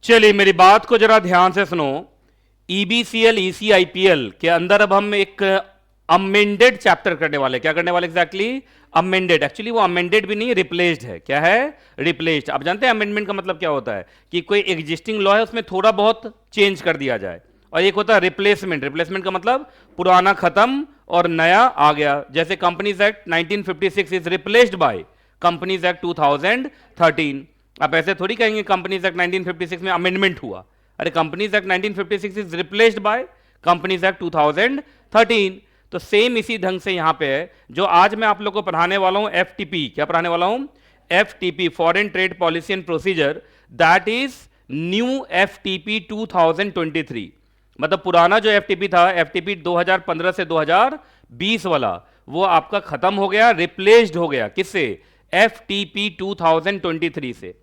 चलिए मेरी बात को जरा ध्यान से सुनो। ईबीसीएल ईसीआईपीएल के अंदर अब हम एक अमेंडेड चैप्टर करने वाले। क्या करने वाले एग्जैक्टली? अमेंडेड। एक्चुअली वो अमेंडेड भी नहीं, रिप्लेस्ड है। क्या है? रिप्लेस्ड। आप जानते हैं अमेंडमेंट का मतलब क्या होता है? कि कोई एग्जिस्टिंग लॉ है उसमें थोड़ा बहुत चेंज कर दिया जाए। और एक होता है रिप्लेसमेंट। रिप्लेसमेंट का मतलब पुराना खत्म और नया आ गया। जैसे companies act 1956 is replaced by companies act 2013। आप ऐसे थोड़ी कहेंगे कंपनीज एक्ट 1956 में अमेंडमेंट हुआ। अरे companies act 1956 is replaced by companies act 2013। तो सेम इसी ढंग से यहां पे है। जो आज मैं आप लोग को पढ़ाने वाला हूं एफटीपी। क्या पढ़ाने वाला हूं? FTP, foreign trade policy and procedure. That is new FTP 2023। मतलब पुराना जो एफटीपी था, एफटीपी 2015 से 2020 वाला, वो आपका खत्म हो गया, रिप्लेस्ड हो गया। किससे? एफटीपी 2023 से।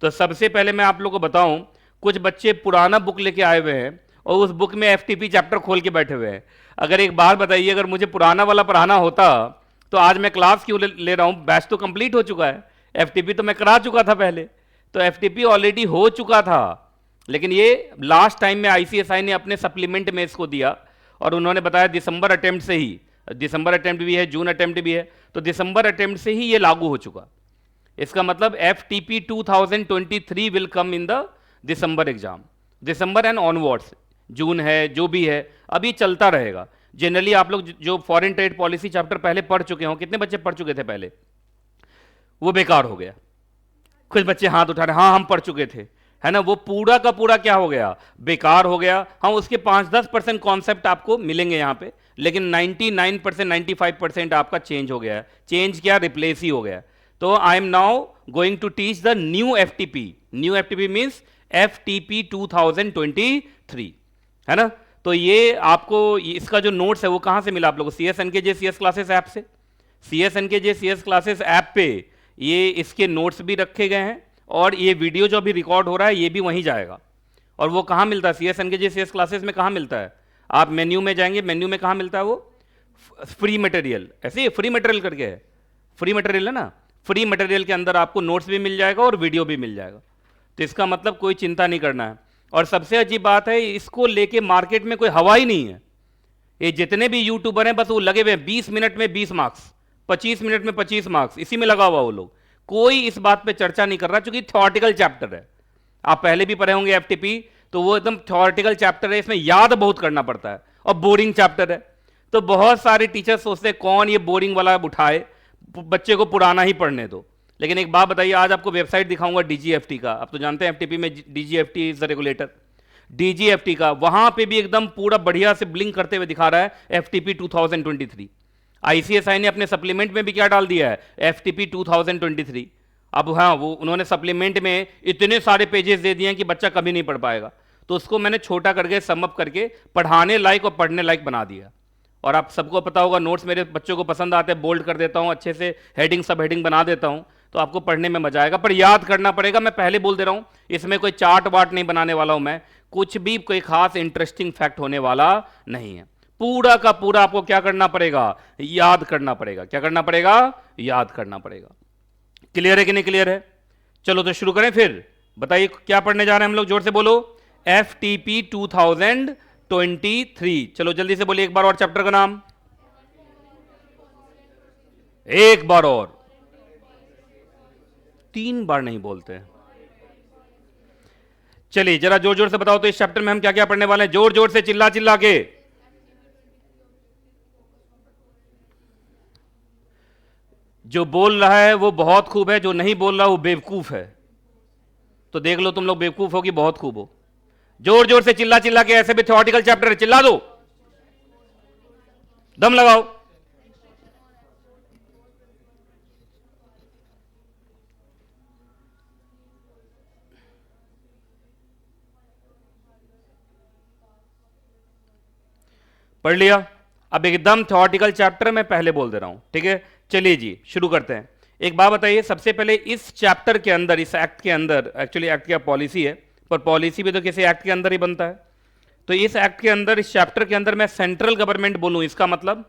तो सबसे पहले मैं आप लोगों को बताऊं, कुछ बच्चे पुराना बुक लेके आए हुए हैं और उस बुक में एफटीपी चैप्टर खोल के बैठे हुए हैं। अगर एक बार बताइए, अगर मुझे पुराना वाला पढ़ाना होता तो आज मैं क्लास क्यों ले रहा हूं? बैच तो कंप्लीट हो चुका है। एफटीपी तो मैं करा चुका था पहले। तो एफटीपी ऑलरेडी हो चुका था, लेकिन ये लास्ट टाइम में आईसीएसआई ने अपने सप्लीमेंट में इसको दिया और उन्होंने बताया दिसंबर अटेम्प्ट से ही, दिसंबर अटेम्प्ट भी है, जून अटेम्प्ट भी है, तो दिसंबर अटेम्प्ट से ही ये लागू हो चुका। इसका मतलब FTP 2023 will come in the December exam. December and onwards, जून है जो भी है, अभी चलता रहेगा। जनरली आप लोग जो फॉरेन ट्रेड पॉलिसी चैप्टर पहले पढ़ चुके हो, कितने बच्चे पढ़ चुके थे पहले? वो बेकार हो गया। कुछ बच्चे हाथ उठा रहे, हाँ हम पढ़ चुके थे, है ना। वो पूरा का पूरा क्या हो गया? बेकार हो गया। हाँ, उसके 5-10% कॉन्सेप्ट आपको मिलेंगे यहाँ पे, लेकिन 99%, 95% आपका चेंज हो गया है। चेंज क्या? रिप्लेस ही हो गया। तो I am now going to teach the new FTP. New FTP means FTP 2023, है ना। तो ये आपको इसका जो नोट्स है वो कहाँ से मिला आप लोगों को? CSNKJ CS क्लासेस ऐप से। CSNKJ CS क्लासेस ऐप पे ये इसके नोट्स भी रखे गए हैं और ये वीडियो जो अभी रिकॉर्ड हो रहा है ये भी वहीं जाएगा। और वो कहाँ मिलता है? CSNKJ CS क्लासेस में कहाँ मिलता है? आप मेन्यू में जाएंगे, मेन्यू में कहाँ मिलता है वो? Free material. ऐसे ही फ्री मटेरियल करके है, फ्री मटेरियल है ना। फ्री मटेरियल के अंदर आपको नोट्स भी मिल जाएगा और वीडियो भी मिल जाएगा। तो इसका मतलब कोई चिंता नहीं करना है। और सबसे अजीब बात है, इसको लेके मार्केट में कोई हवा ही नहीं है। ये जितने भी यूट्यूबर हैं बस वो लगे हुए हैं 20 मिनट में 20 मार्क्स, 25 मिनट में 25 मार्क्स, इसी में लगा हुआ वो लोग। कोई इस बात पे चर्चा नहीं कर रहा, क्योंकि थ्योरेटिकल चैप्टर है। आप पहले भी पढ़े होंगे एफटीपी, तो वो एकदम थ्योरेटिकल चैप्टर है, इसमें याद बहुत करना पड़ता है और बोरिंग चैप्टर है। तो बहुत सारे टीचर सोचते हैं कौन ये बोरिंग वाला उठाए, बच्चे को पुराना ही पढ़ने दो। लेकिन एक बात बताइए, आज आपको वेबसाइट दिखाऊंगा डीजीएफटी का। आप तो जानते हैं एफटीपी में DGFT is the regulator. DGFT का वहां पे भी एकदम पूरा बढ़िया से ब्लिंक करते हुए दिखा रहा है एफटीपी 2023। आईसीएसआई ने अपने सप्लीमेंट में भी क्या डाल दिया है? एफटीपी 2023। अब हाँ, वो उन्होंने सप्लीमेंट में इतने सारे पेजेस दे दिए हैं कि बच्चा कभी नहीं पढ़ पाएगा। तो उसको मैंने छोटा करके समअप करके पढ़ाने लायक और पढ़ने लायक बना दिया। और आप सबको पता होगा, नोट्स मेरे बच्चों को पसंद आते हैं, बोल्ड कर देता हूं, अच्छे से हेडिंग सब हेडिंग बना देता हूं, तो आपको पढ़ने में मजा आएगा। पर याद करना पड़ेगा, मैं पहले बोल दे रहा हूं, इसमें कोई चार्ट वार्ट नहीं बनाने वाला हूं मैं, कुछ भी कोई खास इंटरेस्टिंग फैक्ट होने वाला नहीं है। पूरा का पूरा आपको क्या करना पड़ेगा? याद करना पड़ेगा। क्या करना पड़ेगा? याद करना पड़ेगा। क्लियर है कि नहीं क्लियर है? चलो तो शुरू करें फिर। बताइए क्या पढ़ने जा रहे हैं हम लोग, जोर से बोलो। एफटीपी 2023। चलो जल्दी से बोलिए एक बार और चैप्टर का नाम, एक बार और, 3 बार नहीं बोलते। चलिए जरा जोर जोर से बताओ तो इस चैप्टर में हम क्या क्या पढ़ने वाले हैं? जोर जोर से, चिल्ला चिल्ला के। जो बोल रहा है वो बहुत खूब है, जो नहीं बोल रहा वो बेवकूफ है। तो देख लो तुम लोग बेवकूफ हो कि बहुत खूब हो। जोर जोर से चिल्ला चिल्ला के, ऐसे भी थ्योरेटिकल चैप्टर है, चिल्ला दो, दम लगाओ। पढ़ लिया? अब एकदम थ्योरेटिकल चैप्टर मैं पहले बोल दे रहा हूं, ठीक है। चलिए जी शुरू करते हैं। एक बात बताइए, सबसे पहले इस चैप्टर के अंदर, इस एक्ट के अंदर, एक्चुअली एक्ट क्या पॉलिसी है, पर पॉलिसी भी तो किसी एक्ट के अंदर ही बनता है। तो इस एक्ट के अंदर, इस चैप्टर के अंदर मैं सेंट्रल गवर्नमेंट बोलूं, इसका मतलब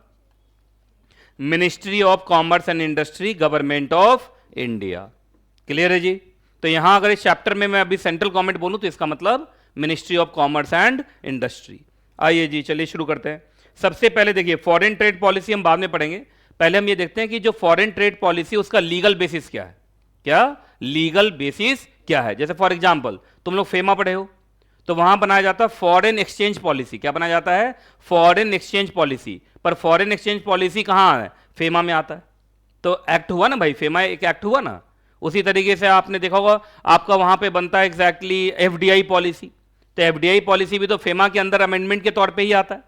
ministry of commerce and industry, government of India. Clear है जी? तो यहां अगर इस चैप्टर में मैं अभी सेंट्रल गवर्नमेंट बोलूं तो इसका मतलब ministry of commerce and industry. आइए जी चलिए शुरू करते हैं। सबसे पहले देखिए फॉरेन ट्रेड पॉलिसी हम बाद में पढ़ेंगे, पहले हम ये देखते हैं कि जो फॉरेन ट्रेड पॉलिसी उसका लीगल बेसिस क्या है। क्या लीगल बेसिस क्या है? जैसे फॉर एग्जांपल तुम लोग फेमा पढ़े हो, तो वहां बनाया जाता है फॉरेन एक्सचेंज पॉलिसी। क्या बनाया जाता है? Foreign exchange policy. पर फॉरेन एक्सचेंज पॉलिसी कहां है? फेमा में आता है। तो एक्ट हुआ ना भाई, फेमा एक एक्ट हुआ ना। उसी तरीके से आपने देखा होगा आपका वहां पे बनता है एग्जैक्टली एफडीआई पॉलिसी। तो एफडीआई पॉलिसी भी तो फेमा के अंदर अमेंडमेंट के तौर पे ही आता है।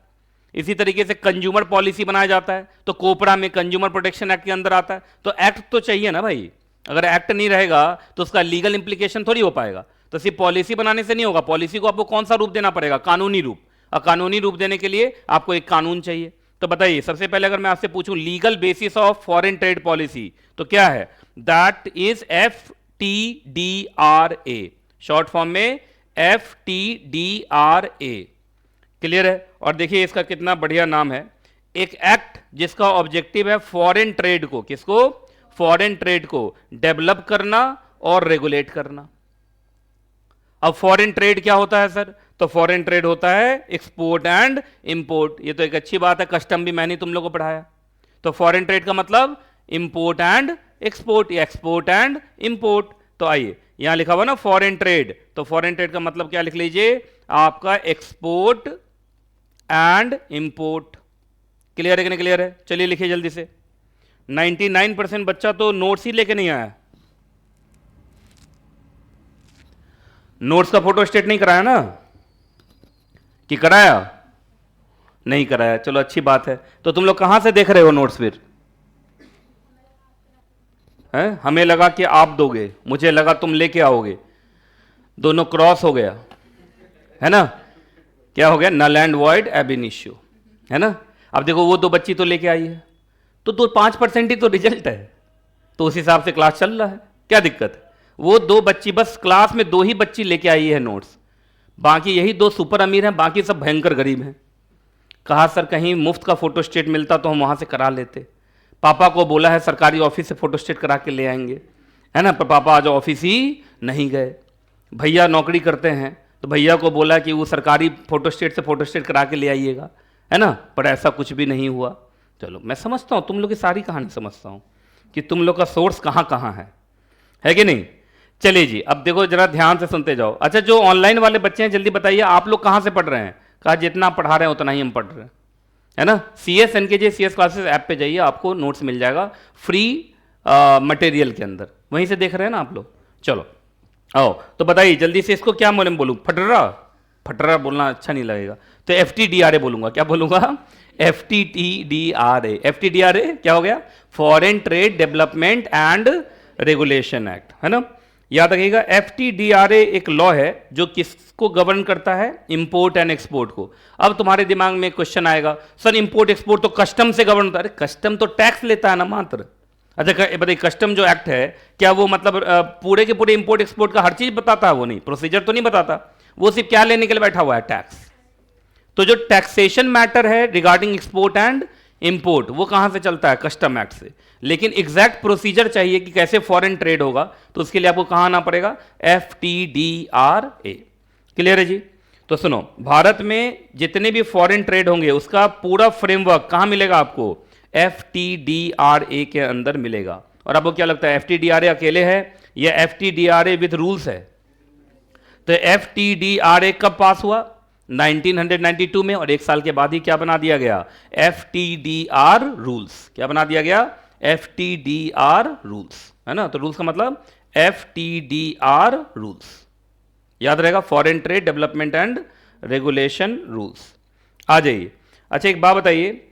इसी तरीके से कंज्यूमर पॉलिसी बनाया जाता है तो कोपरा में कंज्यूमर प्रोटेक्शन एक्ट के अंदर आता है। तो एक्ट तो चाहिए ना भाई, अगर एक्ट नहीं रहेगा तो उसका लीगल इंप्लीकेशन थोड़ी हो पाएगा। तो सिर्फ पॉलिसी बनाने से नहीं होगा, पॉलिसी को आपको कौन सा रूप देना पड़ेगा? कानूनी रूप। और कानूनी रूप देने के लिए आपको एक कानून चाहिए। तो बताइए सबसे पहले अगर मैं आपसे पूछूं legal basis of foreign trade policy तो क्या है? That is FTDRA, short form में FTDRA। क्लियर है? और देखिए इसका कितना बढ़िया नाम है, एक एक्ट जिसका ऑब्जेक्टिव है फॉरेन ट्रेड को, किसको? फॉरेन ट्रेड को डेवलप करना और रेगुलेट करना। अब फॉरेन ट्रेड क्या होता है सर? तो फॉरेन ट्रेड होता है एक्सपोर्ट एंड इंपोर्ट। ये तो एक अच्छी बात है, कस्टम भी मैंने तुम लोग को पढ़ाया। तो फॉरेन ट्रेड का मतलब इंपोर्ट एंड एक्सपोर्ट या एक्सपोर्ट एंड इंपोर्ट। तो आइए यहां लिखा हुआ ना फॉरेन ट्रेड, तो फॉरेन ट्रेड का मतलब क्या लिख लीजिए आपका? Export and import. क्लियर है कि नहीं क्लियर है? चलिए लिखिए जल्दी से। 99% बच्चा तो नोट्स ही लेके नहीं आया। नोट्स का फोटो स्टेट नहीं कराया ना? कि कराया? नहीं कराया, चलो अच्छी बात है। तो तुम लोग कहां से देख रहे हो नोट्स फिर? है? हमें लगा कि आप दोगे, मुझे लगा तुम लेके आओगे। दोनों क्रॉस हो गया है ना? क्या हो गया? Null and void ab initio, है ना? अब देखो वो 2 बच्ची तो लेके आई है, तो 5% ही तो रिजल्ट है, तो उस हिसाब से क्लास चल रहा है। क्या दिक्कत है? वो 2 बच्ची, बस क्लास में 2 ही बच्ची लेके आई है नोट्स, बाकी यही 2 सुपर अमीर हैं, बाकी सब भयंकर गरीब हैं। कहा सर कहीं मुफ्त का फोटो स्टेट मिलता तो हम वहां से करा लेते। पापा को बोला है सरकारी ऑफिस से फोटो स्टेट करा के ले आएंगे, है ना? पर पापा आज ऑफिस ही नहीं गए। भैया नौकरी करते हैं तो भैया को बोला कि वो सरकारी फोटो स्टेट से फोटो स्टेट करा के ले आइएगा, है ना? पर ऐसा कुछ भी नहीं हुआ। चलो मैं समझता हूँ, तुम लोग की सारी कहानी समझता हूँ कि तुम लोग का सोर्स कहाँ कहाँ है कि नहीं? चलिए जी अब देखो जरा ध्यान से सुनते जाओ। अच्छा जो ऑनलाइन वाले बच्चे हैं जल्दी बताइए आप लोग कहाँ से पढ़ रहे हैं? कहा जितना पढ़ा रहे हैं उतना ही हम पढ़ रहे हैं, है ना? CS NKJ CS classes app पे जाइए, आपको नोट्स मिल जाएगा फ्री मटेरियल के अंदर, वहीं से देख रहे हैं ना आप लोग। चलो आओ तो बताइए जल्दी से इसको क्या बोलूँ? फटरा? फटरा बोलना अच्छा नहीं लगेगा, तो FTDRA बोलूंगा। क्या बोलूंगा? FTDRA। FTDRA क्या हो गया? Foreign trade development and regulation act, है ना? याद रखिएगा FTDRA एक लॉ है जो किसको गवर्न करता है? इंपोर्ट एंड एक्सपोर्ट को। अब तुम्हारे दिमाग में क्वेश्चन आएगा सर इंपोर्ट एक्सपोर्ट तो कस्टम से गवर्न होता है। अरे कस्टम तो टैक्स लेता है ना मात्र। अच्छा बताइए कस्टम जो एक्ट है क्या वो मतलब पूरे के पूरे इंपोर्ट एक्सपोर्ट का हर चीज बताता है? वो नहीं, प्रोसीजर तो नहीं बताता, वो सिर्फ क्या लेने के लिए बैठा हुआ है? टैक्स। तो जो टैक्सेशन मैटर है रिगार्डिंग एक्सपोर्ट एंड इंपोर्ट वो कहां से चलता है? कस्टम एक्ट से। लेकिन एग्जैक्ट प्रोसीजर चाहिए कि कैसे फॉरेन ट्रेड होगा, तो उसके लिए आपको कहां आना पड़ेगा? FTDRA। क्लियर है जी? तो सुनो, भारत में जितने भी फॉरेन ट्रेड होंगे उसका पूरा फ्रेमवर्क कहां मिलेगा आपको? FTDRA के अंदर मिलेगा। और आपको क्या लगता है FTDRA अकेले है या FTDRA विद रूल्स है? तो FTDRA कब पास हुआ? 1992 में, और 1 साल के बाद ही क्या बना दिया गया? FTDR rules. क्या बना दिया गया? FTDR रूल्स, है ना? तो रूल्स का मतलब FTDR रूल्स, याद रहेगा, foreign trade development and regulation rules. आ जाइए। अच्छा एक बात बताइए,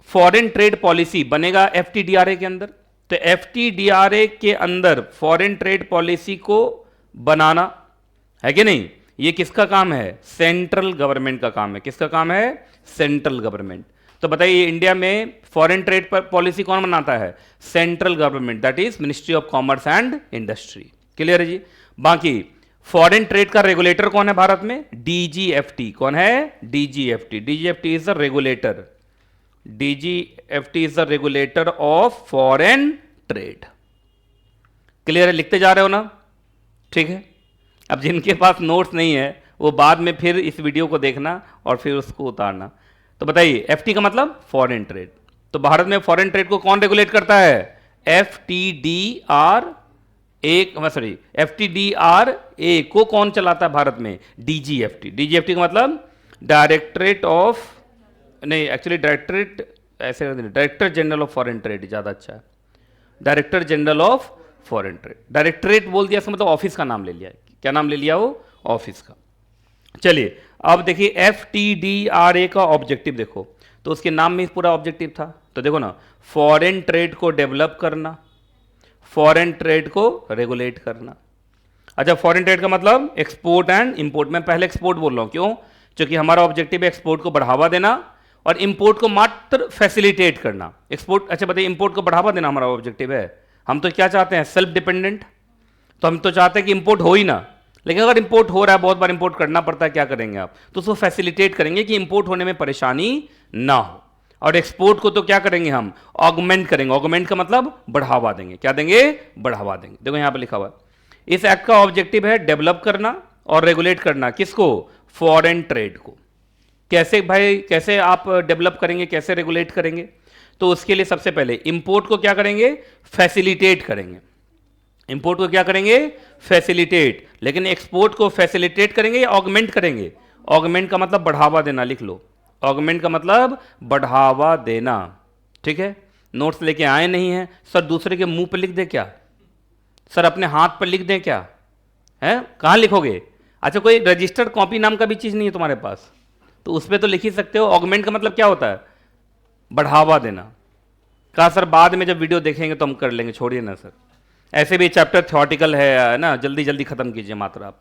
फॉरेन ट्रेड पॉलिसी बनेगा FTDRA के अंदर, तो FTDRA के अंदर फॉरेन ट्रेड पॉलिसी को बनाना है कि नहीं, ये किसका काम है? सेंट्रल गवर्नमेंट का काम है। किसका काम है? Central government. तो बताइए इंडिया में फॉरेन ट्रेड पॉलिसी कौन बनाता है? Central government, that is ministry of commerce and industry. Clear है जी? बाकी फॉरेन ट्रेड का रेगुलेटर कौन है भारत में? DGFT। कौन है? DGFT। DGFT is the regulator. DGFT is the regulator of foreign trade. Clear है? लिखते जा रहे हो ना? ठीक है। अब जिनके पास नोट्स नहीं है वो बाद में फिर इस वीडियो को देखना और फिर उसको उतारना। तो बताइए एफटी का मतलब फॉरेन ट्रेड। तो भारत में फॉरेन ट्रेड को कौन रेगुलेट करता है? F T D R A को कौन चलाता है भारत में? डीजीएफटी। डीजीएफटी का मतलब डायरेक्टरेट ऑफ, नहीं एक्चुअली डायरेक्टरेट ऐसे, director general of foreign trade ज़्यादा अच्छा है। Director general of foreign trade. Directorate बोल दिया इसका मतलब ऑफिस का नाम ले लिया। क्या नाम ले लिया? वो ऑफिस का। चलिए अब देखिए F T D R A का ऑब्जेक्टिव देखो, तो उसके नाम में पूरा ऑब्जेक्टिव था। तो देखो ना, फॉरेन ट्रेड को डेवलप करना, फॉरेन ट्रेड को रेगुलेट करना। अच्छा, फॉरेन ट्रेड का मतलब एक्सपोर्ट एंड इंपोर्ट। मैं पहले एक्सपोर्ट बोल रहा हूं, क्यों? क्योंकि हमारा ऑब्जेक्टिव है एक्सपोर्ट को बढ़ावा देना और इंपोर्ट को मात्र फैसिलिटेट करना। एक्सपोर्ट, अच्छा बताइए, इंपोर्ट को बढ़ावा देना हमारा ऑब्जेक्टिव है। हम तो क्या चाहते हैं? Self dependent. तो हम तो चाहते हैं कि इंपोर्ट हो ही ना, लेकिन अगर इंपोर्ट हो रहा है, बहुत बार इंपोर्ट करना पड़ता है, क्या करेंगे आप? तो उसको फैसिलिटेट करेंगे कि इंपोर्ट होने में परेशानी ना हो। और एक्सपोर्ट को तो क्या करेंगे हम? ऑगमेंट करेंगे। ऑगमेंट का मतलब बढ़ावा देंगे। क्या देंगे? बढ़ावा देंगे। देखो यहां पर लिखा हुआ है, इस एक्ट का ऑब्जेक्टिव है डेवलप करना और रेगुलेट करना। किसको? फॉरेन ट्रेड को। कैसे भाई, कैसे आप डेवलप करेंगे, कैसे रेगुलेट करेंगे? तो उसके लिए सबसे पहले इंपोर्ट को क्या करेंगे? फैसिलिटेट करेंगे। इंपोर्ट को क्या करेंगे? फैसिलिटेट। लेकिन एक्सपोर्ट को फैसिलिटेट करेंगे या ऑगमेंट करेंगे? ऑगमेंट का मतलब बढ़ावा देना, लिख लो। ऑगमेंट का मतलब बढ़ावा देना। ठीक है, नोट्स लेके आए नहीं हैं सर? दूसरे के मुंह पर लिख दे क्या सर? अपने हाथ पर लिख दें क्या? है, कहां लिखोगे? अच्छा, कोई रजिस्टर्ड कॉपी नाम का भी चीज नहीं है तुम्हारे पास, तो उस पर तो लिख ही सकते हो। ऑगमेंट का मतलब क्या होता है? बढ़ावा देना। कहा सर बाद में जब वीडियो देखेंगे तो हम कर लेंगे, छोड़िए ना सर। ऐसे भी चैप्टर थ्योरेटिकल है ना, जल्दी जल्दी खत्म कीजिए मात्र आप,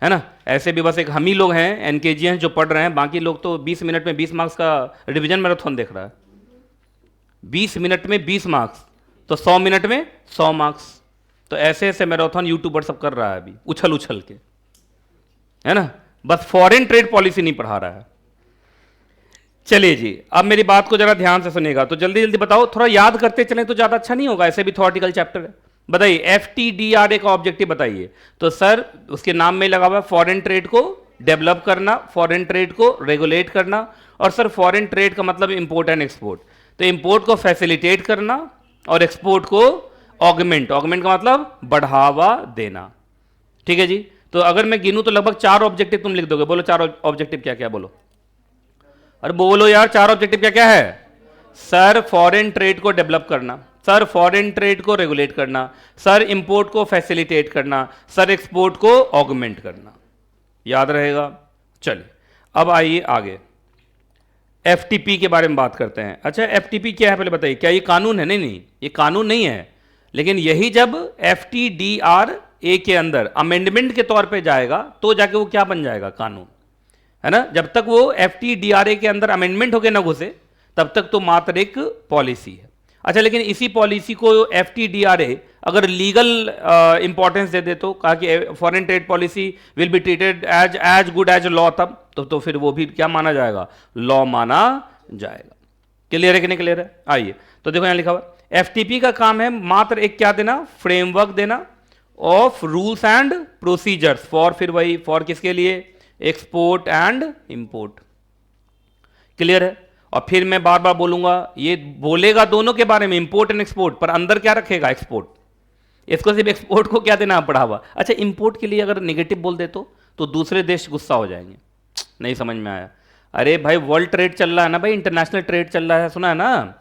है ना। ऐसे भी बस एक हम ही लोग हैं एनकेजी हैं जो पढ़ रहे हैं, बाकी लोग तो 20 मिनट में 20 मार्क्स का रिवीजन मैराथन देख रहा है। 20 मिनट में 20 मार्क्स, तो 100 मिनट में 100 मार्क्स। तो ऐसे ऐसे मैराथन यूट्यूबर सब कर रहा है अभी, उछल उछल के, है ना। बस फॉरेन ट्रेड पॉलिसी नहीं पढ़ा रहा है। चलिए जी, अब मेरी बात को जरा ध्यान से सुनिएगा। तो जल्दी जल्दी बताओ, थोड़ा याद करते चलें तो ज्यादा अच्छा नहीं होगा? ऐसे भी थ्योरेटिकल चैप्टर है। बताइए F T D R A का ऑब्जेक्टिव बताइए। तो सर उसके नाम में लगा हुआ है फॉरेन ट्रेड को डेवलप करना, फॉरेन ट्रेड को रेगुलेट करना। और सर फॉरेन ट्रेड का मतलब इंपोर्ट एंड एक्सपोर्ट। तो इंपोर्ट को फैसिलिटेट करना और एक्सपोर्ट को ऑगमेंट। ऑगमेंट का मतलब बढ़ावा देना। ठीक है जी। तो अगर मैं गिनूं तो लगभग 4 ऑब्जेक्टिव तुम लिख दोगे। बोलो 4 ऑब्जेक्टिव क्या क्या? बोलो, अरे बोलो यार, 4 ऑब्जेक्टिव क्या क्या है? सर फॉरेन ट्रेड को डेवलप करना, सर फॉरेन ट्रेड को रेगुलेट करना, सर इंपोर्ट को फैसिलिटेट करना, सर एक्सपोर्ट को ऑगमेंट करना। याद रहेगा। चलिए अब आइए आगे, एफटीपी के बारे में बात करते हैं। अच्छा, एफटीपी क्या है पहले बताइए। क्या ये कानून है? नहीं नहीं, ये कानून नहीं है। लेकिन यही जब एफटीडीआरए के अंदर अमेंडमेंट के तौर पे जाएगा तो जाके वो क्या बन जाएगा? कानून, है ना। जब तक वो एफटीडीआरए के अंदर अमेंडमेंट होके ना घुसे तब तक तो मात्र एक पॉलिसी है। अच्छा, लेकिन इसी पॉलिसी को एफटीडीआरए अगर लीगल इंपॉर्टेंस दे दे, तो कहा कि foreign trade policy will be treated as good as law, तब तो फिर वो भी क्या माना जाएगा? लॉ माना जाएगा। क्लियर है कि नहीं क्लियर है? आइए तो देखो यहां लिखा हुआ एफटीपी का काम है मात्र एक क्या देना? फ्रेमवर्क देना of rules and procedures for, फिर वही फॉर किसके लिए? Export and import. क्लियर है? और फिर मैं बार बार बोलूंगा, ये बोलेगा दोनों के बारे में, इंपोर्ट एंड एक्सपोर्ट, पर अंदर क्या रखेगा? एक्सपोर्ट। इसको सिर्फ एक्सपोर्ट को क्या देना? बढ़ावा। अच्छा, इंपोर्ट के लिए अगर नेगेटिव बोल दे तो दूसरे देश गुस्सा हो जाएंगे। नहीं समझ में आया? अरे भाई वर्ल्ड ट्रेड चल रहा है ना भाई, इंटरनेशनल ट्रेड चल रहा है, सुना है ना?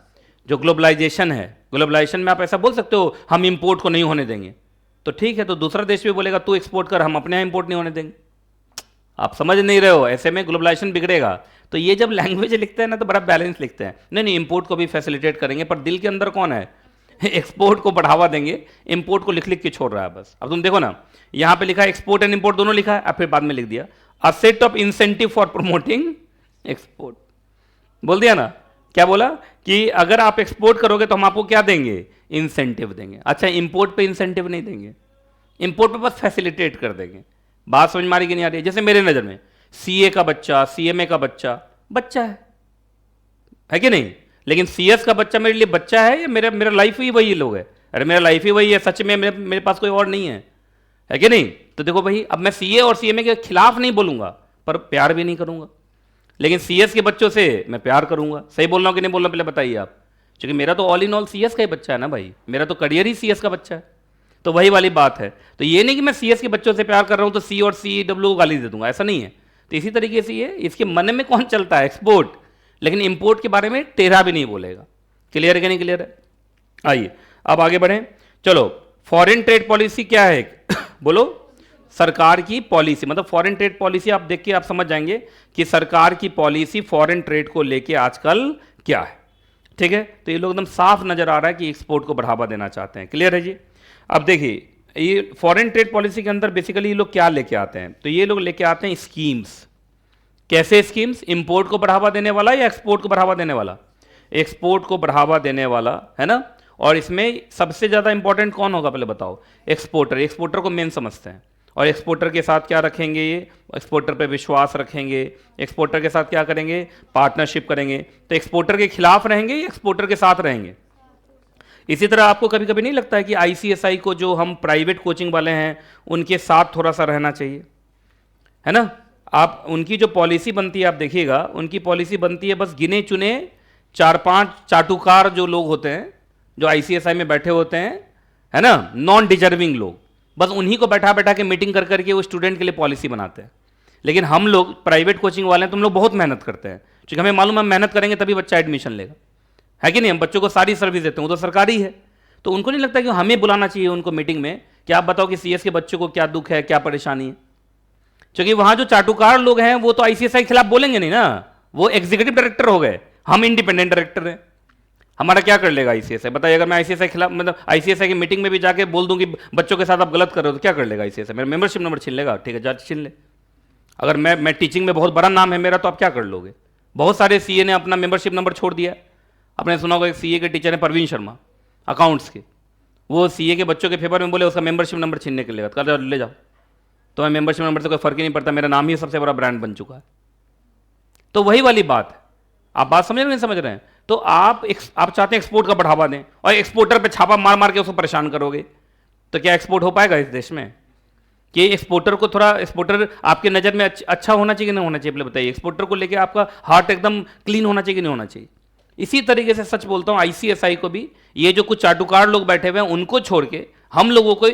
जो ग्लोबलाइजेशन है, ग्लोबलाइजेशन में आप ऐसा बोल सकते हो हम इंपोर्ट को नहीं होने देंगे, तो ठीक है, तो दूसरा देश भी बोलेगा तू एक्सपोर्ट कर, हम अपने यहाँ इंपोर्ट नहीं होने देंगे। आप समझ नहीं रहे हो, ऐसे में ग्लोबलाइजेशन बिगड़ेगा। तो ये जब लैंग्वेज लिखते हैं ना तो बड़ा बैलेंस लिखते हैं। नहीं नहीं, इंपोर्ट को भी फैसिलिटेट करेंगे, पर दिल के अंदर कौन है? एक्सपोर्ट को बढ़ावा देंगे, इंपोर्ट को लिख लिख के छोड़ रहा है बस। अब तुम देखो ना, यहां पे लिखा है एक्सपोर्ट एंड इंपोर्ट दोनों लिखा है, अब फिर बाद में लिख दिया a set of incentive for promoting export. बोल दिया ना, क्या बोला? कि अगर आप एक्सपोर्ट करोगे तो हम आपको क्या देंगे? इंसेंटिव देंगे। अच्छा, इंपोर्ट पे इंसेंटिव नहीं देंगे, इंपोर्ट पे बस फैसिलिटेट कर देंगे। बात समझ में आ रही कि नहीं आ रही? जैसे मेरे नजर में सीए का बच्चा, सीएमए का बच्चा बच्चा है कि नहीं? लेकिन सीएस का बच्चा मेरे लिए बच्चा है या मेरा लाइफ ही वही लोग है? अरे मेरा लाइफ ही वही है, सच में मेरे पास कोई और नहीं है कि नहीं? तो देखो भाई, अब मैं सीए और सीएमए के खिलाफ नहीं बोलूंगा, पर प्यार भी नहीं करूंगा। लेकिन सीएस के बच्चों से मैं प्यार करूंगा। सही बोल रहा हूं कि नहीं बोल रहा हूं, पहले बताइए आप। क्योंकि मेरा तो ऑल इन ऑल सीएस का ही बच्चा है ना भाई, मेरा तो करियर ही सीएस का बच्चा है। तो वही वाली बात है। तो ये नहीं कि मैं सीएस के बच्चों से प्यार कर रहा हूं तो सी और सी डब्ल्यू को गाली दे दूंगा, ऐसा नहीं है। तो इसी तरीके से ये इसके मन में कौन चलता है, एक्सपोर्ट, लेकिन इंपोर्ट के बारे में टेढ़ा भी नहीं बोलेगा। क्लियर है कि नहीं क्लियर है? आइए अब आगे बढ़ें। चलो, फॉरेन ट्रेड पॉलिसी क्या है? बोलो। सरकार की पॉलिसी, मतलब फॉरेन ट्रेड पॉलिसी आप देख के आप समझ जाएंगे कि सरकार की पॉलिसी फॉरेन ट्रेड को लेके आजकल क्या है। ठीक है, तो ये लोग एकदम साफ नजर आ रहा है कि एक्सपोर्ट को बढ़ावा देना चाहते हैं। क्लियर है जी? अब देखिए, ये फॉरेन ट्रेड पॉलिसी के अंदर बेसिकली ये लोग क्या लेके आते हैं? तो ये लोग लेके आते हैं स्कीम्स। कैसे स्कीम्स? इंपोर्ट को बढ़ावा देने वाला या एक्सपोर्ट को बढ़ावा देने वाला? एक्सपोर्ट को बढ़ावा देने वाला, है ना। और इसमें सबसे ज्यादा इंपॉर्टेंट कौन होगा पहले बताओ? एक्सपोर्टर। एक्सपोर्टर को मेन समझते हैं। और एक्सपोर्टर के साथ क्या रखेंगे? ये एक्सपोर्टर पे विश्वास रखेंगे। एक्सपोर्टर के साथ क्या करेंगे? पार्टनरशिप करेंगे। तो एक्सपोर्टर के खिलाफ रहेंगे या एक्सपोर्टर के साथ रहेंगे? इसी तरह आपको कभी कभी नहीं लगता है कि आईसीएसआई को, जो हम प्राइवेट कोचिंग वाले हैं, उनके साथ थोड़ा सा रहना चाहिए, है ना। आप उनकी जो पॉलिसी बनती है आप देखिएगा, उनकी पॉलिसी बनती है बस गिने चुने 4-5 चाटुकार जो लोग होते हैं, जो आईसीएसआई में बैठे होते हैं, है ना, नॉन डिजर्विंग लोग, बस उन्हीं को बैठा बैठा के मीटिंग कर करके वो स्टूडेंट के लिए पॉलिसी बनाते हैं। लेकिन हम लोग प्राइवेट कोचिंग वाले हैं, तुम लोग बहुत मेहनत करते हैं, क्योंकि हमें मालूम है हम मेहनत करेंगे तभी बच्चा एडमिशन लेगा, है कि नहीं। हम बच्चों को सारी सर्विस देते हैं, वो तो सरकारी है। तो उनको नहीं लगता कि हमें बुलाना चाहिए उनको मीटिंग में कि आप बताओ कि सीएस के बच्चों को क्या दुख है, क्या परेशानी है। क्योंकि वहां जो चाटुकार लोग हैं वो तो आईसीएसआई के खिलाफ बोलेंगे नहीं ना, वो एग्जीक्यूटिव डायरेक्टर हो गए, हम इंडिपेंडेंट डायरेक्टर हैं। हमारा क्या कर लेगा आईसीएसआई? बताइए, अगर मैं आईसीएसआई खिलाफ, मतलब आईसीएसआई की मीटिंग में भी जाके बोल दूं कि बच्चों के साथ आप गलत कर रहे हो, तो क्या कर लेगा आईसीएसआई? मेरा मेंबरशिप नंबर छीन लेगा। ठीक है, जा छीन ले। अगर मैं टीचिंग में बहुत बड़ा नाम है मेरा, तो आप क्या कर लोगे? बहुत सारे सीए ने अपना मेंबरशिप नंबर छोड़ दिया। आपने सुना होगा एक सीए के टीचर है परवीन शर्मा, अकाउंट्स के, वो सीए के बच्चों के फेवर में बोले उसका मेंबरशिप नंबर छीनने के लिए, कल ले जाओ। तो मैं मेंबरशिप नंबर से कोई फर्क ही नहीं पड़ता, मेरा नाम ही सबसे बड़ा ब्रांड बन चुका है। तो वही वाली बात है। आप बात समझ रहे नहीं समझ रहे हैं? तो आप चाहते हैं एक्सपोर्ट का बढ़ावा दें और एक्सपोर्टर पे छापा मार मार के उसको परेशान करोगे, तो क्या एक्सपोर्ट हो पाएगा इस देश में? कि एक्सपोर्टर को थोड़ा, एक्सपोर्टर आपके नज़र में अच्छा होना चाहिए कि नहीं होना चाहिए? पहले बताइए। एक्सपोर्टर को लेके आपका हार्ट एकदम क्लीन होना चाहिए कि नहीं होना चाहिए? इसी तरीके से सच बोलता हूं, आईसीएसआई को भी ये जो कुछ चाटुकार लोग बैठे हुए हैं उनको छोड़ के हम लोगों को,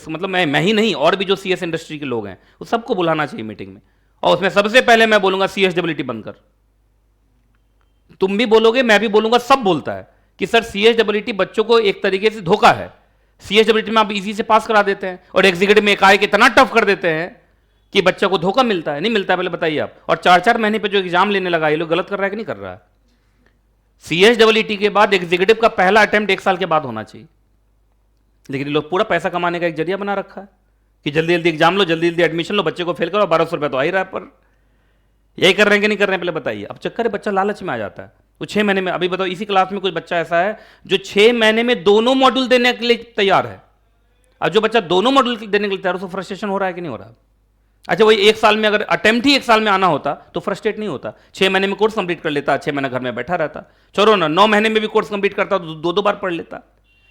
मतलब मैं ही नहीं, और भी जो सीएस इंडस्ट्री के लोग हैं वो सबको बुलाना चाहिए मीटिंग में। और उसमें सबसे पहले मैं बोलूंगा सीएसडब्ल्यूटी बनकर। तुम भी बोलोगे, मैं भी बोलूंगा, सब बोलता है कि सर सीएसडब्ल्यूटी बच्चों को एक तरीके से धोखा है। सीएसडब्ल्यूटी में आप इजी से पास करा देते हैं और एग्जीक्यूटिव में एकाएक इतना टफ कर देते हैं कि बच्चों को धोखा मिलता है। नहीं मिलता है? पहले बताइए आप। और 4-4 महीने पे जो एग्जाम लेने लगा, ये लोग गलत कर रहा है कि नहीं कर रहा है? सीएसडब्ल्यूटी के बाद एग्जीक्यूटिव का पहला अटेम्प्ट 1 साल के बाद होना चाहिए। लेकिन लोग पूरा पैसा कमाने का एक जरिया बना रखा है कि जल्दी जल्दी एग्जाम लो, जल्दी जल्दी एडमिशन लो, बच्चे को फेल करो, 1200 रुपये तो आ ही रहा है। पर यही कर रहे हैं कि नहीं कर रहे हैं? पहले बताइए। अब चक्कर है, बच्चा लालच में आ जाता है। वो 6 महीने में, अभी बताओ इसी क्लास में कुछ बच्चा ऐसा है जो 6 महीने में दोनों मॉड्यूल देने के लिए तैयार है। अब जो बच्चा दोनों मॉड्यूल देने के लिए तैयार है, उसको फ्रस्ट्रेशन हो रहा है कि नहीं हो रहा? अच्छा, वही 1 साल में, अगर अटेम्प्ट ही 1 साल में आना होता तो फ्रस्ट्रेट नहीं होता। 6 महीने में कोर्स कंप्लीट कर लेता, 6 महीने घर में बैठा रहता। छोड़ो ना, 9 महीने में भी कोर्स कंप्लीट करता तो 2-2 बार पढ़ लेता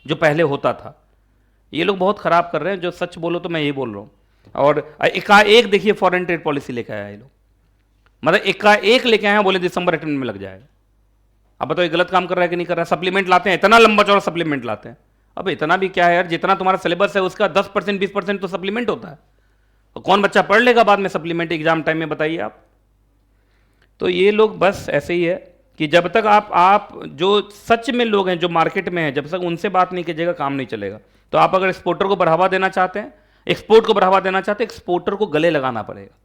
जो पहले होता था। ये लोग बहुत खराब कर रहे हैं। जो सच बोलो तो मैं यही बोल रहा हूं। और एकाएक देखिए फॉरेन ट्रेड पॉलिसी लेके आया ये लोग, मतलब एकाएक लेके आए हैं, बोले दिसंबर अटेम्प्ट में लग जाएगा। अब बताओ ये गलत काम कर रहा है कि नहीं कर रहा है? सप्लीमेंट लाते हैं, इतना लंबा चौड़ा सप्लीमेंट लाते हैं। अब इतना भी क्या है यार, जितना तुम्हारा सिलेबस है उसका 10% 20% तो सप्लीमेंट होता है। तो कौन बच्चा पढ़ लेगा बाद में सप्लीमेंट एग्जाम टाइम में? बताइए आप। तो ये लोग बस ऐसे ही है कि जब तक आप जो सच में लोग हैं, जो मार्केट में हैं, जब तक उनसे बात नहीं कीजिएगा काम नहीं चलेगा। तो आप अगर एक्सपोर्टर को बढ़ावा देना चाहते हैं, एक्सपोर्ट को बढ़ावा देना चाहते हैं, एक्सपोर्टर को गले लगाना पड़ेगा।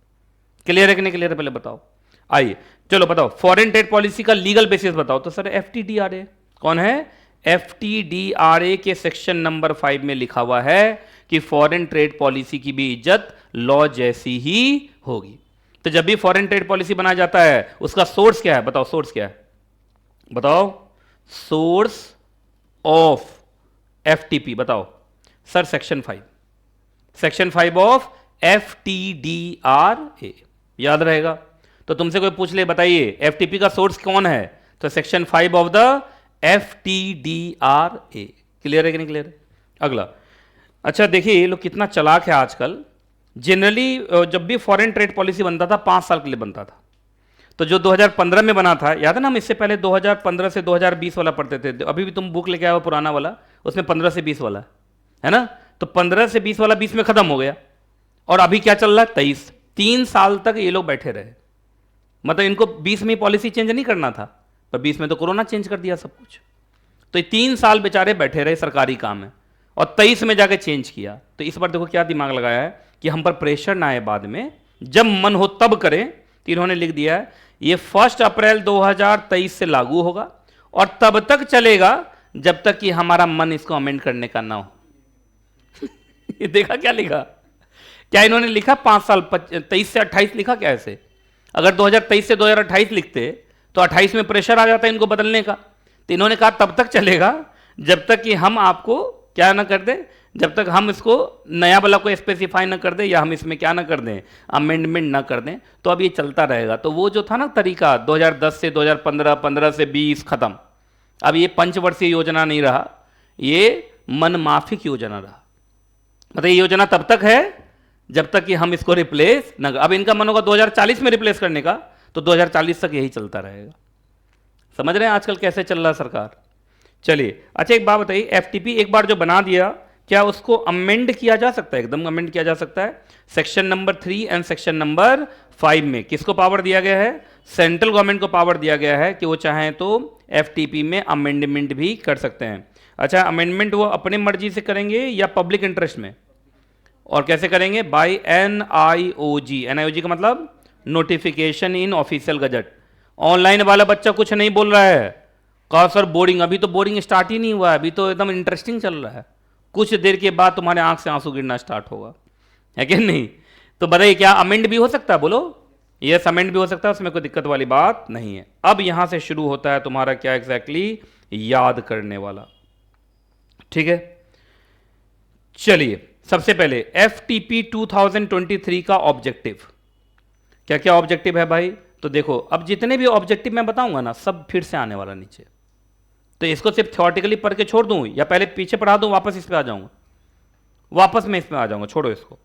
क्लियर है कि नहीं क्लियर है? पहले बताओ। आइए चलो बताओ, फॉरेन ट्रेड पॉलिसी का लीगल बेसिस बताओ। तो सर एफटीडीआरए कौन है? एफटीडीआरए के सेक्शन नंबर 5 में लिखा हुआ है कि फॉरेन ट्रेड पॉलिसी की भी इज्जत लॉ जैसी ही होगी। तो जब भी फॉरेन ट्रेड पॉलिसी बनाया जाता है उसका सोर्स क्या है? बताओ सोर्स क्या है? बताओ सोर्स ऑफ एफटीपी बताओ सर। सेक्शन 5 ऑफ एफटीडीआरए याद रहेगा। तो तुमसे कोई पूछ ले, बताइए एफटीपी का सोर्स कौन है? तो सेक्शन 5 ऑफ द एफटीडीआरए। क्लियर है कि नहीं क्लियर है? अगला, अच्छा देखिए ये लोग कितना चालाक है आजकल। जनरली जब भी फॉरेन ट्रेड पॉलिसी बनता था 5 साल के लिए बनता था। तो जो 2015 में बना था, याद है ना, हम इससे पहले 2015 से 2020 वाला पढ़ते थे, अभी भी तुम बुक लेके आओ पुराना वाला, उसमें 15 से 20 वाला है ना। तो 15 से 20 वाला 20 में खत्म हो गया, और अभी क्या चल रहा है 23। 3 साल तक ये लोग बैठे रहे, मतलब इनको 20 में पॉलिसी चेंज नहीं करना था, पर 20 में तो कोरोना चेंज कर दिया सब कुछ। तो ये 3 साल बेचारे बैठे रहे, सरकारी काम है, और 23 में जाके चेंज किया। तो इस बार देखो क्या दिमाग लगाया है कि हम पर प्रेशर ना आए बाद में, जब मन हो तब करें। तो इन्होंने लिख दिया है ये 1 अप्रैल 2023 से लागू होगा, और तब तक चलेगा जब तक कि हमारा मन इसको अमेंड करने का ना हो। ये देखा क्या लिखा, क्या इन्होंने लिखा 5 साल 23 से 28 लिखा क्या ऐसे? अगर 2023 से 2028 लिखते तो 28 में प्रेशर आ जाता इनको बदलने का। तो इन्होंने कहा तब तक चलेगा जब तक कि हम आपको क्या ना कर दें, जब तक हम इसको नया वाला को स्पेसिफाई ना कर दें, या हम इसमें क्या ना कर दें, अमेंडमेंट ना कर दें। तो अब ये चलता रहेगा। तो वो जो था ना तरीका 2010 से 2015, 15 से 20 खत्म, अब ये पंचवर्षीय योजना नहीं रहा, ये मनमाफिक योजना रहा। मतलब ये योजना तब तक है जब तक कि हम इसको रिप्लेस ना। अब इनका मन होगा 2040 में रिप्लेस करने का, तो 2040 तक यही चलता रहेगा। समझ रहे हैं आजकल कैसे चल रहा है सरकार? चलिए, अच्छा एक बात बताइए, एफटीपी एक बार जो बना दिया, क्या उसको अमेंड किया जा सकता है? एकदम अमेंड किया जा सकता है। Section number 3 and section number 5 में किसको पावर दिया गया है? सेंट्रल गवर्नमेंट को पावर दिया गया है कि वो चाहें तो एफटीपी में अमेंडमेंट भी कर सकते हैं। अच्छा, अमेंडमेंट वो अपने मर्जी से करेंगे या पब्लिक इंटरेस्ट में, और कैसे करेंगे? Bye NIOG। NIOG का मतलब नोटिफिकेशन इन ऑफिशियल गजट। ऑनलाइन वाला बच्चा कुछ नहीं बोल रहा है, कहा सर बोरिंग। अभी तो बोरिंग स्टार्ट ही नहीं हुआ है, अभी तो एकदम इंटरेस्टिंग चल रहा है। कुछ देर के बाद तुम्हारे आंख से आंसू गिरना स्टार्ट होगा, है कि नहीं? तो बताइए क्या अमेंड भी हो सकता है? बोलो यस, अमेंड भी हो सकता है, उसमें कोई दिक्कत वाली बात नहीं है। अब यहां से शुरू होता है तुम्हारा क्या एग्जैक्टली याद करने वाला, ठीक है। चलिए, सबसे पहले एफटीपी 2023 का ऑब्जेक्टिव, क्या क्या ऑब्जेक्टिव है भाई? तो देखो, अब जितने भी ऑब्जेक्टिव मैं बताऊंगा ना, सब फिर से आने वाला नीचे। तो इसको सिर्फ थ्योरेटिकली पढ़ के छोड़ दूं, या पहले पीछे पढ़ा दूं, वापस इस पे आ जाऊंगा, वापस मैं इसमें आ जाऊंगा, छोड़ो इसको,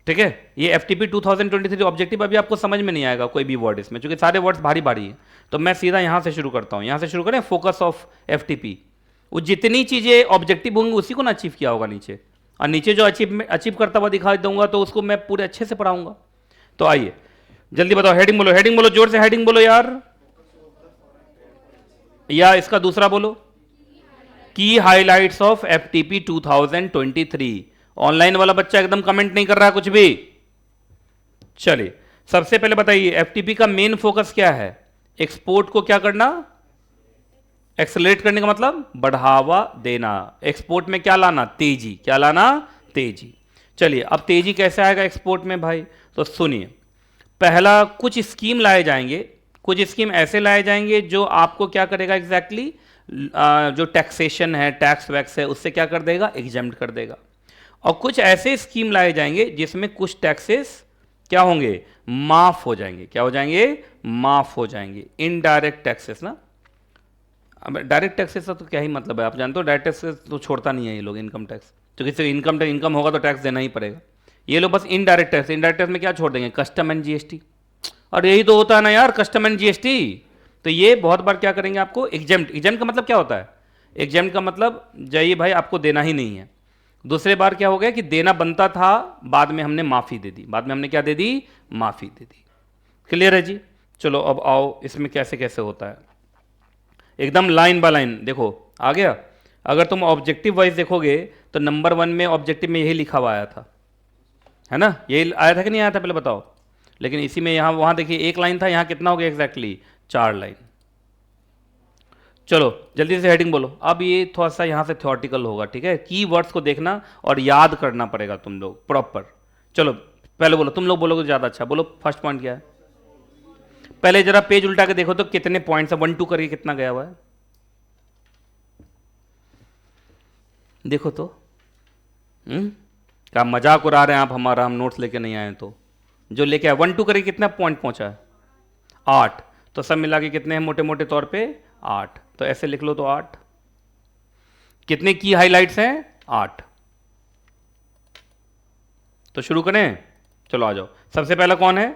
ठीक है। ये एफटीपी 2023 ऑब्जेक्टिव अभी आपको समझ में नहीं आएगा कोई भी वर्ड इसमें, क्योंकि सारे वर्ड्स भारी भारी हैं। तो मैं सीधा यहां से शुरू करता हूं। यहां से शुरू करें, फोकस ऑफ एफटीपी। वो जितनी चीजें ऑब्जेक्टिव होंगी उसी को ना अचीव किया होगा नीचे, और नीचे जो अचीव करता हुआ दिखा दूंगा तो उसको मैं पूरे अच्छे से पढ़ाऊंगा। तो आइए जल्दी बताओ, हेडिंग बोलो, हेडिंग बोलो, जोर से हेडिंग बोलो यार, या इसका दूसरा बोलो, की हाइलाइट्स ऑफ एफटीपी 2023। ऑनलाइन वाला बच्चा एकदम कमेंट नहीं कर रहा है कुछ भी। चलिए, सबसे पहले बताइए एफटीपी का मेन फोकस क्या है? एक्सपोर्ट को क्या करना? एक्सेलरेट करने का मतलब बढ़ावा देना। एक्सपोर्ट में क्या लाना? तेजी। क्या लाना? तेजी। चलिए, अब तेजी कैसे आएगा एक्सपोर्ट में भाई? तो सुनिए, पहला कुछ स्कीम लाए जाएंगे, कुछ स्कीम ऐसे लाए जाएंगे जो आपको क्या करेगा एग्जैक्टली, जो टैक्सेशन है, टैक्स वैक्स है, उससे क्या कर देगा? एग्जेम्प्ट कर देगा। और कुछ ऐसे स्कीम लाए जाएंगे जिसमें कुछ टैक्सेस क्या होंगे? माफ हो जाएंगे। क्या हो जाएंगे? माफ हो जाएंगे। इनडायरेक्ट टैक्सेस ना, अब डायरेक्ट टैक्सेस का तो क्या ही मतलब है, आप जानते हो डायरेक्ट टैक्सेस तो छोड़ता नहीं है ये लोग, इनकम टैक्स। तो किसी इनकम होगा तो टैक्स देना ही पड़ेगा। ये लोग बस इनडायरेक्ट टैक्स, इनडायरेक्ट टैक्स में क्या छोड़ देंगे? Custom and GST. और यही तो होता है ना यार, कस्टम एंड जीएसटी। तो ये बहुत बार क्या करेंगे आपको? एग्जेम्प्ट। एग्जेम्प्ट का मतलब क्या होता है? एग्जेम्प्ट का मतलब जाइए भाई आपको देना ही नहीं है। दूसरे बार क्या हो गया कि देना बनता था, बाद में हमने माफी दे दी। बाद में हमने क्या दे दी? माफी दे दी। क्लियर है जी? चलो अब आओ इसमें कैसे कैसे होता है, एकदम लाइन बाय लाइन देखो। आ गया? अगर तुम ऑब्जेक्टिव वाइज देखोगे तो नंबर 1 में ऑब्जेक्टिव में यही लिखा हुआ आया था, है ना? यही आया था कि नहीं आया था पहले बताओ? लेकिन इसी में यहां वहां देखिए एक लाइन था, यहां कितना हो गया एग्जैक्टली? 4 लाइन। चलो जल्दी से हेडिंग बोलो। अब ये थोड़ा सा यहां से थ्योरेटिकल होगा, ठीक है? की वर्ड्स को देखना और याद करना पड़ेगा तुम लोग प्रॉपर। चलो पहले बोलो, तुम लोग बोलोगे ज्यादा अच्छा। बोलो फर्स्ट पॉइंट क्या है? पहले जरा पेज उल्टा के देखो तो कितने पॉइंट्स है, 1 2 करके कितना गया हुआ है देखो तो। क्या मजाक उड़ा रहे हैं आप हमारा? हम नोट्स लेके नहीं आए तो जो लेके आए 1 2 करके कितना पॉइंट पहुंचा है? 8। तो सब मिला के कितने हैं मोटे मोटे तौर पे? 8। तो ऐसे लिख लो तो 8। कितने की हाइलाइट्स हैं? 8। तो शुरू करें? चलो आ जाओ। सबसे पहला कौन है?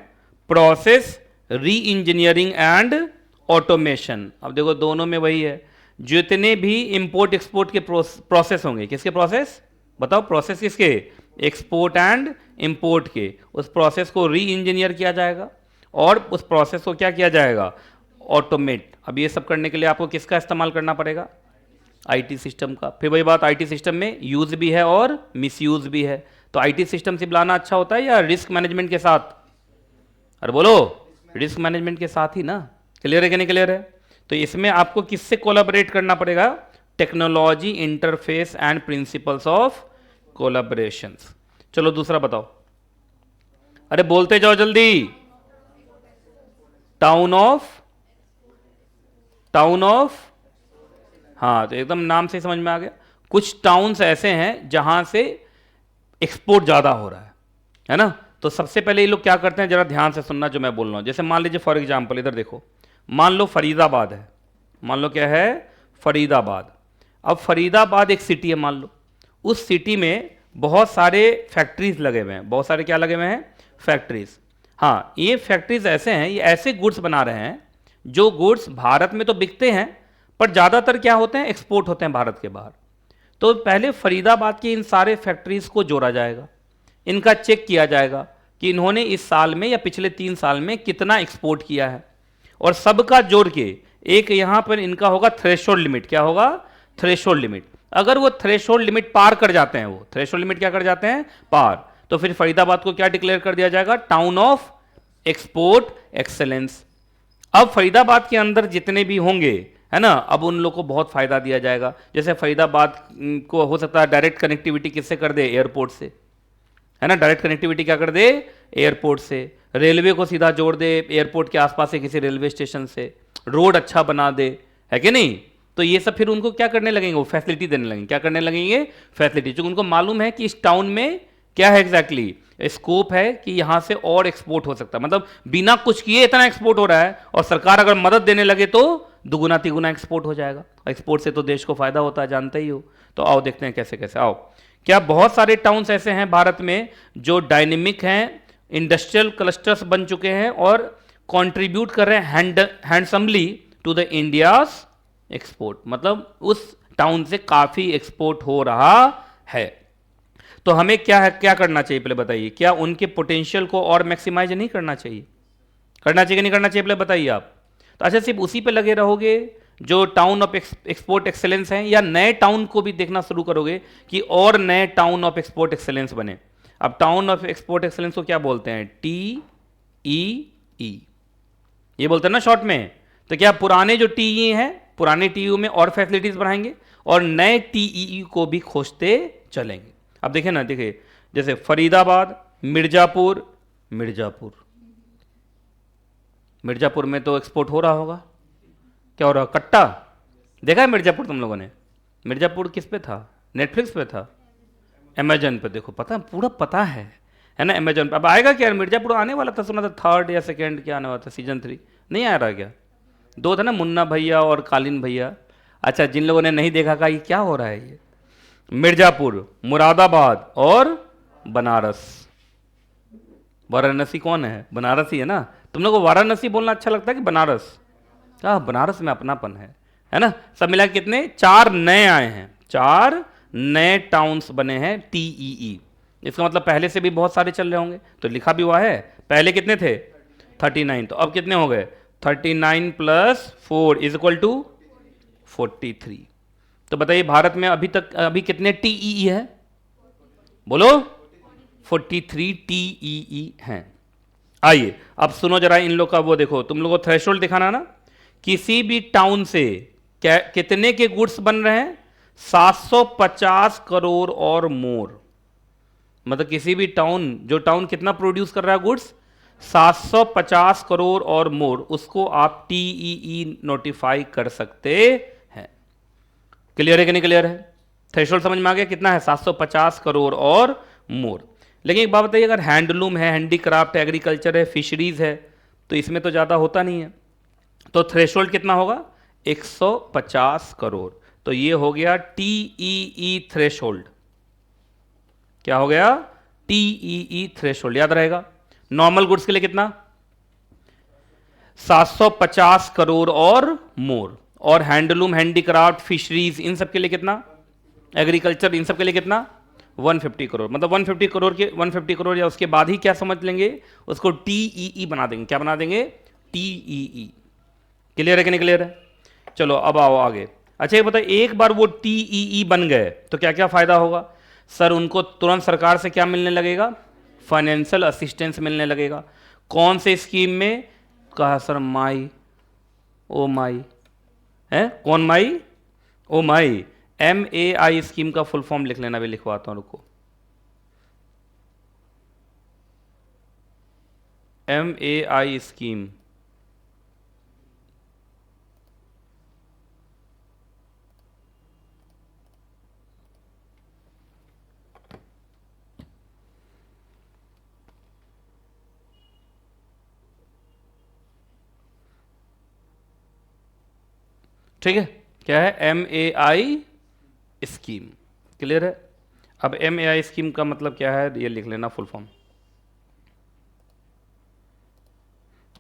प्रोसेस री इंजीनियरिंग एंड ऑटोमेशन। अब देखो दोनों में वही है, जितने भी इंपोर्ट एक्सपोर्ट के प्रोसेस होंगे, किसके प्रोसेस बताओ? प्रोसेस किसके? एक्सपोर्ट एंड इंपोर्ट के। उस प्रोसेस को री इंजीनियर किया जाएगा और उस प्रोसेस को क्या किया जाएगा? ऑटोमेट। अब ये सब करने के लिए आपको किसका इस्तेमाल करना पड़ेगा? आईटी सिस्टम का। फिर वही बात, आईटी सिस्टम में यूज भी है और मिसयूज भी है। तो आईटी सिस्टम से बुलाना अच्छा होता है या रिस्क मैनेजमेंट के साथ? अरे बोलो, रिस्क मैनेजमेंट के साथ ही ना। क्लियर है कि नहीं क्लियर है? तो इसमें आपको किससे कोलैबोरेट करना पड़ेगा? Technology interface and principles of collaboration. चलो दूसरा बताओ। अरे बोलते जाओ जल्दी। टाउन ऑफ, हाँ तो एकदम नाम से समझ में आ गया। कुछ टाउन्स ऐसे हैं जहां से एक्सपोर्ट ज्यादा हो रहा है ना? तो सबसे पहले ये लोग क्या करते हैं, जरा ध्यान से सुनना जो मैं बोल रहा हूं। जैसे मान लीजिए फॉर एग्जांपल, इधर देखो, मान लो फरीदाबाद है, मान लो क्या है? फरीदाबाद। अब फरीदाबाद एक सिटी है मान लो, उस सिटी में बहुत सारे फैक्ट्रीज लगे हुए हैं। बहुत सारे क्या लगे हुए हैं? फैक्ट्रीज। हाँ, ये फैक्ट्रीज ऐसे हैं, ये ऐसे गुड्स बना रहे हैं जो गुड्स भारत में तो बिकते हैं पर ज़्यादातर क्या होते हैं? एक्सपोर्ट होते हैं भारत के बाहर। तो पहले फरीदाबाद की इन सारे फैक्ट्रीज को जोड़ा जाएगा, इनका चेक किया जाएगा कि इन्होंने इस साल में या पिछले 3 साल में कितना एक्सपोर्ट किया है, और सबका जोड़ के एक यहां पर इनका होगा थ्रेशोल्ड लिमिट। क्या होगा? Threshold limit. अगर वो थ्रेशोल्ड लिमिट पार कर जाते हैं, वो थ्रेशोल्ड लिमिट क्या कर जाते हैं? पार, तो फिर फरीदाबाद को क्या डिक्लेयर कर दिया जाएगा? Town of export excellence. अब फरीदाबाद के अंदर जितने भी होंगे, है ना, अब उन लोग को बहुत फायदा दिया जाएगा। जैसे फरीदाबाद को हो सकता है डायरेक्ट कनेक्टिविटी किससे कर दे? एयरपोर्ट से, है ना। डायरेक्ट कनेक्टिविटी क्या कर दे? एयरपोर्ट से। रेलवे को सीधा जोड़ दे एयरपोर्ट के आसपास से किसी रेलवे स्टेशन से। रोड अच्छा बना दे, है कि नहीं? तो ये सब फिर उनको क्या करने लगेंगे? वो फैसिलिटी देने लगेंगे। क्या करने लगेंगे? फैसिलिटी। जो उनको मालूम है कि इस टाउन में क्या है एग्जैक्टली स्कोप है कि यहां से और एक्सपोर्ट हो सकता है, मतलब बिना कुछ किए इतना एक्सपोर्ट हो रहा है, और सरकार अगर मदद देने लगे तो दुगुना तिगुना एक्सपोर्ट हो जाएगा। एक्सपोर्ट से तो देश को फायदा होता है, जानते ही हो। तो आओ देखते हैं कैसे कैसे। आओ, क्या बहुत सारे टाउन्स ऐसे हैं भारत में जो डायनेमिक हैं, इंडस्ट्रियल क्लस्टर्स बन चुके हैं और कंट्रीब्यूट कर रहे हैं handsomely to the India's export, मतलब उस टाउन से काफी एक्सपोर्ट हो रहा है। तो हमें क्या करना चाहिए पहले बताइए? क्या उनके पोटेंशियल को और मैक्सिमाइज नहीं करना चाहिए? करना चाहिए कि नहीं करना चाहिए पहले बताइए आप। तो अच्छा, सिर्फ उसी पे लगे रहोगे जो टाउन ऑफ एक्सपोर्ट एक्सेलेंस हैं, या नए टाउन को भी देखना शुरू करोगे कि और नए टाउन ऑफ एक्सपोर्ट एक्सेलेंस बने? अब टाउन ऑफ एक्सपोर्ट एक्सेलेंस को क्या बोलते हैं? TEE, ये बोलते हैं ना शॉर्ट में। तो क्या पुराने जो TE हैं, पुराने TEU में और फैसिलिटीज बढ़ाएंगे और नए TEE को भी खोजते चलेंगे। अब देखिए ना, देखिए जैसे फरीदाबाद, मिर्जापुर में तो एक्सपोर्ट हो रहा होगा। क्या हो रहा? कट्टा देखा है मिर्जापुर तुम लोगों ने? मिर्जापुर किस पे था? नेटफ्लिक्स पे था, अमेजन पे। देखो पता, पूरा पता है ना अमेजन पे। अब आएगा क्या? मिर्जापुर आने वाला था, सुना था 3rd या 2nd क्या आने वाला था, सीजन 3 नहीं आ रहा क्या? 2 था ना, मुन्ना भैया और कालीन भैया। अच्छा, जिन लोगों ने नहीं देखा का ये क्या हो रहा है, ये मिर्जापुर, मुरादाबाद और बनारस। वाराणसी कौन है? बनारस ही है ना। तुम लोग को वाराणसी बोलना अच्छा लगता है कि बनारस? क्या बनारस में अपनापन है ना। सब मिला कितने? 4 नए आए हैं, 4 नए टाउन्स बने हैं TEE। इसका मतलब पहले से भी बहुत सारे चल रहे होंगे, तो लिखा भी हुआ है। पहले कितने थे? 39, तो अब कितने हो गए? 39 + 4 = 43। तो बताइए भारत में अभी कितने TEE है? बोलो। 43 TEE हैं। आइए अब सुनो जरा इन लोग का, वो देखो, तुम लोगों को थ्रेशोल्ड दिखाना ना। किसी भी टाउन से कितने के गुड्स बन रहे हैं? 750 करोड़ और मोर। मतलब किसी भी जो टाउन कितना प्रोड्यूस कर रहा है गुड्स? 750 करोड़ और मोर, उसको आप TEE नोटिफाई कर सकते हैं। क्लियर है कि नहीं क्लियर है? थ्रेशोल्ड समझ में आ गया कितना है? 750 करोड़ और मोर। लेकिन एक बात बताइए, अगर हैंडलूम है, हैंडीक्राफ्ट, एग्रीकल्चर है, फिशरीज है, तो इसमें तो ज़्यादा होता नहीं है। तो थ्रेशोल्ड कितना होगा? 150 करोड़। तो ये हो गया TEE थ्रेशोल्ड। क्या हो गया? टीईई थ्रेशोल्ड, याद रहेगा। नॉर्मल गुड्स के लिए कितना? 750 करोड़ और मोर। और हैंडलूम, हैंडीक्राफ्ट, फिशरीज, इन सब के लिए कितना? एग्रीकल्चर, इन सब के लिए कितना? 150 करोड़। मतलब 150 करोड़ के 150 करोड़ या उसके बाद ही क्या समझ लेंगे, उसको टीईई बना देंगे। क्या बना देंगे? टीईई। क्लियर है कि नहीं क्लियर है? चलो अब आओ आगे। अच्छा ये बताओ, एक बार वो टीईई बन गए तो क्या क्या फायदा होगा? सर उनको तुरंत सरकार से क्या मिलने लगेगा? फाइनेंशियल असिस्टेंस मिलने लगेगा। कौन से स्कीम में? कहा सर माई, ओ माई है। कौन माई? ओ माई। MAI स्कीम का फुल फॉर्म लिख लेना, भी लिखवाता हूं, रुको। MAI स्कीम, ठीक है। क्या है? MAI scheme. क्लियर है? अब MAI स्कीम का मतलब क्या है ये लिख लेना फुल फॉर्म।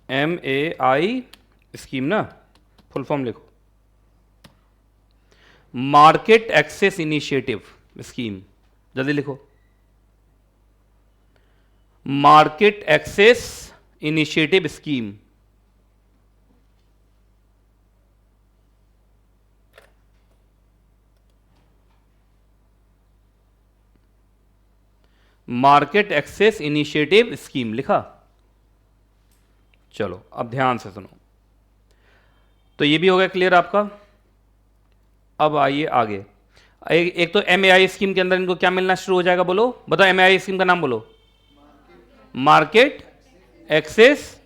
MAI स्कीम ना, फुल फॉर्म लिखो। मार्केट एक्सेस इनिशिएटिव स्कीम, जल्दी लिखो। Market access initiative scheme. Market access initiative scheme लिखा। चलो अब ध्यान से सुनो। तो ये भी हो गया क्लियर आपका। अब आइए आगे। एक तो MAI स्कीम के अंदर इनको क्या मिलना शुरू हो जाएगा, बोलो बताओ। MAI स्कीम का नाम बोलो। मार्केट एक्सेस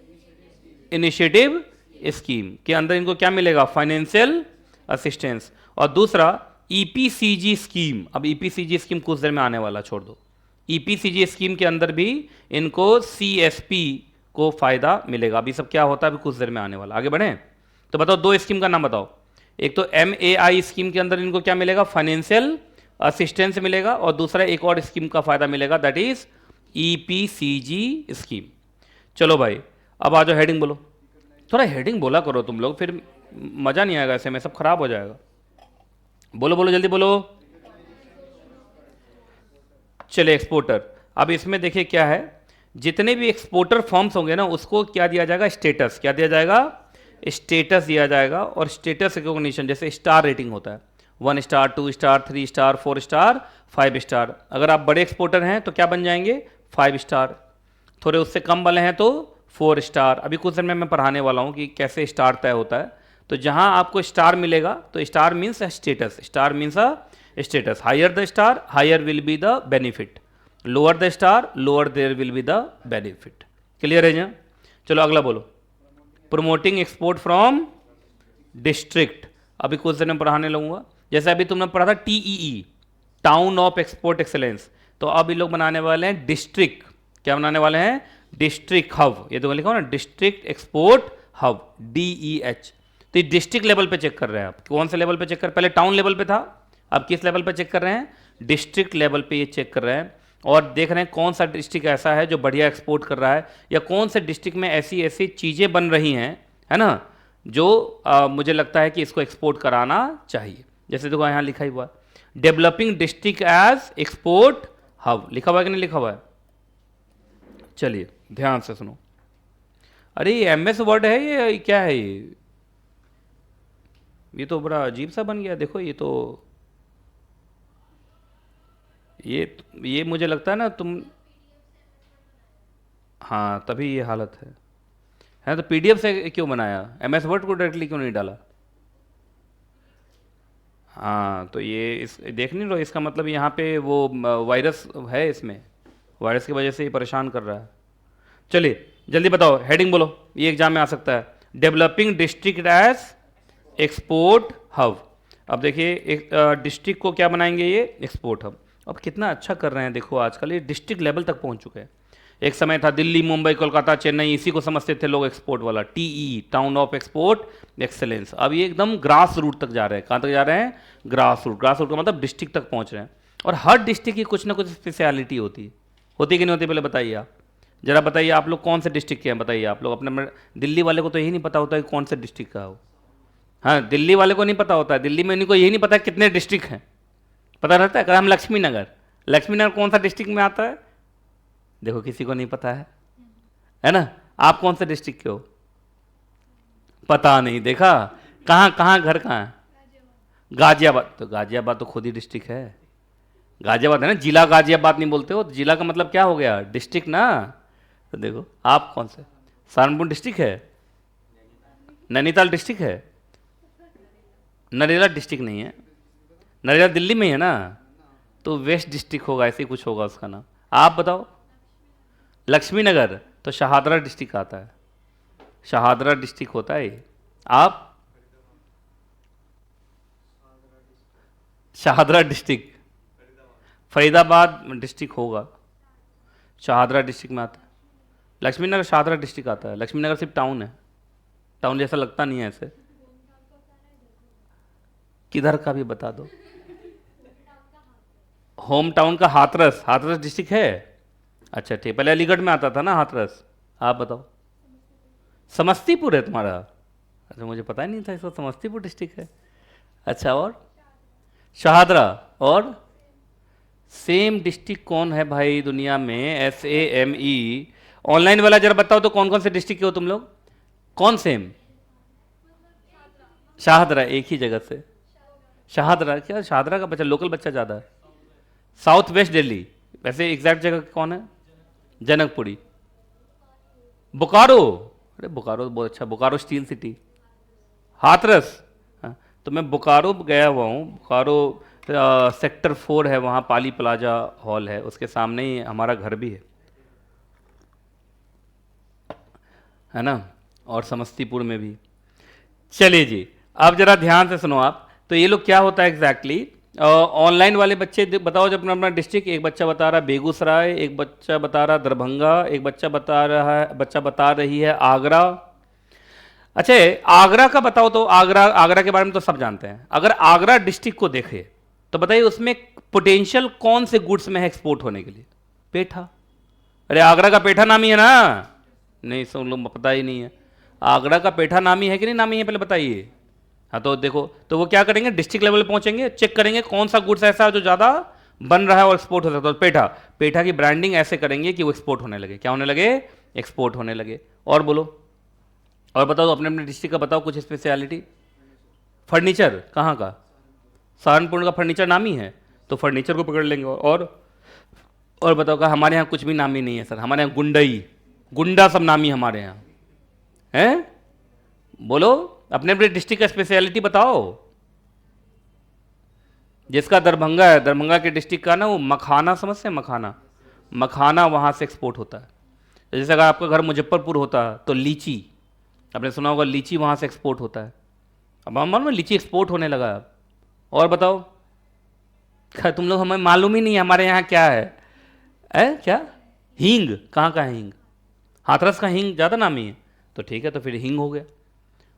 इनिशिएटिव स्कीम के अंदर इनको क्या मिलेगा? Financial assistance. और दूसरा EPCG स्कीम। अब EPCG स्कीम कुछ देर में आने वाला, छोड़ दो। EPCG स्कीम के अंदर भी इनको CSP को फायदा मिलेगा। अभी सब क्या होता है अभी कुछ देर में आने वाला। आगे बढ़े तो बताओ, दो स्कीम का नाम बताओ। एक तो MAI स्कीम के अंदर इनको क्या मिलेगा? फाइनेंशियल असिस्टेंस मिलेगा। और दूसरा एक और स्कीम का फायदा मिलेगा, दैट इज EPCG स्कीम। चलो भाई अब आ जाओ, हेडिंग बोलो। थोड़ा हेडिंग बोला करो तुम लोग, फिर मजा नहीं आएगा, ऐसे में सब खराब हो जाएगा। बोलो बोलो जल्दी बोलो। चले एक्सपोर्टर। अब इसमें देखिए क्या है, जितने भी एक्सपोर्टर फॉर्म्स होंगे ना उसको क्या दिया जाएगा? स्टेटस। क्या दिया जाएगा? स्टेटस दिया जाएगा। और स्टेटस रिकॉग्निशन जैसे स्टार रेटिंग होता है, 1 star, 2 star, 3 star, 4 star, 5 star. अगर आप बड़े एक्सपोर्टर हैं तो क्या बन जाएंगे? 5 स्टार। थोड़े उससे कम वाले हैं तो 4 स्टार। अभी कुछ दिन में मैं पढ़ाने वाला हूँ कि कैसे स्टार तय होता है। तो जहाँ आपको स्टार मिलेगा तो star means status, star means a status. Higher the star higher will be the benefit, lower the star lower there will be the benefit. Clear है जी? चलो अगला बोलो। Promoting export from district. अभी कुछ दिन में पढ़ाने लगूंगा। जैसे अभी तुमने पढ़ा था TEE, town of export excellence, तो अब ये लोग बनाने वाले हैं डिस्ट्रिक्ट। क्या बनाने वाले हैं? District hub. ये तो लिखा हो ना, डिस्ट्रिक्ट एक्सपोर्ट हब, DEH। तो ये डिस्ट्रिक्ट लेवल पे चेक कर रहे हैं आप। कौन से लेवल पे चेक कर? पहले टाउन लेवल पे था, अब किस लेवल पे चेक कर रहे हैं? डिस्ट्रिक्ट लेवल पे ये चेक कर रहे हैं। और देख रहे हैं कौन सा डिस्ट्रिक्ट ऐसा है जो बढ़िया एक्सपोर्ट कर रहा है, या कौन से डिस्ट्रिक्ट में ऐसी ऐसी चीज़ें बन रही हैं, है ना, जो मुझे लगता है कि इसको एक्सपोर्ट कराना चाहिए। जैसे देखो यहाँ लिखा ही हुआ है, developing district as export hub. लिखा हुआ है कि नहीं लिखा हुआ है? चलिए ध्यान से सुनो। अरे ये MS वर्ड है, ये क्या है? ये तो बड़ा अजीब सा बन गया। देखो ये तो ये मुझे लगता है ना तुम, हाँ तभी ये हालत है तो PDF से क्यों बनाया? MS वर्ड को डायरेक्टली क्यों नहीं डाला? हाँ तो ये इस देख नहीं लो, इसका मतलब यहाँ पे वो वायरस है, इसमें वायरस की वजह से ये परेशान कर रहा है। चलिए जल्दी बताओ, हेडिंग बोलो, ये एग्जाम में आ सकता है। Developing district as export hub. अब देखिए एक डिस्ट्रिक्ट को क्या बनाएंगे? ये एक्सपोर्ट हब। अब कितना अच्छा कर रहे हैं देखो, आजकल ये डिस्ट्रिक्ट लेवल तक पहुंच चुके हैं। एक समय था दिल्ली, मुंबई, कोलकाता, चेन्नई, इसी को समझते थे लोग एक्सपोर्ट वाला, TE, town of export excellence. अब ये एकदम ग्रास रूट तक जा रहे हैं। कहाँ तक जा रहे हैं? Grass root. ग्रास रूट का मतलब डिस्ट्रिक्ट तक पहुंच रहे हैं। और हर डिस्ट्रिक्ट की कुछ ना कुछ स्पेशलिटी होती है, होती कि नहीं होती, पहले बताइए आप जरा, बताइए आप लोग कौन से डिस्ट्रिक्ट के हैं, बताइए आप लोग अपने। दिल्ली वाले को तो यही नहीं पता होता है कि कौन से डिस्ट्रिक्ट का हो। हाँ, दिल्ली वाले को नहीं पता होता है, दिल्ली में इनको यही नहीं पता कितने डिस्ट्रिक्ट हैं, पता रहता है। अगर हम लक्ष्मी नगर, लक्ष्मी नगर कौन सा डिस्ट्रिक्ट में आता है, देखो किसी को नहीं पता है ना। आप कौन से डिस्ट्रिक्ट के हो, पता नहीं, देखा। कहाँ कहाँ घर कहाँ है, गाजियाबाद। तो गाजियाबाद तो खुद ही डिस्ट्रिक्ट है, गाजियाबाद है ना, जिला गाजियाबाद नहीं बोलते हो, तो जिला का मतलब क्या हो गया, डिस्ट्रिक्ट ना। तो देखो आप कौन से, सहारनपुर डिस्ट्रिक्ट है, नैनीताल डिस्ट्रिक्ट है, नरेला डिस्ट्रिक्ट नहीं है, नरेला दिल्ली में है ना, तो वेस्ट डिस्ट्रिक्ट होगा, ऐसे ही कुछ होगा उसका नाम। आप बताओ, लक्ष्मी नगर तो शहादरा डिस्ट्रिक्ट आता है, शहादरा डिस्ट्रिक्ट होता है ये। आप शहादरा डिस्ट्रिक्ट, फरीदाबाद डिस्ट्रिक्ट होगा, शहादरा डिस्ट्रिक्ट में आता है। लक्ष्मी नगर शहादरा डिस्ट्रिक्ट आता है, लक्ष्मी नगर सिर्फ टाउन है, टाउन जैसा लगता नहीं है ऐसे। किधर का भी बता दो। होम टाउन का हाथरस, हाथरस डिस्ट्रिक्ट है। अच्छा ठीक, पहले अलीगढ़ में आता था ना हाथरस। आप बताओ, समस्तीपुर है तुम्हारा। अच्छा मुझे पता ही नहीं था इसको, समस्तीपुर डिस्ट्रिक्ट है। अच्छा, और शहादरा, और सेम डिस्ट्रिक्ट कौन है भाई दुनिया में, SAME। ऑनलाइन वाला जरा बताओ तो कौन कौन से डिस्ट्रिक्ट के हो तुम लोग, कौन सेम। शाहदरा, एक ही जगह से शाहदरा, क्या शाहदरा का बच्चा, लोकल बच्चा ज़्यादा है। साउथ वेस्ट दिल्ली, वैसे एग्जैक्ट जगह कौन है, जनकपुरी, बोकारो। अरे बोकारो तो बहुत अच्छा, बोकारो स्टील सिटी, हाथरस। हाँ, तो मैं बोकारो गया हुआ हूँ, बोकारो सेक्टर 4 है वहाँ, पाली प्लाजा हॉल है, उसके सामने ही हमारा घर भी है ना, और समस्तीपुर में भी। चलिए जी, अब जरा ध्यान से सुनो आप, तो ये लोग क्या होता है एग्जैक्टली। ऑनलाइन वाले बच्चे बताओ जब अपना अपना डिस्ट्रिक्ट, एक बच्चा बता रहा है बेगूसराय, एक बच्चा बता रहा दरभंगा, एक बच्चा बता रही है आगरा। अच्छा, आगरा का बताओ तो, आगरा के बारे में तो सब जानते हैं। अगर आगरा डिस्ट्रिक्ट को देखे तो बताइए उसमें पोटेंशियल कौन से गुड्स में है एक्सपोर्ट होने के लिए, पेठा। अरे आगरा का पेठा नामी है ना, नहीं सब लोग पता ही नहीं है। आगरा का पेठा नामी है कि नहीं नामी है, पहले बताइए। हाँ तो देखो, तो वो क्या करेंगे, डिस्ट्रिक्ट लेवल पे पहुंचेंगे, चेक करेंगे कौन सा गुड्स ऐसा है जो ज़्यादा बन रहा है और एक्सपोर्ट हो सकता है। तो पेठा, पेठा की ब्रांडिंग ऐसे करेंगे कि वो एक्सपोर्ट होने लगे, क्या होने लगे, एक्सपोर्ट होने लगे। और बोलो, और बताओ अपने अपने डिस्ट्रिक्ट का बताओ कुछ स्पेशलिटी। फर्नीचर कहाँ का, सहारनपुर का फर्नीचर नामी है, तो फर्नीचर को पकड़ लेंगे। और बताओ का हमारे यहाँ कुछ भी नामी नहीं है सर, हमारे यहाँ गुंडई, गुंडा सब नामी हमारे यहाँ हैं। बोलो अपने अपने डिस्ट्रिक्ट का स्पेशलिटी बताओ। जिसका दरभंगा है, दरभंगा के डिस्ट्रिक्ट का ना वो मखाना, समझते हैं मखाना, मखाना वहाँ से एक्सपोर्ट होता है। जैसे अगर आपका घर मुजफ्फरपुर होता तो लीची, आपने सुना होगा लीची वहाँ से एक्सपोर्ट होता है। अब हम मालूम लीची एक्सपोर्ट होने लगा है। और बताओ, क्या तुम लोग, हमें मालूम ही नहीं है हमारे यहाँ क्या है क्या, हींग कहाँ का है, हींग हाथरस का हींग ज़्यादा नामी है, तो ठीक है, तो फिर हींग हो गया।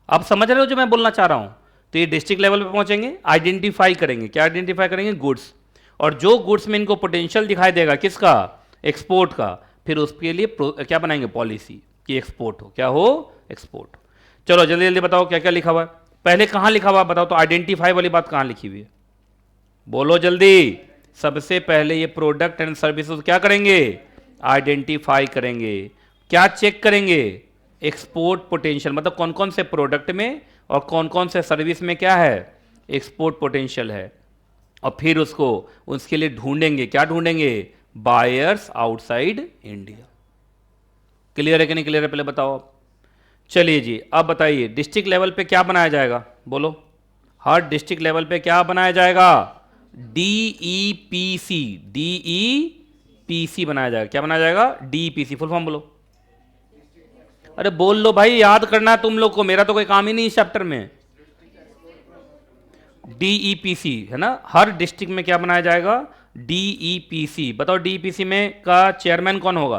आप समझ रहे हो जो मैं बोलना चाह रहा हूँ। तो ये डिस्ट्रिक्ट लेवल पे पहुंचेंगे, आइडेंटिफाई करेंगे, क्या आइडेंटिफाई करेंगे, गुड्स। और जो गुड्स में इनको पोटेंशियल दिखाई देगा किसका, एक्सपोर्ट का, फिर उसके लिए क्या बनाएंगे, पॉलिसी कि एक्सपोर्ट हो, क्या हो, एक्सपोर्ट। चलो जल्दी जल्दी बताओ क्या क्या लिखा हुआ है, पहले कहाँ लिखा हुआ है बताओ तो, आइडेंटिफाई वाली बात कहाँ लिखी हुई है, बोलो जल्दी। सबसे पहले ये प्रोडक्ट एंड सर्विसेज क्या करेंगे, आइडेंटिफाई करेंगे। क्या चेक करेंगे, एक्सपोर्ट पोटेंशियल, मतलब कौन कौन से प्रोडक्ट में और कौन कौन से सर्विस में क्या है, एक्सपोर्ट पोटेंशियल है। और फिर उसको, उसके लिए ढूंढेंगे, क्या ढूंढेंगे, बायर्स आउटसाइड इंडिया। क्लियर है कि नहीं क्लियर है, पहले बताओ आप। चलिए जी, अब बताइए डिस्ट्रिक्ट लेवल पे क्या बनाया जाएगा, बोलो। हर डिस्ट्रिक्ट लेवल पे क्या बनाया जाएगा, DEPC, DEPC बनाया जाएगा। क्या बनाया जाएगा, DEPC, फुल फॉर्म बोलो। अरे बोल लो भाई, याद करना है तुम लोग को, मेरा तो कोई काम ही नहीं इस चैप्टर में। DEPC है ना, हर डिस्ट्रिक्ट में क्या बनाया जाएगा, DEPC। बताओ DEPC में का चेयरमैन कौन होगा,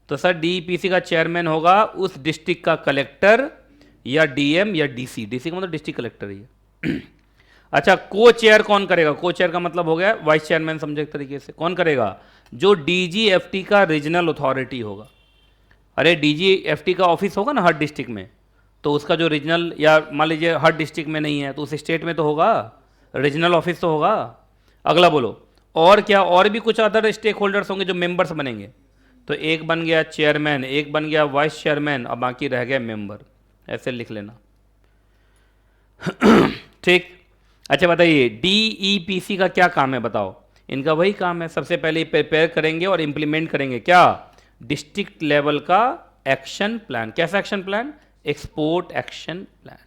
तो सर DEPC का चेयरमैन होगा उस डिस्ट्रिक्ट का कलेक्टर या DM या DC, DC का मतलब डिस्ट्रिक्ट कलेक्टर ही है। अच्छा, को चेयर कौन करेगा? को चेयर का मतलब हो गया वाइस चेयरमैन, समझे एक तरीके से। कौन करेगा? जो डीजीएफटी का रीजनल अथॉरिटी होगा। अरे डीजीएफटी का ऑफिस होगा ना हर डिस्ट्रिक्ट में, तो उसका जो रीजनल, या मान लीजिए हर डिस्ट्रिक्ट में नहीं है तो उस स्टेट में तो होगा, रीजनल ऑफिस तो होगा। अगला बोलो, और क्या, और भी कुछ अदर स्टेक होल्डर्स होंगे जो मेंबर्स बनेंगे। तो एक बन गया चेयरमैन, एक बन गया वाइस चेयरमैन, और बाकी रह गया मेंबर। ऐसे लिख लेना। ठीक। अच्छा बताइए, डीईपीसी का क्या काम है बताओ? इनका वही काम है, सबसे पहले प्रिपेयर करेंगे और इंप्लीमेंट करेंगे क्या? डिस्ट्रिक्ट लेवल का एक्शन प्लान। कैसा action plan? Export action plan.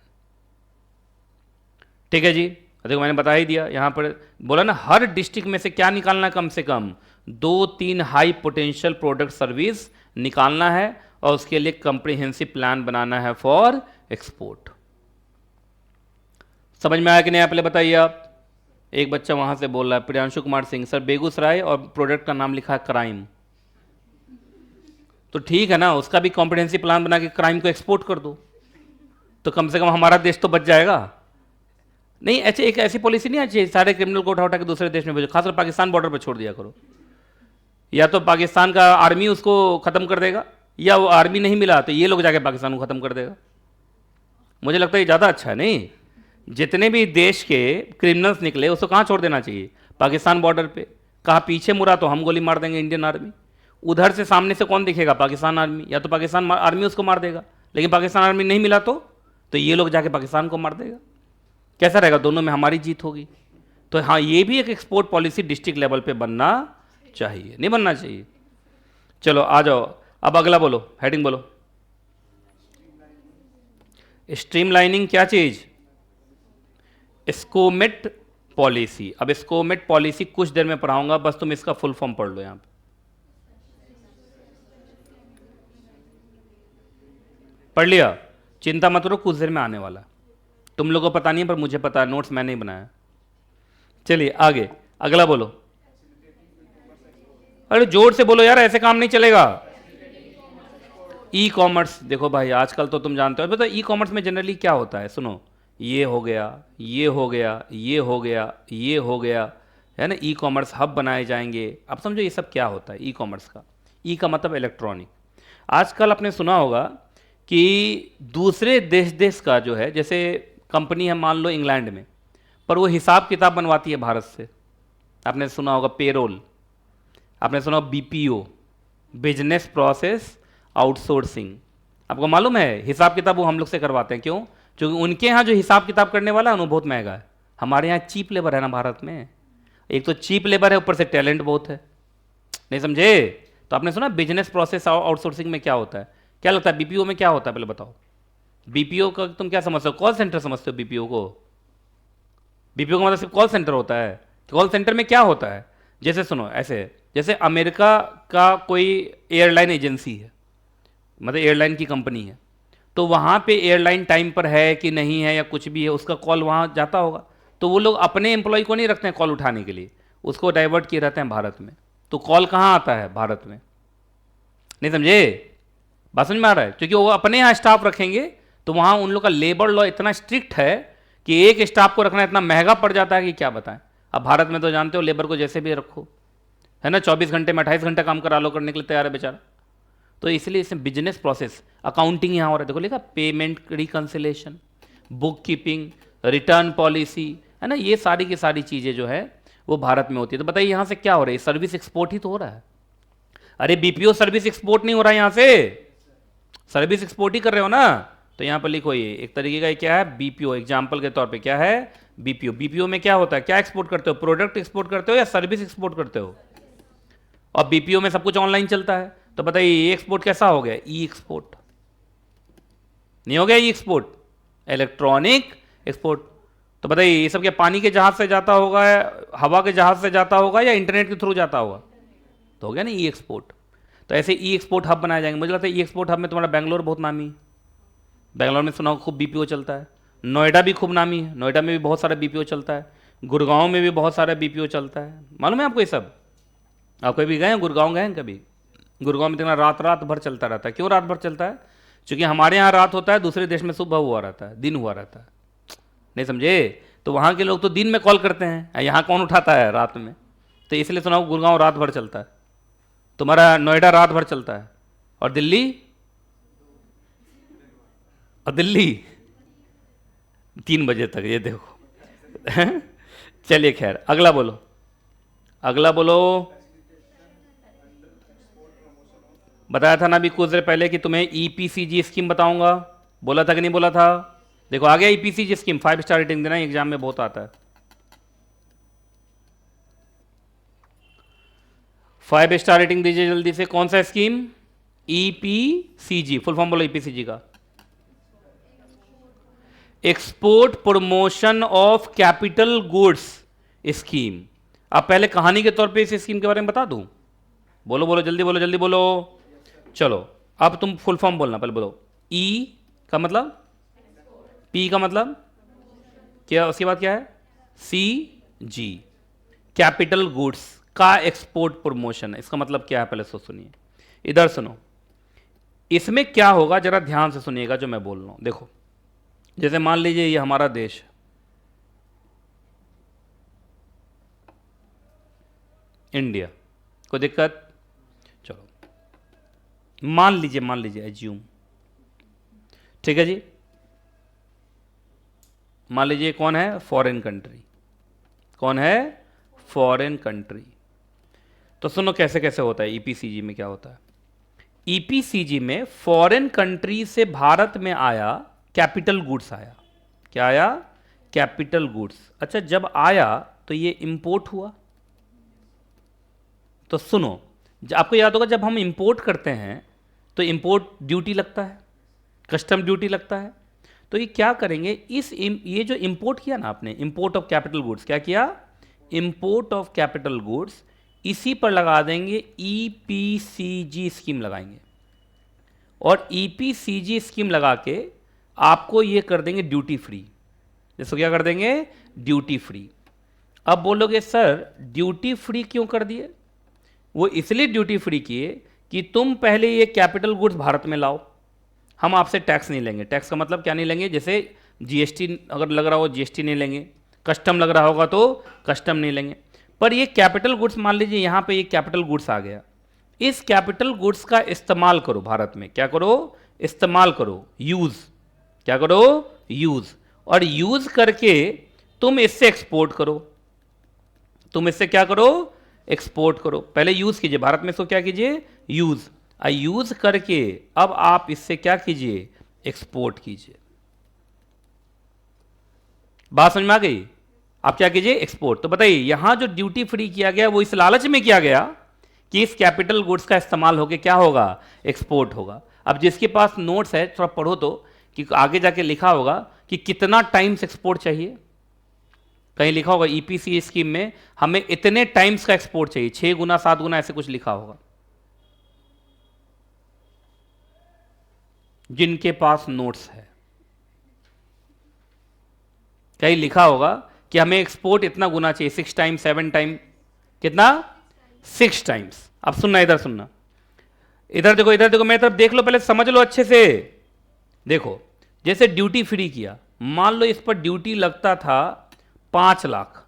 ठीक है जी। देखो मैंने बता ही दिया, यहां पर बोला ना, हर डिस्ट्रिक्ट में से क्या निकालना है? कम से कम 2-3 हाई पोटेंशियल प्रोडक्ट सर्विस निकालना है, और उसके लिए कंप्रिहेंसिव प्लान बनाना है फॉर एक्सपोर्ट। समझ में आया कि नहीं? आप पहले बताइए। आप, एक बच्चा वहां से बोल रहा है, प्रियांशु कुमार सिंह, सर बेगूसराय और प्रोडक्ट का नाम लिखा है क्राइम। तो ठीक है ना, उसका भी कॉम्प्रिहेंसिव प्लान बना के क्राइम को एक्सपोर्ट कर दो, तो कम से कम हमारा देश तो बच जाएगा। नहीं, ऐसे एक ऐसी पॉलिसी नहीं आनी चाहिए सारे क्रिमिनल को उठा उठा के दूसरे देश में भेजो, खासकर पाकिस्तान बॉर्डर पर छोड़ दिया करो। या तो पाकिस्तान का आर्मी उसको खत्म कर देगा, या वो आर्मी नहीं मिला तो ये लोग जाके पाकिस्तान को खत्म कर देगा। मुझे लगता है ये ज़्यादा अच्छा है। नहीं, जितने भी देश के क्रिमिनल्स निकले उसको कहाँ छोड़ देना चाहिए? पाकिस्तान बॉर्डर पे। कहाँ पीछे मुड़ा तो हम गोली मार देंगे इंडियन आर्मी, उधर से सामने से कौन दिखेगा? पाकिस्तान आर्मी। या तो पाकिस्तान आर्मी उसको मार देगा, लेकिन पाकिस्तान आर्मी नहीं मिला तो ये लोग जाके पाकिस्तान को मार देगा। कैसा रहेगा? दोनों में हमारी जीत होगी। तो हाँ, ये भी एक एक्सपोर्ट पॉलिसी डिस्ट्रिक्ट लेवल पे बनना चाहिए, नहीं बनना चाहिए? चलो आ जाओ, अब अगला बोलो, हेडिंग बोलो। स्ट्रीमलाइनिंग क्या चीज? स्कोमेट पॉलिसी। अब स्कोमेट पॉलिसी कुछ देर में पढ़ाऊंगा, बस तुम इसका फुल फॉर्म पढ़ लो। यहां पे पढ़ लिया? चिंता मत करो, कुछ देर में आने वाला। तुम लोगों को पता नहीं है पर मुझे पता है, नोट्स मैंने ही बनाया। चलिए आगे, अगला बोलो। अरे जोर से बोलो यार, ऐसे काम नहीं चलेगा। E commerce. देखो भाई, आजकल तो तुम जानते हो, पता ई कॉमर्स में जनरली क्या होता है? सुनो, ये हो गया, ये हो गया, ये हो गया, ये हो गया, है ना? ई कॉमर्स हब बनाए जाएंगे। अब समझो ये सब क्या होता है ई कॉमर्स का। ई का मतलब इलेक्ट्रॉनिक। आजकल आपने सुना होगा कि दूसरे देश देश का जो है, जैसे कंपनी है मान लो इंग्लैंड में, पर वो हिसाब किताब बनवाती है भारत से। आपने सुना होगा पेरोल, आपने सुना होगा बीपीओ, बिजनेस प्रोसेस आउटसोर्सिंग। आपको मालूम है हिसाब किताब वो हम लोग से करवाते हैं। क्यों? क्योंकि उनके यहाँ जो हिसाब किताब करने वाला है वो बहुत महंगा है। हमारे यहाँ चीप लेबर है ना भारत में। एक तो चीप लेबर है, ऊपर से टैलेंट बहुत है। नहीं समझे? तो आपने सुना बिजनेस प्रोसेस आउटसोर्सिंग में क्या होता है? क्या लगता है बीपीओ में क्या होता है? पहले बताओ। बीपीओ का तुम क्या समझते हो? कॉल सेंटर समझते हो बीपीओ को? बीपीओ का मतलब सिर्फ कॉल सेंटर होता है? कॉल सेंटर में क्या होता है? जैसे सुनो, ऐसे जैसे अमेरिका का कोई एयरलाइन एजेंसी है, मतलब एयरलाइन की कंपनी है, तो वहाँ पे एयरलाइन टाइम पर है कि नहीं है या कुछ भी है, उसका कॉल वहाँ जाता होगा। तो वो लोग अपने एम्प्लॉय को नहीं रखते हैं कॉल उठाने के लिए, उसको डाइवर्ट किए रहते हैं भारत में। तो कॉल कहाँ आता है? भारत में। नहीं समझे? बात समझ में आ रहा है? क्योंकि वो अपने यहाँ स्टाफ रखेंगे तो वहाँ उन लोग का लेबर लॉ इतना स्ट्रिक्ट है कि एक स्टाफ को रखना इतना महंगा पड़ जाता है कि क्या बताएं। अब भारत में तो जानते हो लेबर को जैसे भी रखो, है ना, 24 घंटे में 28 घंटे काम करा लो, करने के लिए तैयार है बेचारा। तो इसलिए इसमें बिजनेस प्रोसेस, अकाउंटिंग यहाँ हो रहा है। देखो लिखा payment reconciliation, book keeping, return policy, है ना, ये सारी की सारी चीज़ें जो है वो भारत में होती है। तो बताइए यहाँ से क्या हो रहा है? सर्विस एक्सपोर्ट ही तो हो रहा है। अरे बीपीओ सर्विस एक्सपोर्ट नहीं हो रहा है, यहाँ से सर्विस एक्सपोर्ट ही कर रहे हो ना। तो यहाँ पर लिखो, ये एक तरीके का क्या है? बीपीओ। एग्जाम्पल के तौर पे क्या है? बीपीओ। बीपीओ में क्या होता है? क्या एक्सपोर्ट करते हो? प्रोडक्ट एक्सपोर्ट करते हो या सर्विस एक्सपोर्ट करते हो? और बीपीओ में सब कुछ ऑनलाइन चलता है। तो बताइए ये एक्सपोर्ट कैसा हो गया? ई एक्सपोर्ट नहीं हो गया? ई एक्सपोर्ट, इलेक्ट्रॉनिक एक्सपोर्ट। तो बताइए ये सब क्या पानी के जहाज से जाता होगा, हवा के जहाज से जाता होगा, या इंटरनेट के थ्रू जाता होगा? तो हो गया ना ई एक्सपोर्ट। तो ऐसे ई एक्सपोर्ट हब बनाए जाएंगे। मुझे लगता है ई एक्सपोर्ट हब में तुम्हारा बेंगलोर बहुत नामी है। बेंगलोर में सुना हो खूब बीपीओ चलता है। नोएडा भी खूब नामी है, नोएडा में भी बहुत सारा बीपीओ चलता है। गुड़गांव में भी बहुत सारा बीपीओ चलता है। मालूम है आपको ये सब? आप कभी गए हैं गुड़गांव? गए हैं कभी? गुड़गांव में इतना रात रात भर चलता रहता है। क्यों रात भर चलता है? क्योंकि हमारे यहाँ रात होता है, दूसरे देश में सुबह हुआ रहता है, दिन हुआ रहता है। नहीं समझे? तो वहाँ के लोग तो दिन में कॉल करते हैं, यहाँ कौन उठाता है रात में। तो इसलिए सुनाओ, गुड़गांव रात भर चलता है, तुम्हारा नोएडा रात भर चलता है, और दिल्ली 3 बजे तक, ये देखो। चलिए खैर, अगला बोलो, अगला बोलो। बताया था ना अभी कुछ देर पहले कि तुम्हें ईपीसीजी स्कीम बताऊंगा, बोला था कि नहीं बोला था? देखो आ गया ईपीसीजी स्कीम, 5 स्टार रेटिंग देना, एग्जाम में बहुत आता है। 5 स्टार रेटिंग दीजिए जल्दी से। कौन सा स्कीम? ईपीसीजी, फुल फॉर्म बोलो ईपीसीजी का। Export promotion of capital goods scheme. अब पहले कहानी के तौर पे इस स्कीम के बारे में बता दूं? बोलो बोलो जल्दी, बोलो जल्दी बोलो। चलो अब तुम फुल फॉर्म बोलना, पहले बोलो। ई का मतलब, पी का मतलब क्या, उसके बाद क्या है? सी जी, कैपिटल गुड्स का एक्सपोर्ट प्रमोशन है। इसका मतलब क्या है पहले सो सुनिए, इधर सुनो। इसमें क्या होगा जरा ध्यान से सुनिएगा जो मैं बोल रहा हूं। देखो जैसे मान लीजिए ये हमारा देश है, इंडिया, कोई दिक्कत? चलो मान लीजिए एज्यूम, ठीक है जी। मान लीजिए कौन है? Foreign country. कौन है? Foreign country. तो सुनो कैसे कैसे होता है ईपीसीजी में, क्या होता है। ईपीसीजी में फॉरेन कंट्री से भारत में आया कैपिटल गुड्स आया। क्या आया? Capital goods. अच्छा जब आया तो ये इंपोर्ट हुआ। तो सुनो, आपको याद होगा जब हम इंपोर्ट करते हैं तो इंपोर्ट ड्यूटी लगता है, कस्टम ड्यूटी लगता है। तो ये क्या करेंगे, ये जो इंपोर्ट किया ना आपने, इंपोर्ट ऑफ कैपिटल गुड्स, क्या किया? इंपोर्ट ऑफ कैपिटल गुड्स, इसी पर लगा देंगे ईपीसीजी स्कीम लगाएंगे, और ईपीसीजी स्कीम लगा के आपको ये कर देंगे ड्यूटी फ्री। जैसे क्या कर देंगे? Duty free. अब बोलोगे सर ड्यूटी फ्री क्यों कर दिए? वो इसलिए ड्यूटी फ्री किए कि तुम पहले ये कैपिटल गुड्स भारत में लाओ, हम आपसे टैक्स नहीं लेंगे। टैक्स का मतलब क्या नहीं लेंगे? जैसे जीएसटी अगर लग रहा हो जीएसटी नहीं लेंगे, कस्टम लग रहा होगा तो कस्टम नहीं लेंगे। पर ये कैपिटल गुड्स, मान लीजिए यहाँ पे ये कैपिटल गुड्स आ गया, इस कैपिटल गुड्स का इस्तेमाल करो भारत में। क्या करो? इस्तेमाल करो, यूज। क्या करो? यूज। और यूज करके तुम इससे एक्सपोर्ट करो। तुम इससे क्या करो? एक्सपोर्ट करो। पहले यूज कीजिए भारत में, इसको क्या कीजिए? यूज। यूज करके अब आप इससे क्या कीजिए? एक्सपोर्ट कीजिए। बात समझ में आ गई? आप क्या कीजिए? एक्सपोर्ट। तो बताइए यहां जो ड्यूटी फ्री किया गया वो इस लालच में किया गया कि इस कैपिटल गुड्स का इस्तेमाल होकर क्या होगा? एक्सपोर्ट होगा। अब जिसके पास नोट्स है थोड़ा पढ़ो तो, कि आगे जाके लिखा होगा कि कितना टाइम्स एक्सपोर्ट चाहिए। कहीं लिखा होगा ईपीसी स्कीम में हमें इतने टाइम्स का एक्सपोर्ट चाहिए, 6 गुना 7 गुना ऐसे कुछ लिखा होगा। जिनके पास नोट्स है कहीं लिखा होगा कि हमें एक्सपोर्ट इतना गुना चाहिए, 6 टाइम 7 टाइम, कितना? 6 टाइम्स। अब सुनना, इधर सुनना, इधर देखो, इधर देखो, मेरी तरफ देख लो, पहले समझ लो अच्छे से। देखो जैसे ड्यूटी फ्री किया, मान लो इस पर ड्यूटी लगता था 5 लाख,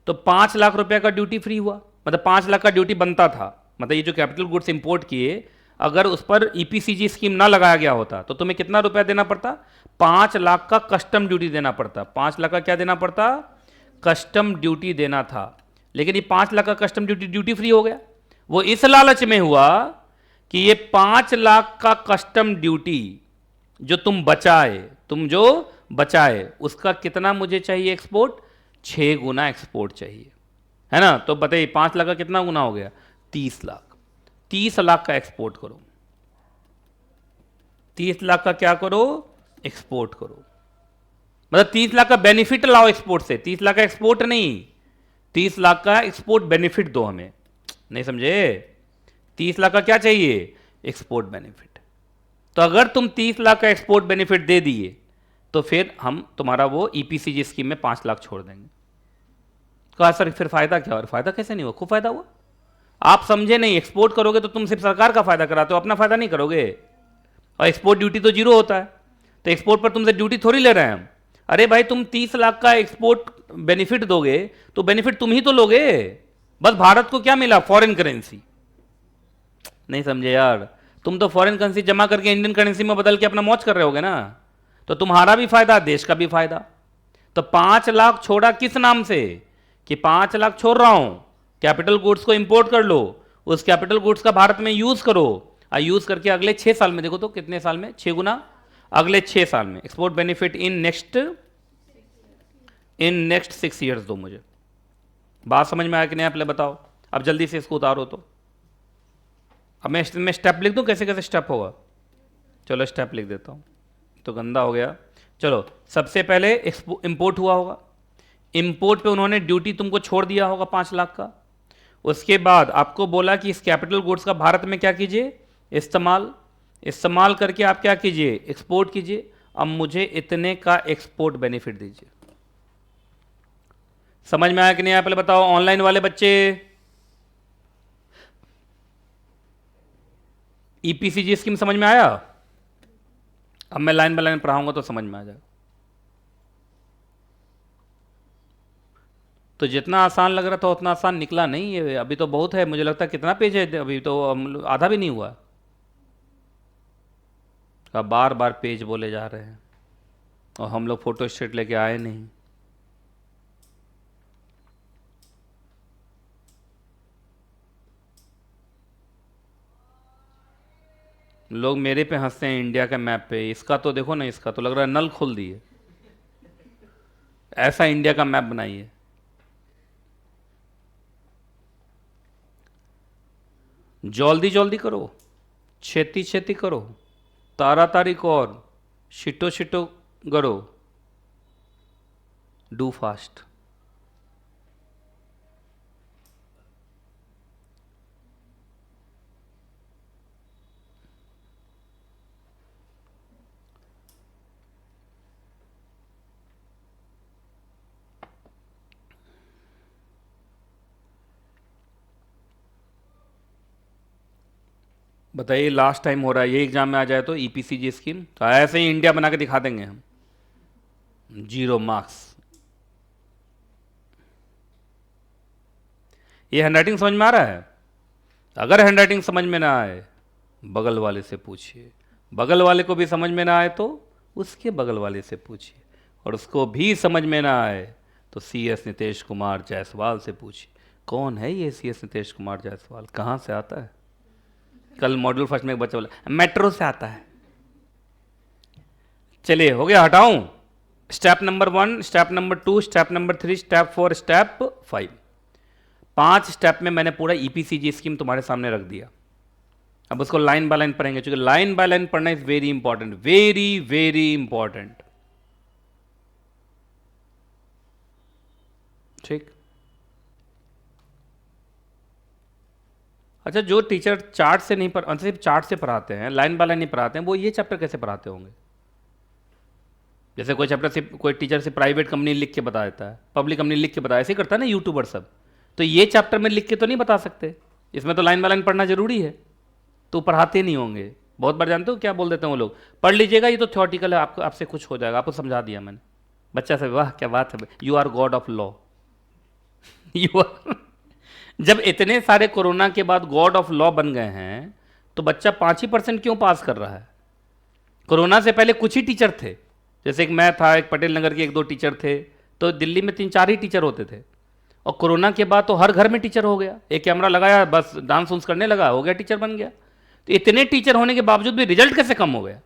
तो 5 लाख रुपए का ड्यूटी फ्री हुआ, मतलब 5 लाख का ड्यूटी बनता था। मतलब ये जो कैपिटल गुड्स इंपोर्ट किए, अगर उस पर ईपीसीजी स्कीम ना लगाया गया होता तो तुम्हें कितना रुपया देना पड़ता? 5 लाख का कस्टम ड्यूटी देना पड़ता। 5 लाख का क्या देना पड़ता? कस्टम ड्यूटी देना था। लेकिन ये 5 लाख का कस्टम ड्यूटी फ्री हो गया। वो इस लालच में हुआ कि ये 5 लाख का कस्टम ड्यूटी जो तुम बचाए, उसका कितना मुझे चाहिए एक्सपोर्ट? 6 गुना एक्सपोर्ट चाहिए, है ना। तो बताइए 5 लाख का कितना गुना हो गया? 30 लाख। 30 लाख का एक्सपोर्ट करो, 30 लाख का क्या करो? एक्सपोर्ट करो। मतलब 30 लाख का बेनिफिट लाओ एक्सपोर्ट से। 30 लाख का एक्सपोर्ट नहीं, 30 लाख का एक्सपोर्ट बेनिफिट दो हमें। नहीं समझे? 30 लाख का क्या चाहिए? Export benefit. तो अगर तुम 30 लाख का एक्सपोर्ट बेनिफिट दे दिए तो फिर हम तुम्हारा वो ईपीसीजी स्कीम में 5 लाख छोड़ देंगे। कहा सर फिर फायदा क्या? और फायदा कैसे नहीं हुआ? खूब फायदा हुआ। आप समझे नहीं, एक्सपोर्ट करोगे तो तुम सिर्फ सरकार का फायदा कराते हो, अपना फायदा नहीं करोगे। और एक्सपोर्ट ड्यूटी तो जीरो होता है, तो एक्सपोर्ट पर तुमसे ड्यूटी थोड़ी ले रहे हैं हम। अरे भाई तुम 30 लाख का एक्सपोर्ट बेनिफिट दोगे तो बेनिफिट तुम ही तो लोगे, बस भारत को क्या मिला, फॉरेन करेंसी। नहीं समझे यार, तुम तो फॉरेन करेंसी जमा करके इंडियन करेंसी में बदल के अपना मौज कर रहे होगे ना, तो तुम्हारा भी फायदा देश का भी फायदा। तो 5 लाख छोड़ा किस नाम से, कि 5 लाख छोड़ रहा हूं, कैपिटल गुड्स को इंपोर्ट कर लो, उस कैपिटल गुड्स का भारत में यूज करो, और यूज करके अगले 6 साल में, देखो तो कितने साल में, 6 गुना, अगले 6 साल में export benefit in next 6 years दो मुझे। बात समझ में आया कि नहीं आप लोग बताओ, अब जल्दी से इसको उतारो। तो अब मैं स्टेप लिख दूं, कैसे कैसे स्टेप होगा, चलो स्टेप लिख देता हूं, तो गंदा हो गया। चलो सबसे पहले इंपोर्ट हुआ होगा, इंपोर्ट पे उन्होंने ड्यूटी तुमको छोड़ दिया होगा 5 लाख का। उसके बाद आपको बोला कि इस कैपिटल गुड्स का भारत में क्या कीजिए, इस्तेमाल करके आप क्या कीजिए, एक्सपोर्ट कीजिए। अब मुझे इतने का एक्सपोर्ट बेनिफिट दीजिए। समझ में आया कि नहीं आया पहले बताओ, ऑनलाइन वाले बच्चे ईपीसीजी स्कीम समझ में आया? अब मैं लाइन बाय लाइन पढ़ाऊंगा तो समझ में आ जाएगा। तो जितना आसान लग रहा था उतना आसान निकला नहीं है, अभी तो बहुत है, मुझे लगता है कितना पेज है अभी, तो आधा भी नहीं हुआ। अब बार बार पेज बोले जा रहे हैं और हम लोग फोटो स्टेट लेके आए नहीं। लोग मेरे पे हंसते हैं इंडिया के मैप पे, इसका तो देखो ना, इसका तो लग रहा है नल खोल दिए, ऐसा इंडिया का मैप बनाइए। जल्दी जल्दी करो, छेती छेती करो, तारी और शिटो शिटो करो, डू फास्ट। बताइए लास्ट टाइम हो रहा है ये एग्जाम में आ जाए तो ईपीसीजी स्कीम, तो ऐसे ही इंडिया बना के दिखा देंगे हम, 0 मार्क्स। ये हैंडराइटिंग समझ में आ रहा है? अगर हैंडराइटिंग समझ में ना आए बगल वाले से पूछिए, बगल वाले को भी समझ में ना आए तो उसके बगल वाले से पूछिए, और उसको भी समझ में ना आए तो CS नीतीश कुमार जायसवाल से पूछिए। कौन है ये CS नीतीश कुमार जायसवाल, कहाँ से आता है? कल मॉड्यूल फर्स्ट में एक बच्चा बोला मेट्रो से आता है। चलिए हो गया, हटाऊं? Step number 1, step number 2, step number 3, step 4, step 5, 5 step में मैंने पूरा ईपीसीजी स्कीम तुम्हारे सामने रख दिया। अब उसको लाइन बाय लाइन पढ़ेंगे, क्योंकि लाइन बाय लाइन पढ़ना is very important, very very important. ठीक। अच्छा, जो टीचर चार्ट से नहीं पढ़, सिर्फ चार्ट से पढ़ाते हैं, लाइन बाय लाइन नहीं पढ़ाते हैं, वो ये चैप्टर कैसे पढ़ाते होंगे? जैसे कोई चैप्टर से कोई टीचर से प्राइवेट कंपनी लिख के बता देता है, पब्लिक कंपनी लिख के बता, ऐसे करता है ना यूट्यूबर सब, तो ये चैप्टर में लिख के तो नहीं बता सकते, इसमें तो लाइन बाय लाइन पढ़ना जरूरी है, तो पढ़ाते नहीं होंगे। बहुत बार जानते हो क्या बोल देते हैं वो लोग, पढ़ लीजिएगा ये तो थ्योरेटिकल है, आपको आपसे कुछ हो जाएगा, आपको समझा दिया मैंने। बच्चा से वाह क्या बात है, you are god of law. You are जब इतने सारे कोरोना के बाद गॉड ऑफ लॉ बन गए हैं तो बच्चा 5% क्यों पास कर रहा है? कोरोना से पहले कुछ ही टीचर थे, जैसे एक मैं था, एक पटेल नगर के 1-2 टीचर थे, तो दिल्ली में 3-4 ही टीचर होते थे, और कोरोना के बाद तो हर घर में टीचर हो गया, एक कैमरा लगाया बस डांस उन्स करने लगा, हो गया टीचर बन गया। तो इतने टीचर होने के बावजूद भी रिजल्ट कैसे कम हो गया?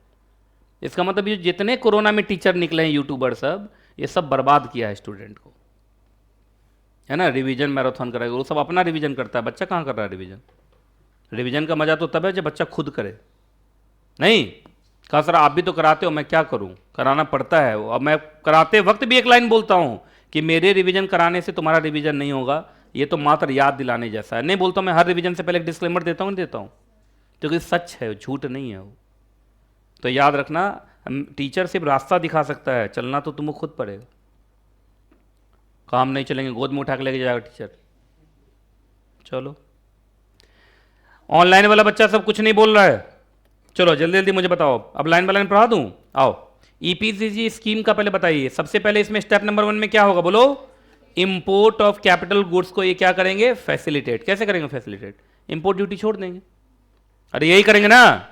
इसका मतलब ये जितने कोरोना में टीचर निकले हैं यूट्यूबर सब, ये सब बर्बाद किया है स्टूडेंट को, है ना। रिवीजन मैराथन कराएगा, वो सब अपना रिवीजन करता है, बच्चा कहाँ कर रहा है रिवीजन? रिवीजन का मजा तो तब है जब बच्चा खुद करे। नहीं कहा सर आप भी तो कराते हो, मैं क्या करूं, कराना पड़ता है। अब मैं कराते वक्त भी एक लाइन बोलता हूं कि मेरे रिवीजन कराने से तुम्हारा रिवीजन नहीं होगा, ये तो मात्र याद दिलाने जैसा है। नहीं बोलता हूं मैं, हर रिवीजन से पहले एक डिस्क्लेमर देता हूं, देता हूं, क्योंकि सच है, झूठ नहीं है वो। तो याद रखना, टीचर सिर्फ रास्ता दिखा सकता है, चलना तो तुमको खुद पड़ेगा। काम नहीं चलेंगे, गोद में उठा के लेके जाएगा टीचर। चलो, ऑनलाइन वाला बच्चा सब कुछ नहीं बोल रहा है, चलो जल्दी जल्दी मुझे बताओ, अब लाइन बाय लाइन पढ़ा दूं? आओ, ईपीसीजी स्कीम का पहले बताइए। सबसे पहले इसमें स्टेप नंबर 1 में क्या होगा बोलो? इंपोर्ट ऑफ कैपिटल गुड्स को ये क्या करेंगे? फैसिलिटेट। कैसे करेंगे फैसिलिटेट? इंपोर्ट ड्यूटी छोड़ देंगे। अरे यही करेंगे ना।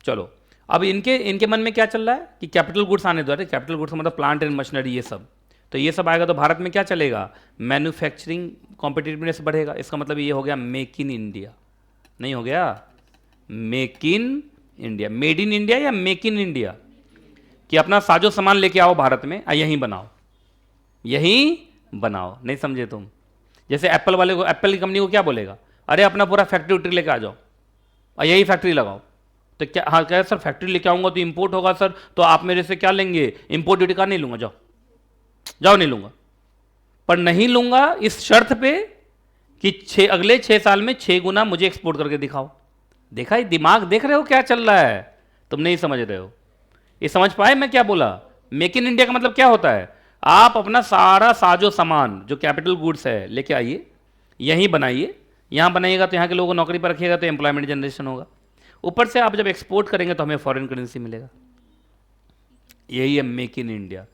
चलो अब इनके इनके मन में क्या चल रहा है कि कैपिटल गुड्स आने दो। अरे कैपिटल गुड्स मतलब प्लांट एंड मशीनरी, ये सब। तो ये सब आएगा तो भारत में क्या चलेगा? मैन्युफैक्चरिंग कॉम्पिटिटिवनेस बढ़ेगा। इसका मतलब ये हो गया मेक इन इंडिया। नहीं हो गया? Make in India. Made in India या मेक इन इंडिया? कि अपना साजो सामान लेके आओ भारत में, यहीं बनाओ, यहीं बनाओ। नहीं समझे तुम? जैसे एप्पल वाले को, एप्पल की कंपनी को क्या बोलेगा? अरे अपना पूरा फैक्ट्री उट्री लेके आ जाओ और यही फैक्ट्री लगाओ। तो क्या, हाँ कह सर फैक्ट्री लेके आऊंगा तो इंपोर्ट होगा सर, तो आप मेरे से क्या लेंगे? इंपोर्ट ड्यूटी का नहीं लूंगा, जाओ जाओ, नहीं लूंगा। पर नहीं लूंगा इस शर्त पे कि अगले 6 साल में 6 गुना मुझे एक्सपोर्ट करके दिखाओ। देखा? ये दिमाग देख रहे हो क्या चल रहा है? तुम नहीं समझ रहे हो। ये समझ पाए मैं क्या बोला? मेक इन इंडिया का मतलब क्या होता है? आप अपना सारा साजो सामान जो कैपिटल गुड्स है लेके आइए, यहीं बनाइए। यहां बनाइएगा तो यहां के लोगों को नौकरी पर रखिएगा तो एम्प्लॉयमेंट जनरेशन होगा। ऊपर से आप जब एक्सपोर्ट करेंगे तो हमें फॉरेन करेंसी मिलेगा। यही है मेक इन इंडिया।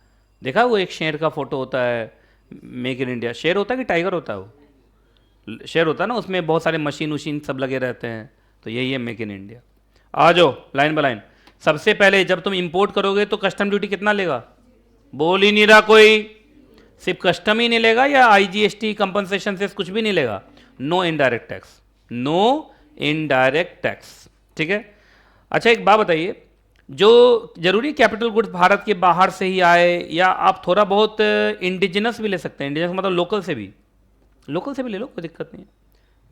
देखा वो एक शेर का फोटो होता है, मेक इन इंडिया। शेर होता है कि टाइगर होता है? वो शेर होता है ना, उसमें बहुत सारे मशीन वशीन सब लगे रहते हैं। तो यही है मेक इन इंडिया। आ जाओ लाइन बाय लाइन। सबसे पहले जब तुम इंपोर्ट करोगे तो कस्टम ड्यूटी कितना लेगा? बोल ही नहीं रहा कोई। सिर्फ कस्टम ही नहीं लेगा या आईजीएसटी कंपनसेशन से कुछ भी नहीं लेगा? No indirect tax, no indirect tax. ठीक है। अच्छा एक बात बताइए, जो जरूरी कैपिटल गुड्स भारत के बाहर से ही आए या आप थोड़ा बहुत इंडिजिनस भी ले सकते हैं? इंडिजिनस मतलब लोकल से भी, लोकल से भी ले लो, कोई दिक्कत नहीं है।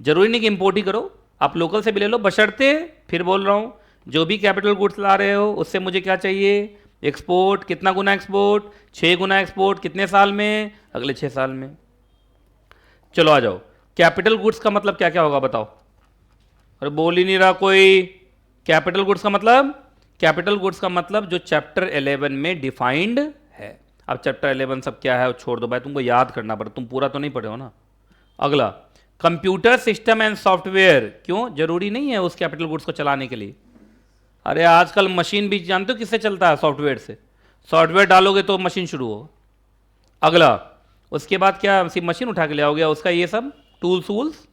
जरूरी नहीं कि इंपोर्ट ही करो, आप लोकल से भी ले लो, बशर्ते, फिर बोल रहा हूं, जो भी कैपिटल गुड्स ला रहे हो उससे मुझे क्या चाहिए? एक्सपोर्ट। कितना गुना एक्सपोर्ट? 6 गुना एक्सपोर्ट। कितने साल में? अगले 6 साल में। चलो आ जाओ। कैपिटल गुड्स का मतलब क्या क्या होगा बताओ? अरे बोल ही नहीं रहा कोई। कैपिटल गुड्स का मतलब, कैपिटल गुड्स का मतलब जो चैप्टर 11 में डिफाइंड है। अब चैप्टर 11 सब क्या है वो छोड़ दो भाई, तुमको याद करना पड़े, तुम पूरा तो नहीं पढ़े हो ना। अगला, कंप्यूटर सिस्टम एंड सॉफ्टवेयर। क्यों जरूरी नहीं है उस कैपिटल गुड्स को चलाने के लिए? अरे आजकल मशीन भी जानते हो किससे चलता है? सॉफ्टवेयर से। सॉफ्टवेयर डालोगे तो मशीन शुरू हो। अगला, उसके बाद क्या सिर्फ मशीन उठा के ले आओगे? उसका ये सब टूल्स वूल्स।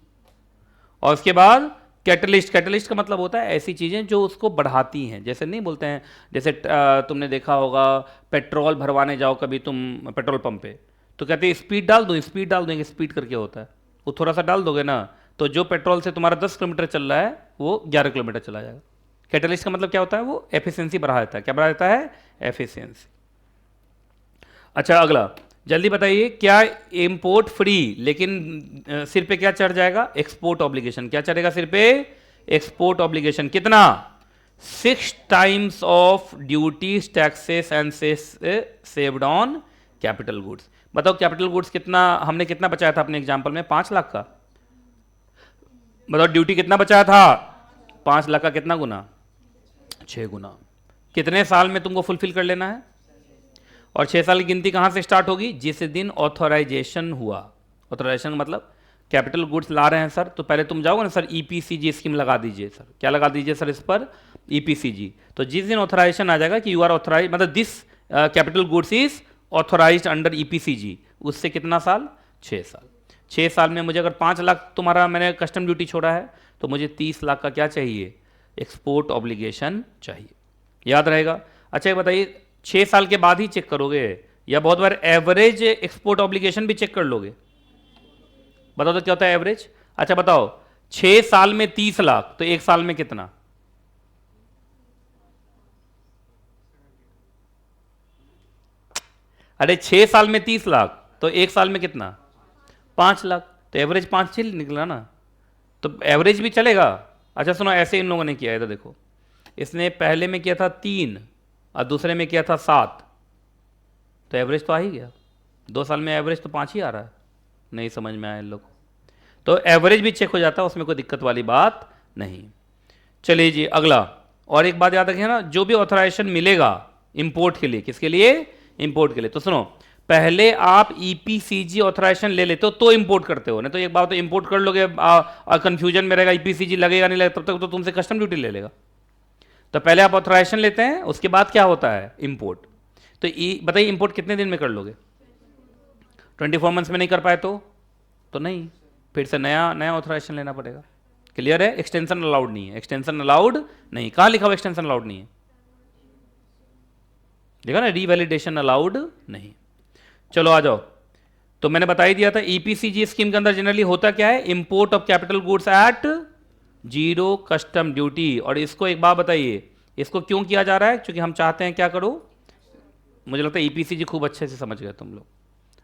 और उसके बाद कैटलिस्ट। कैटलिस्ट का मतलब होता है ऐसी चीज़ें जो उसको बढ़ाती हैं। जैसे नहीं बोलते हैं, जैसे तुमने देखा होगा पेट्रोल भरवाने जाओ कभी तुम पेट्रोल पंप पे, तो कहते हैं स्पीड डाल दो, स्पीड डाल देंगे। स्पीड करके होता है, वो थोड़ा सा डाल दोगे ना तो जो पेट्रोल से तुम्हारा 10 किलोमीटर चल रहा है वो 11 किलोमीटर चला जाएगा। कैटलिस्ट का मतलब क्या होता है? वो एफिशिएंसी बढ़ा देता है। क्या बढ़ा देता है? एफिशिएंसी। अच्छा अगला, जल्दी बताइए, क्या इंपोर्ट फ्री लेकिन सिर पे क्या चढ़ जाएगा? Export obligation. क्या चढ़ेगा सिर पे? Export obligation. कितना? 6 times of duties taxes and saved on capital goods. बताओ कैपिटल गुड्स कितना, हमने कितना बचाया था अपने एग्जांपल में? 5 लाख का। बताओ ड्यूटी कितना बचाया था? 5 लाख का कितना गुना? 6 गुना। कितने साल में तुमको फुलफिल कर लेना है? और 6 साल की गिनती कहां से स्टार्ट होगी? जिस दिन ऑथराइजेशन हुआ। ऑथराइजेशन मतलब कैपिटल गुड्स ला रहे हैं सर, तो पहले तुम जाओगे ना सर ईपीसीजी स्कीम लगा दीजिए सर। क्या लगा दीजिए सर इस पर? ईपीसीजी। तो जिस दिन ऑथराइजेशन आ जाएगा कि यू आर ऑथराइज, मतलब this capital goods is authorised under EPCG, उससे कितना साल? 6 साल। 6 साल में मुझे अगर 5 लाख तुम्हारा मैंने कस्टम ड्यूटी छोड़ा है तो मुझे 30 लाख का क्या चाहिए? एक्सपोर्ट ऑब्लिगेशन चाहिए। याद रहेगा। अच्छा ये बताइए, 6 साल के बाद ही चेक करोगे या बहुत बार एवरेज एक्सपोर्ट ऑब्लिगेशन भी चेक कर लोगे? बताओ तो क्या होता है एवरेज? अच्छा बताओ, 6 साल में 30 लाख तो 1 साल में कितना? अरे 6 साल में 30 लाख तो 1 साल में कितना? 5 लाख। तो एवरेज 5 निकला ना, तो एवरेज भी चलेगा। अच्छा सुनो, ऐसे इन लोगों ने किया है, तो देखो इसने पहले में किया था 3 और दूसरे में किया था 7, तो एवरेज तो आ ही गया। 2 साल में एवरेज तो 5 ही आ रहा है। नहीं समझ में आया इन लोग? तो एवरेज भी चेक हो जाता है, उसमें कोई दिक्कत वाली बात नहीं। चलिए जी अगला, और एक बात याद रखिए ना, जो भी ऑथराइजेशन मिलेगा इंपोर्ट के लिए, किसके लिए? इंपोर्ट के लिए। तो सुनो, पहले आप ईपीसीजी ऑथराइजेशन ले लेते हो तो इंपोर्ट करते हो, नहीं तो एक बात तो इंपोर्ट कर लोगे, कंफ्यूजन में रहेगा ईपीसीजी लगेगा नहीं लगेगा, तब तक तो तुमसे कस्टम ड्यूटी ले लेगा। तो पहले आप ऑथराइजेशन लेते हैं, उसके बाद क्या होता है, इंपोर्ट। तो बताइए इंपोर्ट कितने दिन में कर लोगे? 24 मंथ्स में नहीं कर पाए तो नहीं, फिर से नया नया ऑथराइजेशन लेना पड़ेगा। क्लियर है? एक्सटेंशन अलाउड नहीं है, एक्सटेंशन अलाउड नहीं। कहां लिखा हुआ एक्सटेंशन अलाउड नहीं है? देखा ना, रीवैलिडेशन अलाउड नहीं। चलो आ जाओ। तो मैंने बता ही दिया था ईपीसीजी स्कीम के अंदर जनरली होता क्या है, import of capital goods at zero custom duty. और इसको एक बात बताइए, इसको क्यों किया जा रहा है? क्योंकि हम चाहते हैं क्या करो, मुझे लगता है ईपीसीजी खूब अच्छे से समझ गए तुम लोग।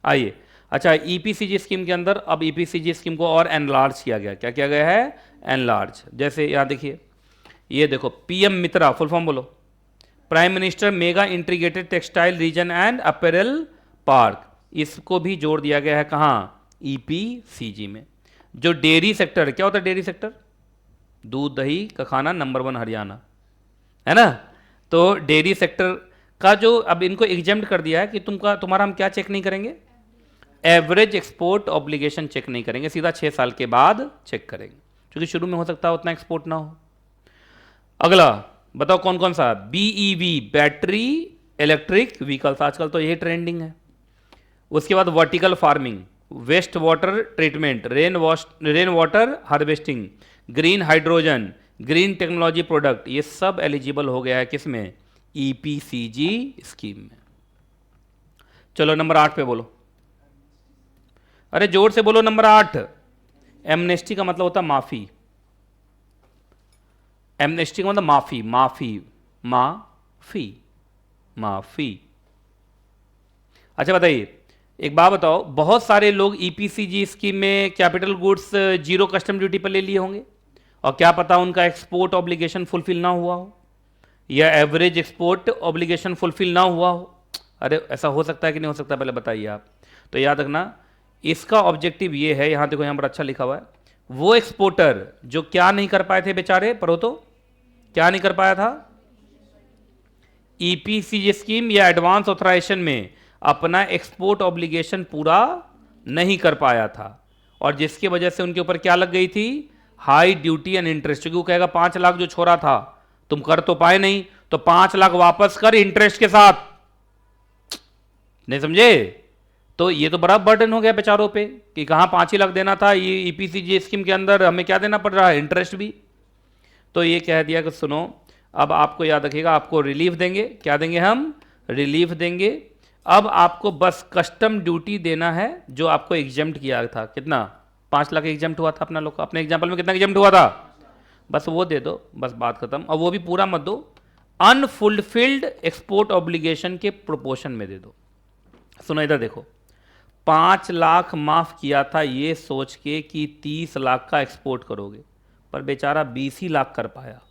आइए, अच्छा ईपीसीजी स्कीम के अंदर अब ईपीसीजी स्कीम को और एनलार्ज किया गया। क्या किया गया है? एनलार्ज। जैसे यहां देखिए, ये देखो पीएम मित्रा, फुल फॉर्म बोलो। Prime minister mega integrated textile reason and apparel park. इसको भी जोड़ दिया गया है कहां? ईपीसीजी में। जो डेयरी सेक्टर, क्या होता है डेयरी सेक्टर? दूध दही का खाना नंबर 1 हरियाणा, है ना? तो डेयरी सेक्टर का जो अब इनको एग्जेम्प्ट कर दिया है कि तुम्हारा हम क्या चेक नहीं करेंगे, एवरेज एक्सपोर्ट ऑब्लिगेशन चेक नहीं करेंगे, सीधा 6 साल के बाद चेक करेंगे, क्योंकि शुरू में हो सकता है उतना एक्सपोर्ट ना हो। अगला बताओ कौन कौन सा? बीईवी, बैटरी इलेक्ट्रिक व्हीकल्स, आजकल तो यही ट्रेंडिंग है। उसके बाद vertical farming, waste water treatment, rain water harvesting, green hydrogen, green technology product, ये सब एलिजिबल हो गया है किसमें? ईपीसीजी स्कीम में। चलो नंबर 8 पे बोलो, अरे जोर से बोलो नंबर 8। एमनेस्टी का मतलब होता है माफी। एमनेस्टी का मतलब माफी, माफी, माफी, माफी। अच्छा बताइए, एक बात बताओ, बहुत सारे लोग ईपीसीजी स्कीम में capital goods zero custom duty पर ले लिए होंगे, और क्या पता उनका एक्सपोर्ट ऑब्लिगेशन फुलफिल ना हुआ हो, या एवरेज एक्सपोर्ट ऑब्लिगेशन फुलफिल ना हुआ हो। अरे ऐसा हो सकता है कि नहीं हो सकता, पहले बताइए आप। तो याद रखना, इसका ऑब्जेक्टिव ये है, यहां देखो यहां पर अच्छा लिखा हुआ है, वो एक्सपोर्टर जो क्या नहीं कर पाए थे बेचारे, पढ़ो तो, क्या नहीं कर पाया था? ईपीसीजी स्कीम या एडवांस ऑथराइजेशन में अपना एक्सपोर्ट ऑब्लिगेशन पूरा नहीं कर पाया था, और जिसकी वजह से उनके ऊपर क्या लग गई थी? High duty and interest. क्योंकि वो कहेगा 5 लाख जो छोड़ा था तुम कर तो पाए नहीं, तो 5 लाख वापस कर इंटरेस्ट के साथ। नहीं समझे? तो ये तो बड़ा बर्डन हो गया बेचारों पे कि कहां 5 ही लाख देना था, ये ईपीसीजी स्कीम के अंदर हमें क्या देना पड़ रहा है? इंटरेस्ट भी। तो ये कह दिया कि सुनो, अब आपको याद रखिएगा, आपको रिलीफ देंगे। क्या देंगे हम? रिलीफ देंगे। अब आपको बस कस्टम ड्यूटी देना है जो आपको एग्जेम्प्ट किया था। कितना? 5 लाख एग्जेम्प्ट हुआ था अपना लोग का। अपने एग्जाम्पल में कितना एग्जेम्प्ट हुआ था? बस वो दे दो, बस बात खत्म। और वो भी पूरा मत दो, अनफुलफिल्ड एक्सपोर्ट ऑब्लिगेशन के प्रोपोर्शन में दे दो। सुनो इधर देखो, 5 लाख माफ किया था ये सोच के कि 30 लाख का एक्सपोर्ट करोगे, पर बेचारा 20 ही लाख कर पाया।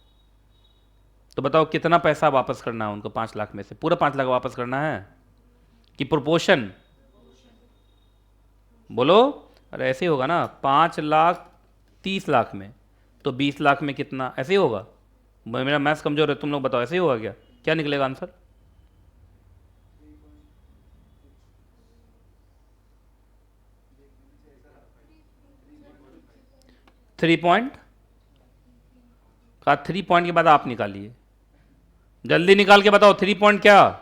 तो बताओ कितना पैसा वापस करना है उनको? 5 लाख में से पूरा 5 लाख वापस करना है कि प्रोपोर्शन? बोलो। अरे ऐसे ही होगा ना, 5 लाख 30 लाख में, तो 20 लाख में कितना? ऐसे ही होगा। मेरा मैथ्स कमजोर है, तुम लोग बताओ ऐसे ही होगा क्या? क्या निकलेगा आंसर? 3 पॉइंट का 3 पॉइंट के बाद आप निकालिए, जल्दी निकाल के बताओ। 3 पॉइंट क्या?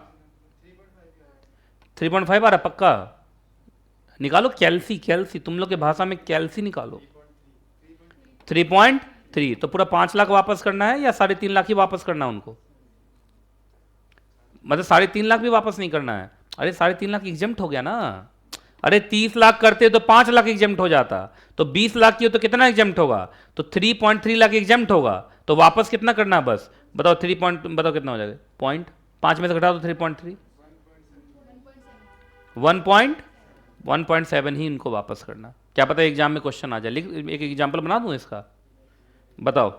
3.5 आ रहा पक्का? निकालो कैल्सी, कैल्सी तुम लोग के भाषा में कैल्सी निकालो। 3.3। तो पूरा 5 लाख वापस करना है या 3.5 लाख ही वापस करना है उनको? मतलब 3.5 लाख भी वापस नहीं करना है? अरे 3.5 लाख एग्जेम्प्ट हो गया ना। अरे 30 लाख करते तो 5 लाख एग्जेम्प्ट हो जाता, तो 20 लाख की हो तो कितना एग्जेम्प्ट होगा? तो 3.3 लाख एग्जेम्प्ट होगा, तो वापस कितना करना है? बस बताओ 3 पॉइंट, बताओ कितना हो जाएगा? पॉइंट 5 में से घटा दो 3.3, 1.7 ही इनको वापस करना। क्या पता एग्जाम में क्वेश्चन आ जाए। एक एग्जाम्पल बना दूं इसका, बताओ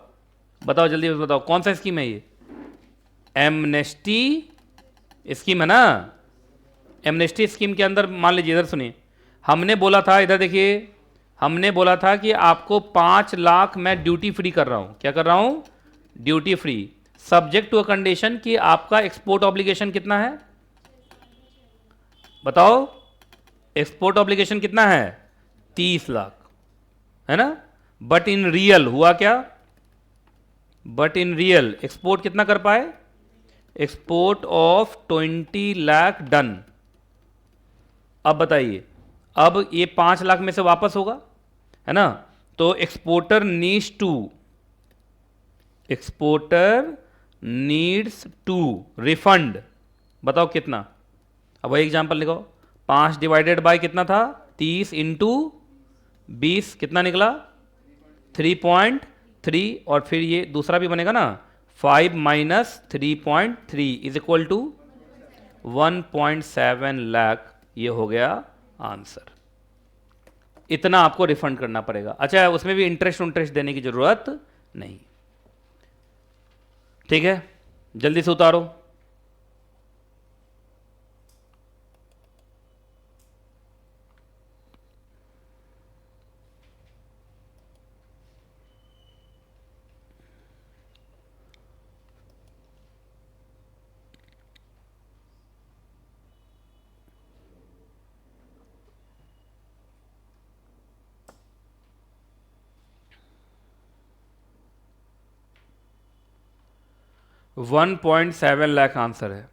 बताओ जल्दी बताओ, कौन सा स्कीम है ये? एमनेस्टी स्कीम है ना। एमनेस्टी स्कीम के अंदर मान लीजिए, इधर सुनिए, हमने बोला था, इधर देखिए, हमने बोला था कि आपको 5 लाख मैं ड्यूटी फ्री कर रहा हूं। क्या कर रहा हूं? Duty free, subject to a condition कि आपका एक्सपोर्ट ऑब्लिगेशन कितना है? बताओ, एक्सपोर्ट ऑब्लिगेशन कितना है? 30 लाख, है ना। बट इन रियल हुआ क्या? बट इन रियल एक्सपोर्ट कितना कर पाए, एक्सपोर्ट ऑफ 20 लाख डन। अब बताइए, अब ये 5 लाख में से वापस होगा, है ना, तो एक्सपोर्टर नीड्स टू रिफंड, बताओ कितना। अब वही एग्जांपल लिखो, 5 डिवाइडेड बाय कितना था, 30 इंटू 20 कितना निकला, 3.3, और फिर ये दूसरा भी बनेगा ना, 5 minus 3.3 is equal to 1.7 lakh. ये हो गया आंसर, इतना आपको रिफंड करना पड़ेगा। अच्छा, उसमें भी इंटरेस्ट देने की जरूरत नहीं, ठीक है, जल्दी से उतारो। $1.7 लाख आंसर है।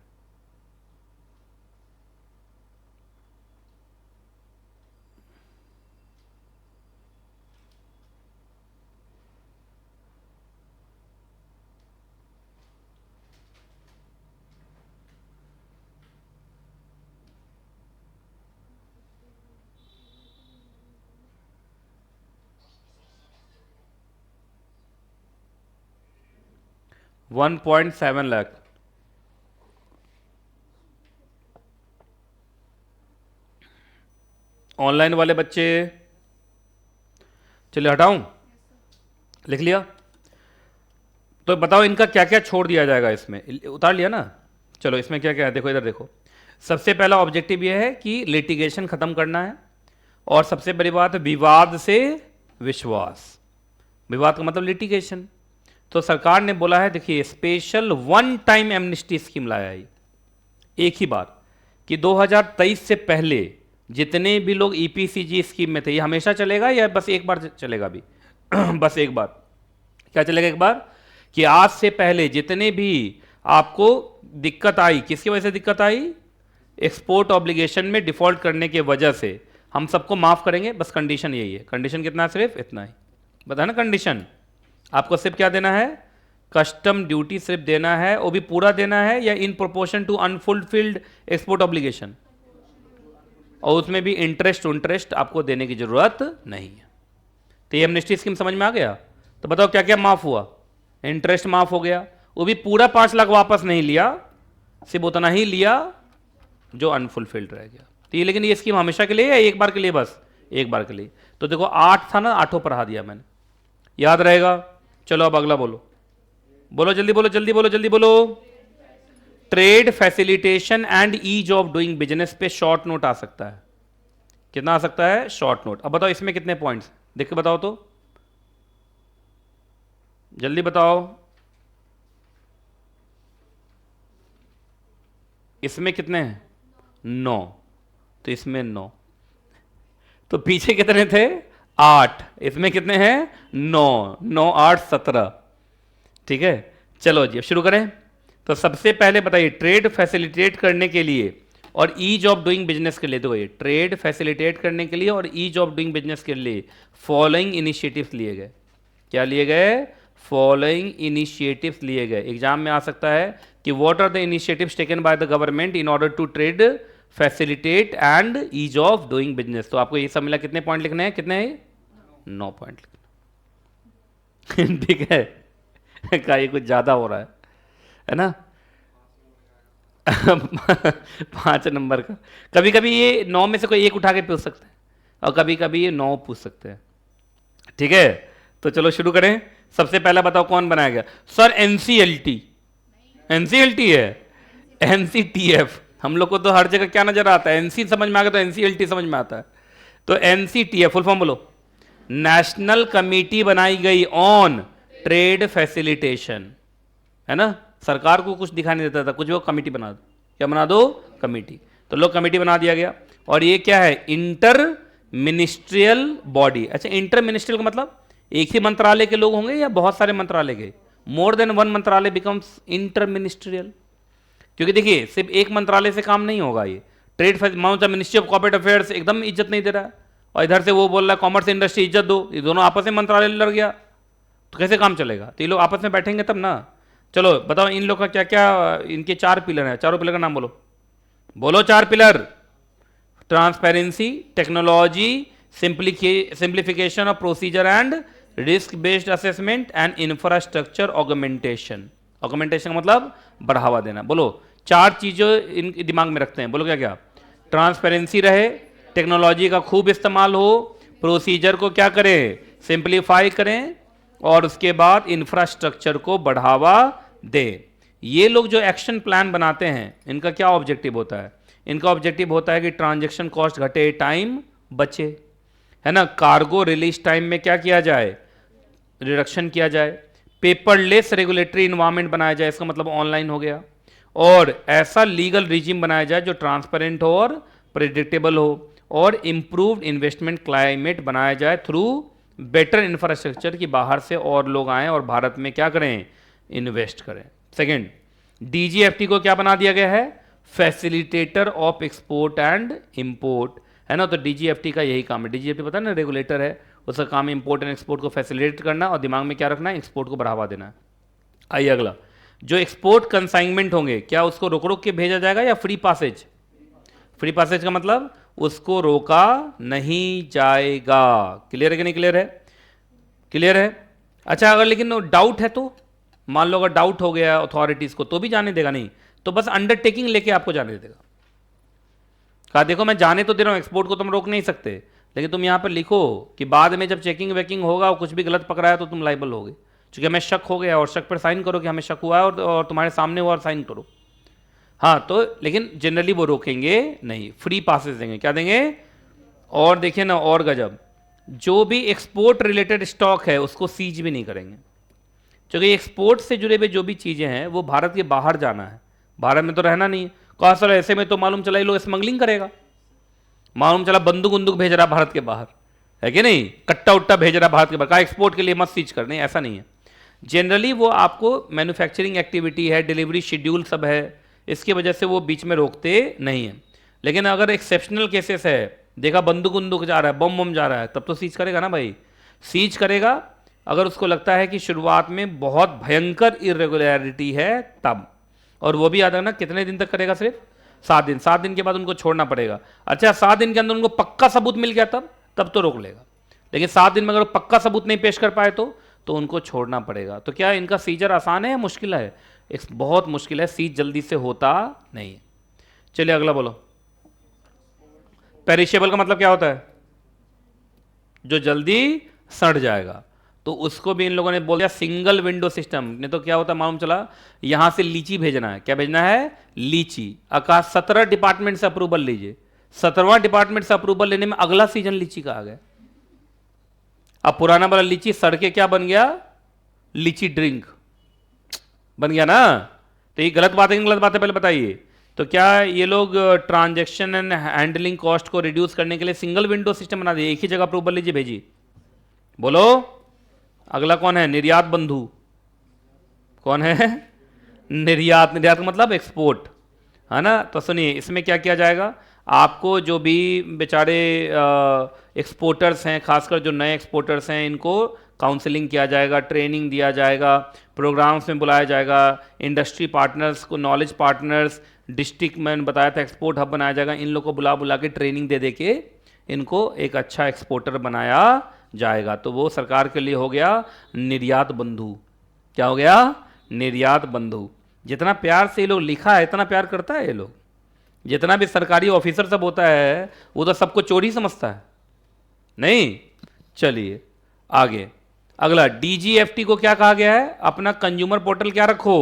$1.7 लाख। ऑनलाइन वाले बच्चे, चलिए हटाऊं, लिख लिया, तो बताओ इनका क्या क्या छोड़ दिया जाएगा, इसमें उतार लिया ना, चलो इसमें क्या क्या है, देखो इधर देखो। सबसे पहला ऑब्जेक्टिव यह है कि लिटिगेशन खत्म करना है, और सबसे बड़ी बात विवाद से विश्वास। विवाद का मतलब लिटिगेशन। तो सरकार ने बोला है, देखिए special one time amnesty scheme लाया है एक ही बार, कि 2023 से पहले जितने भी लोग ईपीसीजी स्कीम में थे, ये हमेशा चलेगा या बस एक बार चलेगा अभी बस एक बार, क्या चलेगा एक बार, कि आज से पहले जितने भी आपको दिक्कत आई, किसकी वजह से दिक्कत आई, एक्सपोर्ट ऑब्लिगेशन में डिफॉल्ट करने की वजह से, हम सबको माफ करेंगे, बस कंडीशन यही है। कंडीशन कितना है, सिर्फ इतना ही बता ना, कंडीशन आपको सिर्फ क्या देना है, कस्टम ड्यूटी सिर्फ देना है, वो भी पूरा देना है या in proportion to unfulfilled export obligation, और उसमें भी इंटरेस्ट आपको देने की जरूरत नहीं है। तो ये एमनेस्टी स्कीम समझ में आ गया। तो बताओ क्या क्या माफ हुआ, इंटरेस्ट माफ हो गया, वो भी पूरा 5 लाख वापस नहीं लिया, सिर्फ उतना ही लिया जो अनफुलफिल्ड रह गया। तो ये, लेकिन ये स्कीम हमेशा के लिए या एक बार के लिए, बस एक बार के लिए। तो देखो 8 था ना, 8 पढ़ा दिया मैंने, याद रहेगा। चलो अब अगला बोलो, बोलो जल्दी बोलो, जल्दी बोलो, जल्दी बोलो। Trade facilitation and ease of doing business पे शॉर्ट नोट आ सकता है, कितना आ सकता है, शॉर्ट नोट। अब बताओ इसमें कितने पॉइंट्स, देख के बताओ तो, जल्दी बताओ। इसमें कितने हैं, 9, तो इसमें 9, तो पीछे कितने थे, 8, इसमें कितने हैं, 9, 9 8 17, ठीक है। चलो जी अब शुरू करें। तो सबसे पहले बताइए, ट्रेड फैसिलिटेट करने के लिए और ईज ऑफ डूइंग बिजनेस के लिए, देखो ये ट्रेड फैसिलिटेट करने के लिए और ईज ऑफ डूइंग बिजनेस के लिए फॉलोइंग इनिशिएटिव्स लिए गए। क्या लिए गए, फॉलोइंग इनिशिएटिव्स लिए गए। एग्जाम में आ सकता है कि what are the initiatives taken by the government in order to trade facilitate and ease of doing business. तो आपको ये सब मिला कितने पॉइंट लिखने हैं, कितने हैं, 9 पॉइंट लिखने ठीक है का ये कुछ ज्यादा हो रहा है ना 5 नंबर का। कभी कभी ये 9 में से कोई एक उठा के पूछ सकते हैं, और कभी कभी ये 9 पूछ सकते हैं, ठीक है। तो चलो शुरू करें। सबसे पहला बताओ कौन बनाया गया, सर एनसीएलटी, एनसीएलटी है, एनसीटीएफ। हम लोग को तो हर जगह क्या नजर आता है, एनसी समझ में आ गया तो एनसीएलटी समझ में आता है। तो एनसीटीएफ फुल फॉर्म बोलो, नेशनल कमेटी बनाई गई ऑन ट्रेड फैसिलिटेशन, है ना। सरकार को कुछ दिखाई नहीं देता था, कुछ वो कमेटी बना दो, क्या बना दो, कमेटी। तो लोग कमेटी बना दिया गया। और ये क्या है, इंटर मिनिस्ट्रियल बॉडी। अच्छा, इंटर मिनिस्ट्रियल का मतलब एक ही मंत्रालय के लोग होंगे या बहुत सारे मंत्रालय के, मोर देन वन मंत्रालय बिकम्स इंटर मिनिस्ट्रियल। क्योंकि देखिए सिर्फ एक मंत्रालय से काम नहीं होगा ये। Trade ministry of corporate affairs एकदम इज्जत नहीं दे रहा है, और इधर से वो बोल रहा है कॉमर्स इंडस्ट्री इज्जत दो, ये दोनों आपस में मंत्रालय लड़ गया तो कैसे काम चलेगा? तो ये लोग आपस में बैठेंगे तब ना। चलो बताओ इन लोग का क्या क्या, इनके 4 पिलर हैं, चारों पिलर का नाम बोलो, बोलो 4 pillar. Transparency, technology, simplification of procedure and risk based assessment and infrastructure augmentation. Augmentation का मतलब बढ़ावा देना। बोलो 4 चीजें इन दिमाग में रखते हैं, बोलो क्या क्या? ट्रांसपेरेंसी रहे, टेक्नोलॉजी का खूब इस्तेमाल हो, प्रोसीजर को क्या करें, सिंप्लीफाई करें, और उसके बाद इंफ्रास्ट्रक्चर को बढ़ावा दे। ये लोग जो एक्शन प्लान बनाते हैं इनका क्या ऑब्जेक्टिव होता है? इनका ऑब्जेक्टिव होता है कि ट्रांजैक्शन कॉस्ट घटे, टाइम बचे, है ना, कार्गो रिलीज टाइम में क्या किया जाए, रिडक्शन किया जाए, पेपरलेस रेगुलेटरी इन्वायरमेंट बनाया जाए, इसका मतलब ऑनलाइन हो गया, और ऐसा लीगल रिजिम बनाया जाए जो ट्रांसपेरेंट हो और प्रेडिक्टेबल हो, और इंप्रूव्ड इन्वेस्टमेंट क्लाइमेट बनाया जाए थ्रू बेटर इंफ्रास्ट्रक्चर की बाहर से और लोग आएं और भारत में क्या करें, इन्वेस्ट करें। सेकंड, डीजीएफटी को क्या बना दिया गया है, facilitator of export and import, है ना। तो डीजीएफटी का यही काम है, डीजीएफटी पता है ना, रेगुलेटर है, उसका काम है इंपोर्ट एंड एक्सपोर्ट को फैसिलिटेट करना और दिमाग में क्या रखना है, एक्सपोर्ट को बढ़ावा देना है। आइए अगला, जो एक्सपोर्ट कंसाइनमेंट होंगे क्या उसको रोक रोक के भेजा जाएगा या फ्री पासेज? फ्री पासेज का मतलब उसको रोका नहीं जाएगा। क्लियर है कि नहीं क्लियर है? क्लियर है। अच्छा अगर लेकिन डाउट है तो, मान लो अगर डाउट हो गया अथॉरिटीज को तो भी जाने देगा नहीं, तो बस अंडरटेकिंग लेके आपको जाने देगा। कहा देखो मैं जाने तो दे रहा हूं, एक्सपोर्ट को तुम रोक नहीं सकते, लेकिन तुम यहां पर लिखो कि बाद में जब चेकिंग वेकिंग होगा और कुछ भी गलत पकड़ा है तो तुम लाइबल होगे। चूंकि हमें शक हो गया और शक पर साइन करो कि हमें शक हुआ है और तुम्हारे सामने हुआ और साइन करो। हाँ तो लेकिन जनरली वो रोकेंगे नहीं, फ्री पासेस देंगे। क्या देंगे? और देखिए ना, और गजब, जो भी एक्सपोर्ट रिलेटेड स्टॉक है उसको सीज भी नहीं करेंगे, क्योंकि एक्सपोर्ट से जुड़े हुए जो भी चीजें हैं वो भारत के बाहर जाना है, भारत में तो रहना नहीं है। कहा सर ऐसे में तो मालूम चला ये लोग स्मगलिंग करेगा, मालूम चला बंदूक बंदूक भेज रहा भारत के बाहर, है कि नहीं, कट्टा उट्टा भेज रहा भारत के बाहर, कहा एक्सपोर्ट के लिए मत सीज कर, नहीं ऐसा नहीं है। जनरली वो आपको मैन्युफैक्चरिंग एक्टिविटी है, डिलीवरी शेड्यूल सब है, इसकी वजह से वो बीच में रोकते नहीं है। लेकिन अगर एक्सेप्शनल केसेस है, देखा बंदूक बंदूक जा रहा है, बम बम जा रहा है, तब तो सीज करेगा ना भाई, सीज करेगा। अगर उसको लगता है कि शुरुआत में बहुत भयंकर इरेगुलरिटी है तब, और वो भी याद रखना कितने दिन तक करेगा, सिर्फ 7 दिन। 7 दिन के बाद उनको छोड़ना पड़ेगा। अच्छा 7 दिन के अंदर उनको पक्का सबूत मिल गया तब तो रोक लेगा, लेकिन 7 दिन में अगर पक्का सबूत नहीं पेश कर पाए तो उनको छोड़ना पड़ेगा। तो क्या इनका सीजर आसान है या मुश्किल है? बहुत मुश्किल है, सीज जल्दी से होता नहीं है। चलिए अगला बोलो। पेरिशेबल का मतलब क्या होता है? जो जल्दी सड़ जाएगा, तो उसको भी इन लोगों ने बोल दिया सिंगल विंडो सिस्टम। नहीं तो क्या होता मालूम चला, यहां से लीची भेजना है, क्या भेजना है, लीची। आकाश 17 डिपार्टमेंट से अप्रूवल लीजिए, 17वां डिपार्टमेंट से अप्रूवल लेने में अगला सीजन लीची का आ गया। अब पुराना वाला लीची सड़ के क्या बन गया, लीची ड्रिंक बन गया ना। तो ये गलत बात है, गलत बात है पहले बताइए। तो क्या ये लोग ट्रांजैक्शन एंड हैंडलिंग कॉस्ट को रिड्यूस करने के लिए सिंगल विंडो सिस्टम बना दिए, एक ही जगह अप्रूवल लीजिए भेजिए। बोलो अगला कौन है, निर्यात बंधु। कौन है? निर्यात। निर्यात का मतलब एक्सपोर्ट, है ना। तो सुनिए इसमें क्या किया जाएगा, आपको जो भी बेचारे एक्सपोर्टर्स हैं, खासकर जो नए एक्सपोर्टर्स हैं, इनको काउंसलिंग किया जाएगा, ट्रेनिंग दिया जाएगा, प्रोग्राम्स में बुलाया जाएगा, इंडस्ट्री पार्टनर्स को, नॉलेज पार्टनर्स, डिस्ट्रिक्ट में बताया था एक्सपोर्ट हब बनाया जाएगा, इन लोग को बुला बुला के ट्रेनिंग दे दे के इनको एक अच्छा एक्सपोर्टर बनाया जाएगा। तो वो सरकार के लिए हो गया निर्यात बंधु। क्या हो गया? निर्यात बंधु। जितना प्यार से ये लोग लिखा है, इतना प्यार करता है ये लोग। जितना भी सरकारी ऑफिसर सब होता है वो तो सबको चोरी समझता है, नहीं। चलिए आगे अगला, डीजीएफटी को क्या कहा गया है, अपना कंज्यूमर पोर्टल क्या रखो,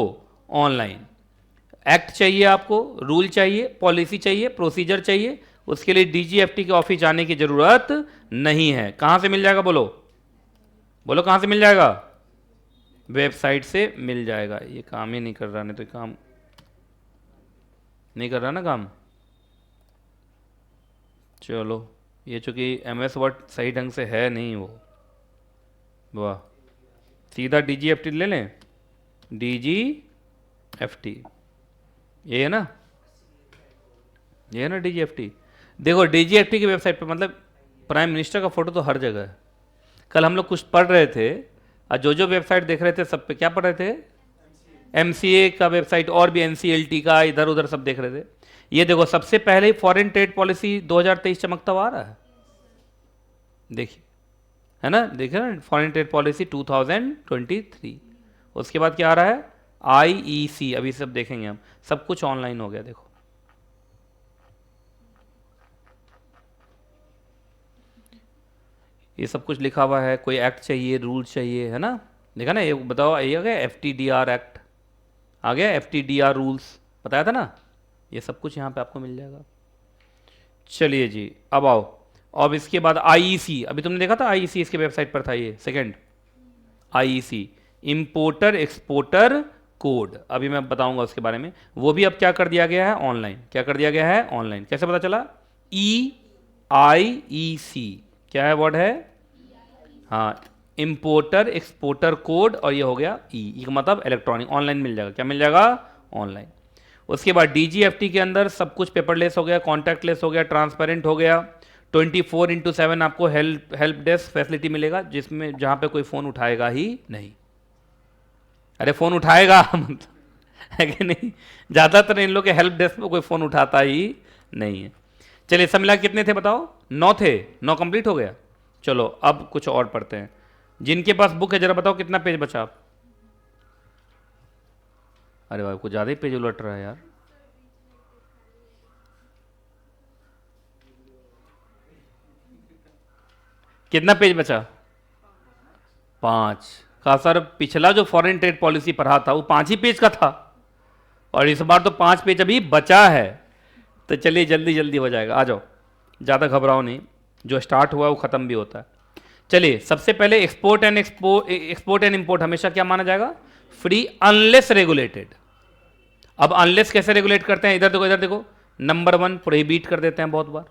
ऑनलाइन। एक्ट चाहिए आपको, रूल चाहिए, पॉलिसी चाहिए, प्रोसीजर चाहिए, उसके लिए डीजीएफटी के ऑफिस जाने की जरूरत नहीं है। कहां से मिल जाएगा, बोलो बोलो कहां से मिल जाएगा, वेबसाइट से मिल जाएगा। ये काम ही नहीं कर रहा, नहीं तो काम नहीं कर रहा ना काम। चलो ये चूंकि एमएस वर्ड सही ढंग से है नहीं, वो वाह, सीधा डीजीएफटी ले लें। DGFT, ये है ना, ये है ना DGFT। देखो DGFT की वेबसाइट पे मतलब प्राइम मिनिस्टर का फोटो तो हर जगह है। कल हम लोग कुछ पढ़ रहे थे और जो वेबसाइट देख रहे थे सब पे क्या पढ़ रहे थे, MCA का वेबसाइट और भी NCLT का, इधर उधर सब देख रहे थे। ये देखो सबसे पहले फॉरेन ट्रेड पॉलिसी 2023 चमकता हुआ आ रहा है, देखिए, है ना, देखिए ना, फॉरेन ट्रेड पॉलिसी 2023। उसके बाद क्या आ रहा है, IEC। अभी सब देखेंगे हम, सब कुछ ऑनलाइन हो गया। देखो ये सब कुछ लिखा हुआ है, कोई एक्ट चाहिए, रूल चाहिए, है ना, देखा ना, ये बताओ, ये आ गया FTDR एक्ट, आ गया FTDR रूल्स, बताया था ना, ये सब कुछ यहाँ पे आपको मिल जाएगा। चलिए जी, अब आओ, अब इसके बाद IEC, अभी तुमने देखा था IEC, इसके वेबसाइट पर था ये second, IEC importer exporter code, अभी मैं बताऊंगा उसके बारे में। वो भी अब क्या कर दिया गया है, ऑनलाइन। क्या कर दिया गया है, ऑनलाइन। कैसे पता चला, EIEC क्या है, वर्ड है, हाँ, इंपोर्टर एक्सपोर्टर कोड, और ये हो गया ई का मतलब इलेक्ट्रॉनिक, ऑनलाइन मिल जाएगा। क्या मिल जाएगा, ऑनलाइन। उसके बाद DGFT के अंदर सब कुछ पेपरलेस हो गया, कॉन्टैक्टलेस हो गया, ट्रांसपेरेंट हो गया। 24/7 आपको हेल्प डेस्क फैसिलिटी मिलेगा, जिसमें जहां पे कोई फ़ोन उठाएगा ही नहीं। अरे फ़ोन उठाएगा मतलब, है कि नहीं, ज़्यादातर इन लोग के हेल्प डेस्क पे कोई फ़ोन उठाता ही नहीं है। चलिए सब मिला कितने थे बताओ, 9 थे, 9 कंप्लीट हो गया। चलो अब कुछ और पढ़ते हैं। जिनके पास बुक है जरा बताओ कितना पेज बचा आप। अरे भाई कुछ ज़्यादा ही पेज उलट रहा है यार। कितना पेज बचा, 5 का। सर पिछला जो फॉरेन ट्रेड पॉलिसी पढ़ा था वो 5 ही पेज का था, और इस बार तो 5 पेज अभी बचा है। तो चलिए जल्दी जल्दी हो जाएगा, आ जाओ, ज़्यादा घबराओ नहीं, जो स्टार्ट हुआ वो ख़त्म भी होता है। चलिए सबसे पहले एक्सपोर्ट एंड इंपोर्ट हमेशा क्या माना जाएगा, फ्री अनलेस रेगुलेटेड। अब अनलेस कैसे रेगुलेट करते हैं, इधर देखो, इधर देखो, नंबर 1 प्रोहिबिट कर देते हैं बहुत बार,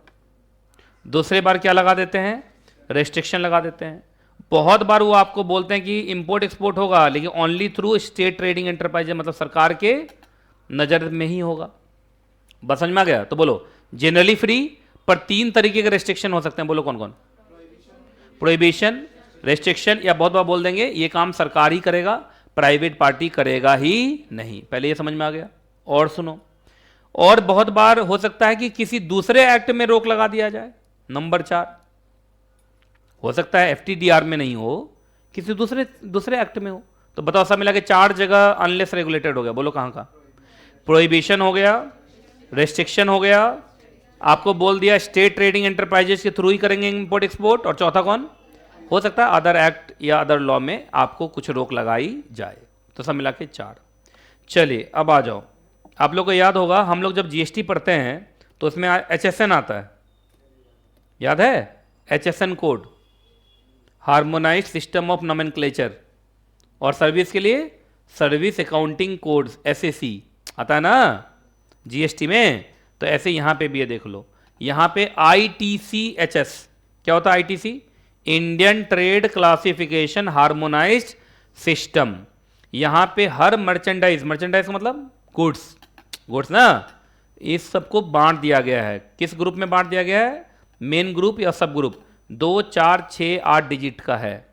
दूसरे बार क्या लगा देते हैं, रेस्ट्रिक्शन लगा देते हैं। बहुत बार वो आपको बोलते हैं कि इंपोर्ट एक्सपोर्ट होगा लेकिन only through state trading enterprise, मतलब सरकार के नज़र में ही होगा। बस समझ में आ गया, तो बोलो जनरली फ्री, पर 3 तरीके के रेस्ट्रिक्शन हो सकते हैं, बोलो कौन कौन, प्रोहिबिशन, रेस्ट्रिक्शन, या बहुत बार बोल देंगे ये काम सरकार ही करेगा, प्राइवेट पार्टी करेगा ही नहीं। पहले ये समझ में आ गया। और सुनो, और बहुत बार हो सकता है कि किसी दूसरे एक्ट में रोक लगा दिया जाए। नंबर 4 हो सकता है FTDR में नहीं हो, किसी दूसरे एक्ट में हो। तो बताओ सब मिला के 4 जगह अनलेस रेगुलेटेड हो गया, बोलो कहां का, प्रोहिबिशन हो गया, रेस्ट्रिक्शन हो गया, आपको बोल दिया स्टेट ट्रेडिंग एंटरप्राइजेस के थ्रू ही करेंगे इंपोर्ट एक्सपोर्ट, और चौथा कौन हो सकता है, अदर एक्ट या अदर लॉ में आपको कुछ रोक लगाई जाए। तो सब मिला के 4। चलिए अब आ जाओ, आप लोग को याद होगा हम लोग जब GST पढ़ते हैं तो उसमें HSN आता है, याद है, HSN code, harmonised system of nomenclature, और सर्विस के लिए सर्विस अकाउंटिंग कोड्स SAC आता है ना GST में। तो ऐसे यहाँ पे भी ये देख लो, यहाँ पे ITCHS क्या होता है, ITC Indian trade classification harmonised system. यहाँ पे हर मर्चेंडाइज का मतलब गुड्स ना, इस सबको बांट दिया गया है। किस ग्रुप में बांट दिया गया है, मेन ग्रुप या सब ग्रुप, 2, 4, 6, 8 डिजिट का है।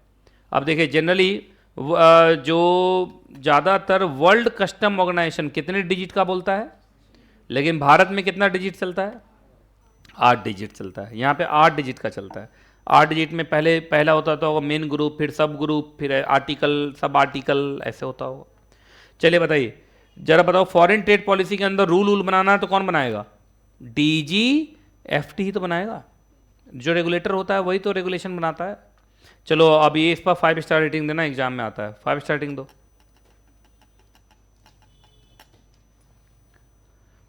अब देखिए जनरली जो ज़्यादातर वर्ल्ड कस्टम ऑर्गेनाइजेशन कितने डिजिट का बोलता है, लेकिन भारत में कितना डिजिट चलता है, 8 डिजिट चलता है। यहाँ पे 8 डिजिट का चलता है। 8 डिजिट में पहला होता तो मेन ग्रुप, फिर सब ग्रुप, फिर आर्टिकल, सब आर्टिकल, ऐसे होता होगा। चलिए बताइए, जरा बताओ फॉरेन ट्रेड पॉलिसी के अंदर रूल बनाना है तो कौन बनाएगा, DGFT ही तो बनाएगा, जो रेगुलेटर होता है वही तो रेगुलेशन बनाता है। चलो अब ये इस पर 5 स्टार रेटिंग देना, एग्जाम में आता है, 5 स्टार रेटिंग दो,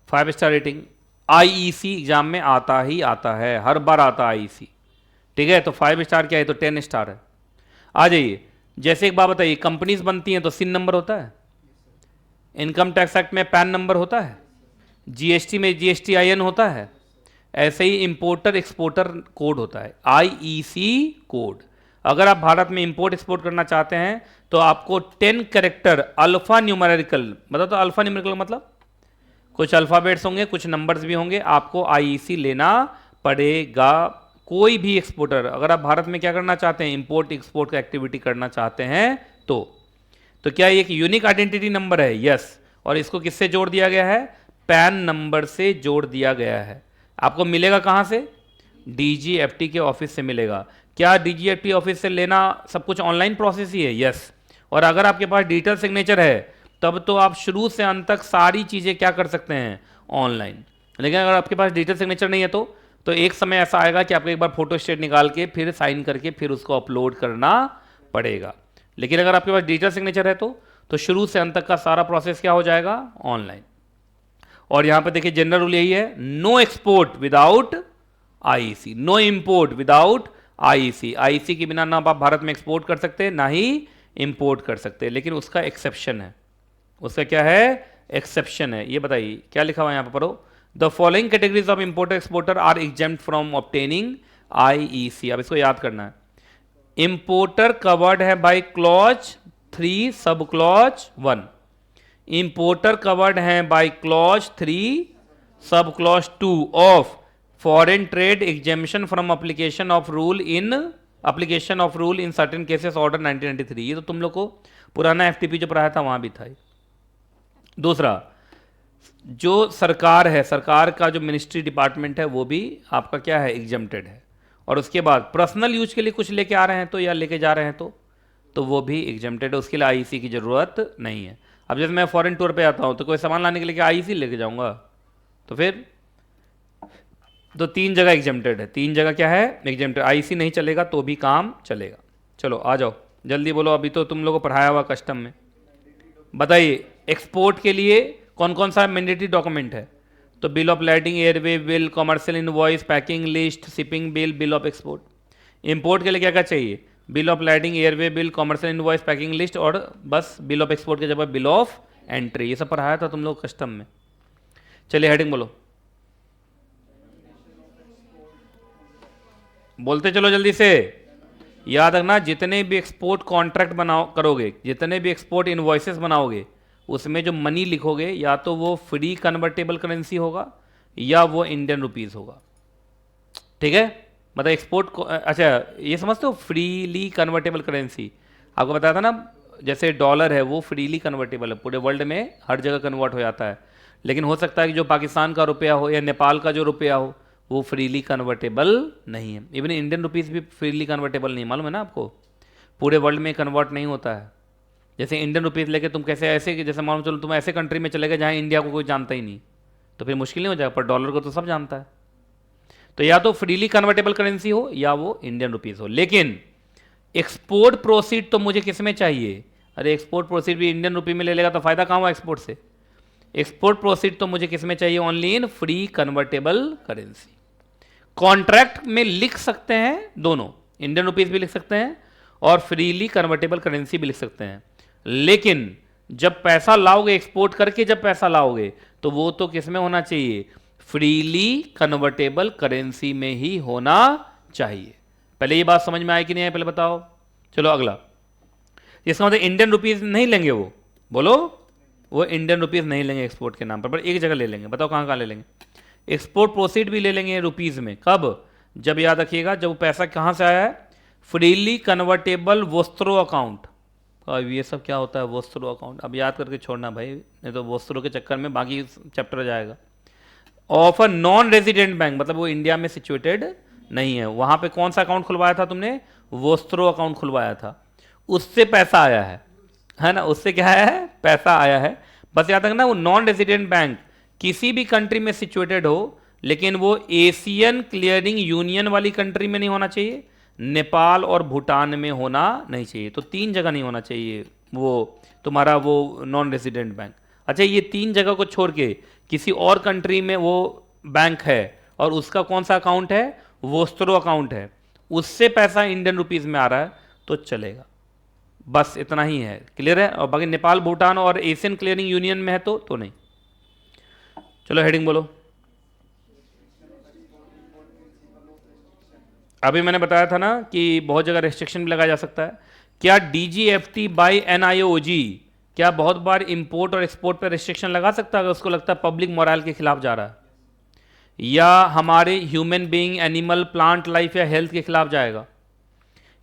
5 स्टार रेटिंग। IEC एग्जाम में आता ही आता है, हर बार आता है IEC, ठीक है। तो 5 स्टार क्या है, तो 10 स्टार है। आ जाइए, जैसे एक बात बताइए, कंपनीज बनती हैं तो SIN नंबर होता है, इनकम टैक्स एक्ट में पैन नंबर होता है, GST में GSTIN होता है, ऐसे ही इंपोर्टर एक्सपोर्टर कोड होता है, IEC कोड। अगर आप भारत में इंपोर्ट एक्सपोर्ट करना चाहते हैं तो आपको 10 कैरेक्टर अल्फा न्यूमेरिकल, मतलब तो अल्फा न्यूमेरिकल मतलब कुछ अल्फाबेट्स होंगे, कुछ नंबर्स भी होंगे, आपको आईईसी लेना पड़ेगा। कोई भी एक्सपोर्टर, अगर आप भारत में क्या करना चाहते हैं, इंपोर्ट एक्सपोर्ट का एक्टिविटी करना चाहते हैं तो क्या ये एक यूनिक आइडेंटिटी नंबर है? यस। और इसको किससे जोड़ दिया गया है? पैन नंबर से जोड़ दिया गया है। आपको मिलेगा कहां से? डीजीएफटी के ऑफिस से मिलेगा। क्या डीजीएफटी ऑफिस से लेना सब कुछ ऑनलाइन प्रोसेस ही है? यस। और अगर आपके पास डिजिटल सिग्नेचर है तब तो आप शुरू से अंत तक सारी चीजें क्या कर सकते हैं? ऑनलाइन। लेकिन अगर आपके पास डिजिटल सिग्नेचर नहीं है तो एक समय ऐसा आएगा कि आपको एक बार फोटो स्टेट निकाल के फिर साइन करके फिर उसको अपलोड करना पड़ेगा। लेकिन अगर आपके पास डिजिटल सिग्नेचर है तो शुरू से अंत तक का सारा प्रोसेस क्या हो जाएगा? ऑनलाइन। और यहां पर देखिए जनरल रूल यही है, no export without IEC, no import without IEC. IEC के बिना ना आप भारत में एक्सपोर्ट कर सकते ना ही इंपोर्ट कर सकते। लेकिन उसका एक्सेप्शन है। उसका क्या है? एक्सेप्शन है। ये बताइए क्या लिखा हुआ है यहां पर पढ़ो। The following categories of importer exporter are exempt from obtaining IEC. अब इसको याद करना है। इंपोर्टर कवर्ड है by clause 3 sub clause 1। Importer covered है by clause 3 sub clause 2 of foreign trade exemption from application of rule in certain cases order 1993। ये तो तुम लोग को पुराना एफटीपी जो पढ़ाया था वहां भी था। दूसरा, जो सरकार है, सरकार का जो मिनिस्ट्री डिपार्टमेंट है वो भी आपका क्या है? एग्जेम्प्टेड है। और उसके बाद पर्सनल यूज के लिए कुछ लेके आ रहे हैं तो या लेके जा रहे हैं तो वो भी एग्जेम्प्टेड है। उसके लिए आईईसी की जरूरत नहीं है। अब जैसे मैं फॉरेन टूर पे आता हूं तो कोई सामान लाने के लिए आईईसी लेके जाऊंगा? तो फिर तो 3 जगह एग्जेम्प्टेड है। 3 जगह क्या है? एग्जेम्प्टेड। आईईसी नहीं चलेगा तो भी काम चलेगा। चलो आ जाओ जल्दी बोलो, अभी तो तुम लोगों को पढ़ाया हुआ कस्टम में। बताइए एक्सपोर्ट के लिए कौन कौन सा मैंडेटरी डॉक्यूमेंट है? तो bill of lighting, airway bill, commercial invoice, packing list, shipping bill, bill of export. Import के लिए क्या क्या चाहिए? Bill of lighting, airway bill, commercial invoice, packing list और बस बिल ऑफ एक्सपोर्ट के जगह बिल ऑफ एंट्री। ये सब पढ़ाया था तुम लोग कस्टम में। चलिए हेडिंग बोलो, बोलते चलो जल्दी से। याद रखना जितने भी एक्सपोर्ट कॉन्ट्रैक्ट करोगे, जितने भी एक्सपोर्ट इनवॉइसेस बनाओगे, उसमें जो मनी लिखोगे या तो वो फ्री कन्वर्टेबल करेंसी होगा या वो इंडियन रुपीस होगा। ठीक है? मतलब एक्सपोर्ट को अच्छा ये समझते हो, फ्रीली कन्वर्टेबल करेंसी। आपको बताया था ना, जैसे डॉलर है वो फ्रीली कन्वर्टेबल है, पूरे वर्ल्ड में हर जगह कन्वर्ट हो जाता है। लेकिन हो सकता है कि जो पाकिस्तान का रुपया हो या नेपाल का जो रुपया हो वो फ्रीली कन्वर्टेबल नहीं है। इवन इंडियन रुपीस भी फ्रीली कन्वर्टेबल नहीं, मालूम है ना आपको? पूरे वर्ल्ड में कन्वर्ट नहीं होता है। जैसे इंडियन रुपीस लेके तुम कैसे ऐसे कि जैसे मालूम चलो तुम ऐसे कंट्री में चले गए जहाँ इंडिया को कोई जानता ही नहीं, तो फिर मुश्किल नहीं हो जाएगा। पर डॉलर को तो सब जानता है। तो या तो फ्रीली कन्वर्टेबल करेंसी हो या वो इंडियन रुपीस हो। लेकिन एक्सपोर्ट प्रोसीड तो मुझे किस में चाहिए? अरे एक्सपोर्ट प्रोसीड भी इंडियन रुपी में ले लेगा तो फायदा कहाँ हुआ एक्सपोर्ट से? एक्सपोर्ट प्रोसीड तो मुझे किस में चाहिए? Only in free convertible currency. Contract में लिख सकते हैं दोनों, इंडियन रुपीस भी लिख सकते हैं और फ्रीली कन्वर्टेबल करेंसी भी लिख सकते हैं। लेकिन जब पैसा लाओगे, एक्सपोर्ट करके जब पैसा लाओगे तो वो तो किस में होना चाहिए? फ्रीली कन्वर्टेबल करेंसी में ही होना चाहिए। पहले ये बात समझ में आई कि नहीं आई पहले बताओ। चलो अगला, इसका मतलब इंडियन रुपीस नहीं लेंगे वो, बोलो। वो इंडियन रुपीस नहीं लेंगे एक्सपोर्ट के नाम पर एक जगह ले लेंगे। बताओ कहां कहां ले लेंगे? एक्सपोर्ट प्रोसीड भी ले लेंगे रुपीस में। कब? जब याद रखिएगा जब वो पैसा कहां से आया है? Freely convertible vostro account. अब ये सब क्या होता है वोस्त्रो अकाउंट? अब याद करके छोड़ना भाई, नहीं तो वोस्त्रो के चक्कर में बाकी चैप्टर जाएगा। Of a non resident bank, मतलब वो इंडिया में सिचुएटेड नहीं है। वहां पे कौन सा अकाउंट खुलवाया था तुमने? वोस्त्रो अकाउंट खुलवाया था, उससे पैसा आया है ना? उससे क्या है? पैसा आया है। बस याद रखना वो नॉन रेजिडेंट बैंक किसी भी कंट्री में सिचुएटेड हो, लेकिन वो एशियन क्लियरिंग यूनियन वाली कंट्री में नहीं होना चाहिए, नेपाल और भूटान में होना नहीं चाहिए। तो 3 जगह नहीं होना चाहिए वो तुम्हारा वो नॉन रेजिडेंट बैंक। अच्छा, ये 3 जगह को छोड़ के किसी और कंट्री में वो बैंक है और उसका कौन सा अकाउंट है? वोस्त्रो अकाउंट है, उससे पैसा इंडियन रुपीस में आ रहा है तो चलेगा। बस इतना ही है, क्लियर है? और बाकी नेपाल, भूटान और एशियन क्लियरिंग यूनियन में है तो नहीं। चलो हेडिंग बोलो। अभी मैंने बताया था ना कि बहुत जगह रेस्ट्रिक्शन भी लगाया जा सकता है। क्या डीजीएफटी बाय एनआईओजी क्या बहुत बार इंपोर्ट और एक्सपोर्ट पर रेस्ट्रिक्शन लगा सकता है अगर उसको लगता है पब्लिक मोरल के खिलाफ जा रहा है, या हमारे human being, animal, plant life या हेल्थ के खिलाफ जाएगा,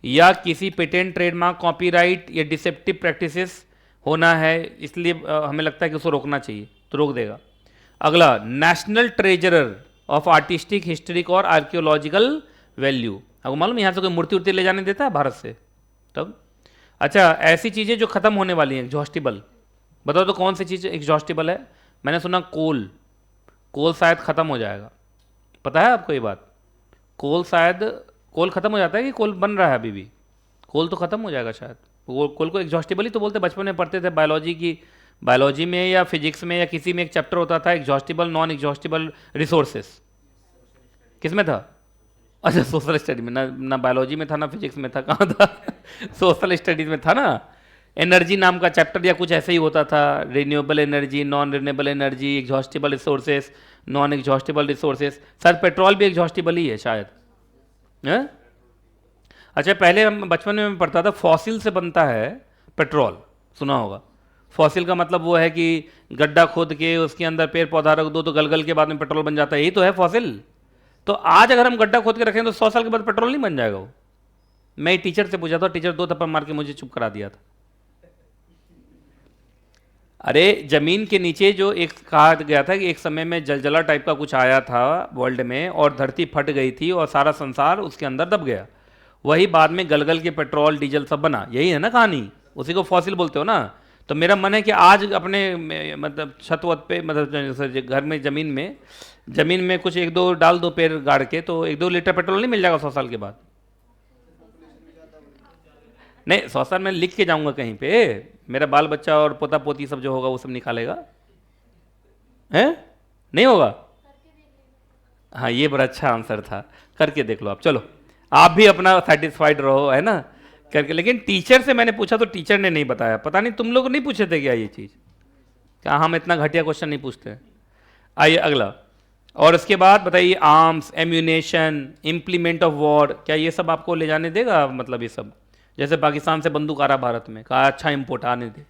या किसी पेटेंट, ट्रेडमार्क, कॉपीराइट या डिसेप्टिव प्रैक्टिसेस होना है, इसलिए हमें लगता है कि उसको रोकना चाहिए, तो रोक देगा। अगला, national treasurer of artistic, historic और आर्कियोलॉजिकल वैल्यू। आपको मालूम यहाँ से कोई मूर्ति उर्ति ले जाने देता है भारत से? तब अच्छा, ऐसी चीज़ें जो ख़त्म होने वाली हैं, एग्जॉस्टिबल, बताओ तो कौन सी चीज़ एग्जॉस्टिबल है? मैंने सुना कोल, कोल शायद ख़त्म हो जाएगा। पता है आपको ये बात? कोल शायद, कोल ख़त्म हो जाता है कि कोल बन रहा है अभी भी? कोल तो ख़त्म हो जाएगा शायद। कोल को एग्जॉस्टिबल ही तो बोलते, बचपन में पढ़ते थे बायोलॉजी की, बायोलॉजी में या फिजिक्स में या किसी में एक चैप्टर होता था एग्जॉस्टिबल, नॉन एग्जॉस्टिबल रिसोर्सेस। किस में था? अच्छा, सोशल स्टडी में। ना बायोलॉजी में था ना फिजिक्स में था, कहाँ था? सोशल स्टडीज में था ना। एनर्जी नाम का चैप्टर या कुछ ऐसे ही होता था, renewable energy, non renewable energy, exhaustible resources, non exhaustible resources. Sir petrol भी एग्जॉस्टिबल ही है शायद, है? अच्छा, पहले हम बचपन में पढ़ता था फॉसिल से बनता है पेट्रोल, सुना होगा। फॉसिल का मतलब वो है कि गड्ढा खोद के उसके अंदर पेड़ पौधा रख दो तो गल के बाद में पेट्रोल बन जाता है, यही तो है फॉसिल। तो आज अगर हम गड्ढा खोद के रखें तो 100 साल के बाद पेट्रोल नहीं बन जाएगा वो। मैं टीचर से पूछा था, टीचर 2 थप्पड़ मार के मुझे चुप करा दिया था। अरे जमीन के नीचे जो एक कहा गया था कि एक समय में जलजला टाइप का कुछ आया था वर्ल्ड में और धरती फट गई थी और सारा संसार उसके अंदर दब गया, वही बाद में गलगल के पेट्रोल डीजल सब बना। यही है ना कहानी, उसी को फॉसिल बोलते हो ना। तो मेरा मन है कि आज अपने मतलब छत वत पे, मतलब घर में जमीन में कुछ 1-2 डाल दो पेड़ गाड़ के, तो 1-2 लीटर पेट्रोल नहीं मिल जाएगा 100 साल के बाद? नहीं, 100 साल में लिख के जाऊंगा कहीं पे, मेरा बाल बच्चा और पोता पोती सब जो होगा वो सब निकालेगा, है? नहीं होगा? हाँ, ये बड़ा अच्छा आंसर था, करके देख लो आप। चलो, आप भी अपना सेटिस्फाइड रहो, है ना, करके। लेकिन टीचर से मैंने पूछा तो टीचर ने नहीं बताया। पता नहीं तुम लोग नहीं पूछे थे क्या ये चीज़? क्या हम इतना घटिया क्वेश्चन नहीं पूछते? आइए अगला। और उसके बाद बताइए, arms, ammunition, implement of war, क्या ये सब आपको ले जाने देगा? मतलब ये सब, जैसे पाकिस्तान से बंदूक आ रहा भारत में, कहा अच्छा इंपोर्ट आने दे।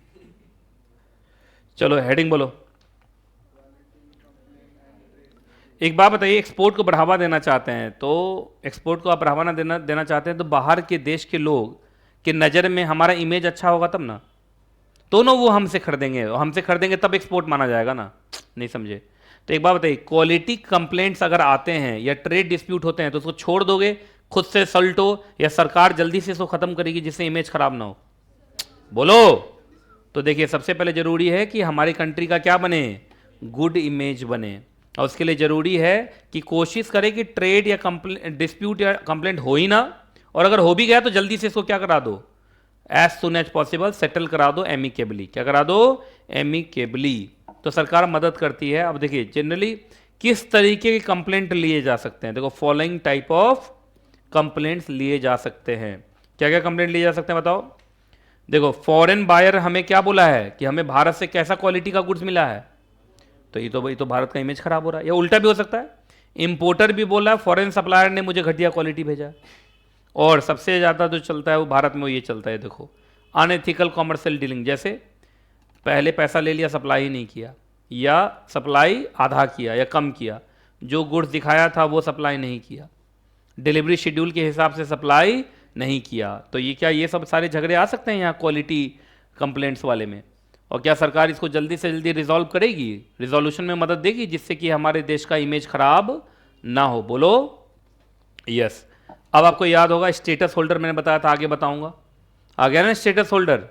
चलो हेडिंग बोलो। एक बात बताइए, एक्सपोर्ट को बढ़ावा देना चाहते हैं, तो एक्सपोर्ट को आप बढ़ावा ना देना चाहते हैं तो बाहर के देश के लोग की नज़र में हमारा इमेज अच्छा होगा तब ना, तो ना वो हमसे खरीदेंगे तब एक्सपोर्ट माना जाएगा ना। नहीं समझे? तो एक बात बताइए, क्वालिटी कंप्लेंट्स अगर आते हैं या ट्रेड डिस्प्यूट होते हैं तो उसको छोड़ दोगे, खुद से सल्टो, या सरकार जल्दी से इसको खत्म करेगी जिससे इमेज खराब ना हो? बोलो। तो देखिए, सबसे पहले जरूरी है कि हमारी कंट्री का क्या बने, गुड इमेज बने, और उसके लिए जरूरी है कि कोशिश करें कि ट्रेड या डिस्प्यूट या कंप्लेंट हो ही ना, और अगर हो भी गया तो जल्दी से इसको क्या करा दो, as soon as possible settle करा दो एमिकेबली। क्या करा दो? एमिकेबली। तो सरकार मदद करती है। अब देखिए, जनरली किस तरीके के कंप्लेंट लिए जा सकते हैं? देखो, फॉलोइंग टाइप ऑफ कंप्लेंट्स लिए जा सकते हैं। क्या क्या कंप्लेंट लिए जा सकते हैं बताओ? देखो, फॉरेन बायर हमें क्या बोला है कि हमें भारत से कैसा क्वालिटी का गुड्स मिला है, तो ये तो भारत का इमेज खराब हो रहा है। या उल्टा भी हो सकता है, इंपोर्टर भी बोला है फॉरेन सप्लायर ने मुझे घटिया क्वालिटी भेजा है। और सबसे ज़्यादा जो चलता है वो भारत में, वो ये चलता है, देखो, अनएथिकल कॉमर्शियल डीलिंग। जैसे पहले पैसा ले लिया, सप्लाई नहीं किया, या सप्लाई आधा किया या कम किया, जो गुड्स दिखाया था वो सप्लाई नहीं किया, डिलीवरी शेड्यूल के हिसाब से सप्लाई नहीं किया, तो ये क्या, ये सब सारे झगड़े आ सकते हैं यहाँ क्वालिटी कंप्लेंट्स वाले में? और क्या सरकार इसको जल्दी से जल्दी रिजॉल्व करेगी, रिजोल्यूशन में मदद देगी, जिससे कि हमारे देश का इमेज खराब ना हो? बोलो यस। अब आपको याद होगा स्टेटस होल्डर, मैंने बताया था, आगे बताऊंगा। आ गया ना स्टेटस होल्डर?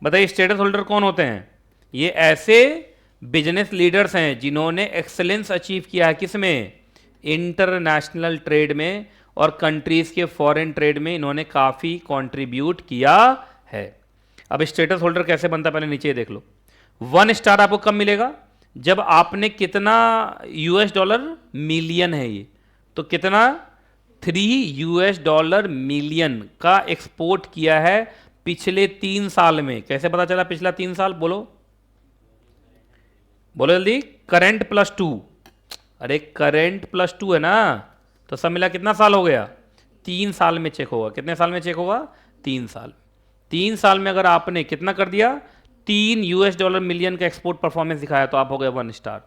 बताइए स्टेटस होल्डर कौन होते हैं? ये ऐसे बिजनेस लीडर्स हैं जिन्होंने एक्सेलेंस अचीव किया है, किसमें? इंटरनेशनल ट्रेड में, और कंट्रीज के फॉरेन ट्रेड में इन्होंने काफ़ी कंट्रीब्यूट किया है। अब स्टेटस होल्डर कैसे बनता है, पहले नीचे देख लो। 1 स्टार आपको कब मिलेगा? जब आपने कितना $, मिलियन है ये, तो कितना, $3 मिलियन का एक्सपोर्ट किया है पिछले 3 साल में। कैसे पता चला पिछला 3 साल? बोलो बोलो जल्दी। करंट +2, अरे करंट +2 है ना, तो सब मिला कितना साल हो गया? 3 साल में चेक होगा। कितने साल में चेक होगा? 3 साल। 3 साल में अगर आपने कितना कर दिया, $3 मिलियन का एक्सपोर्ट परफॉर्मेंस दिखाया तो आप हो गए 1 स्टार।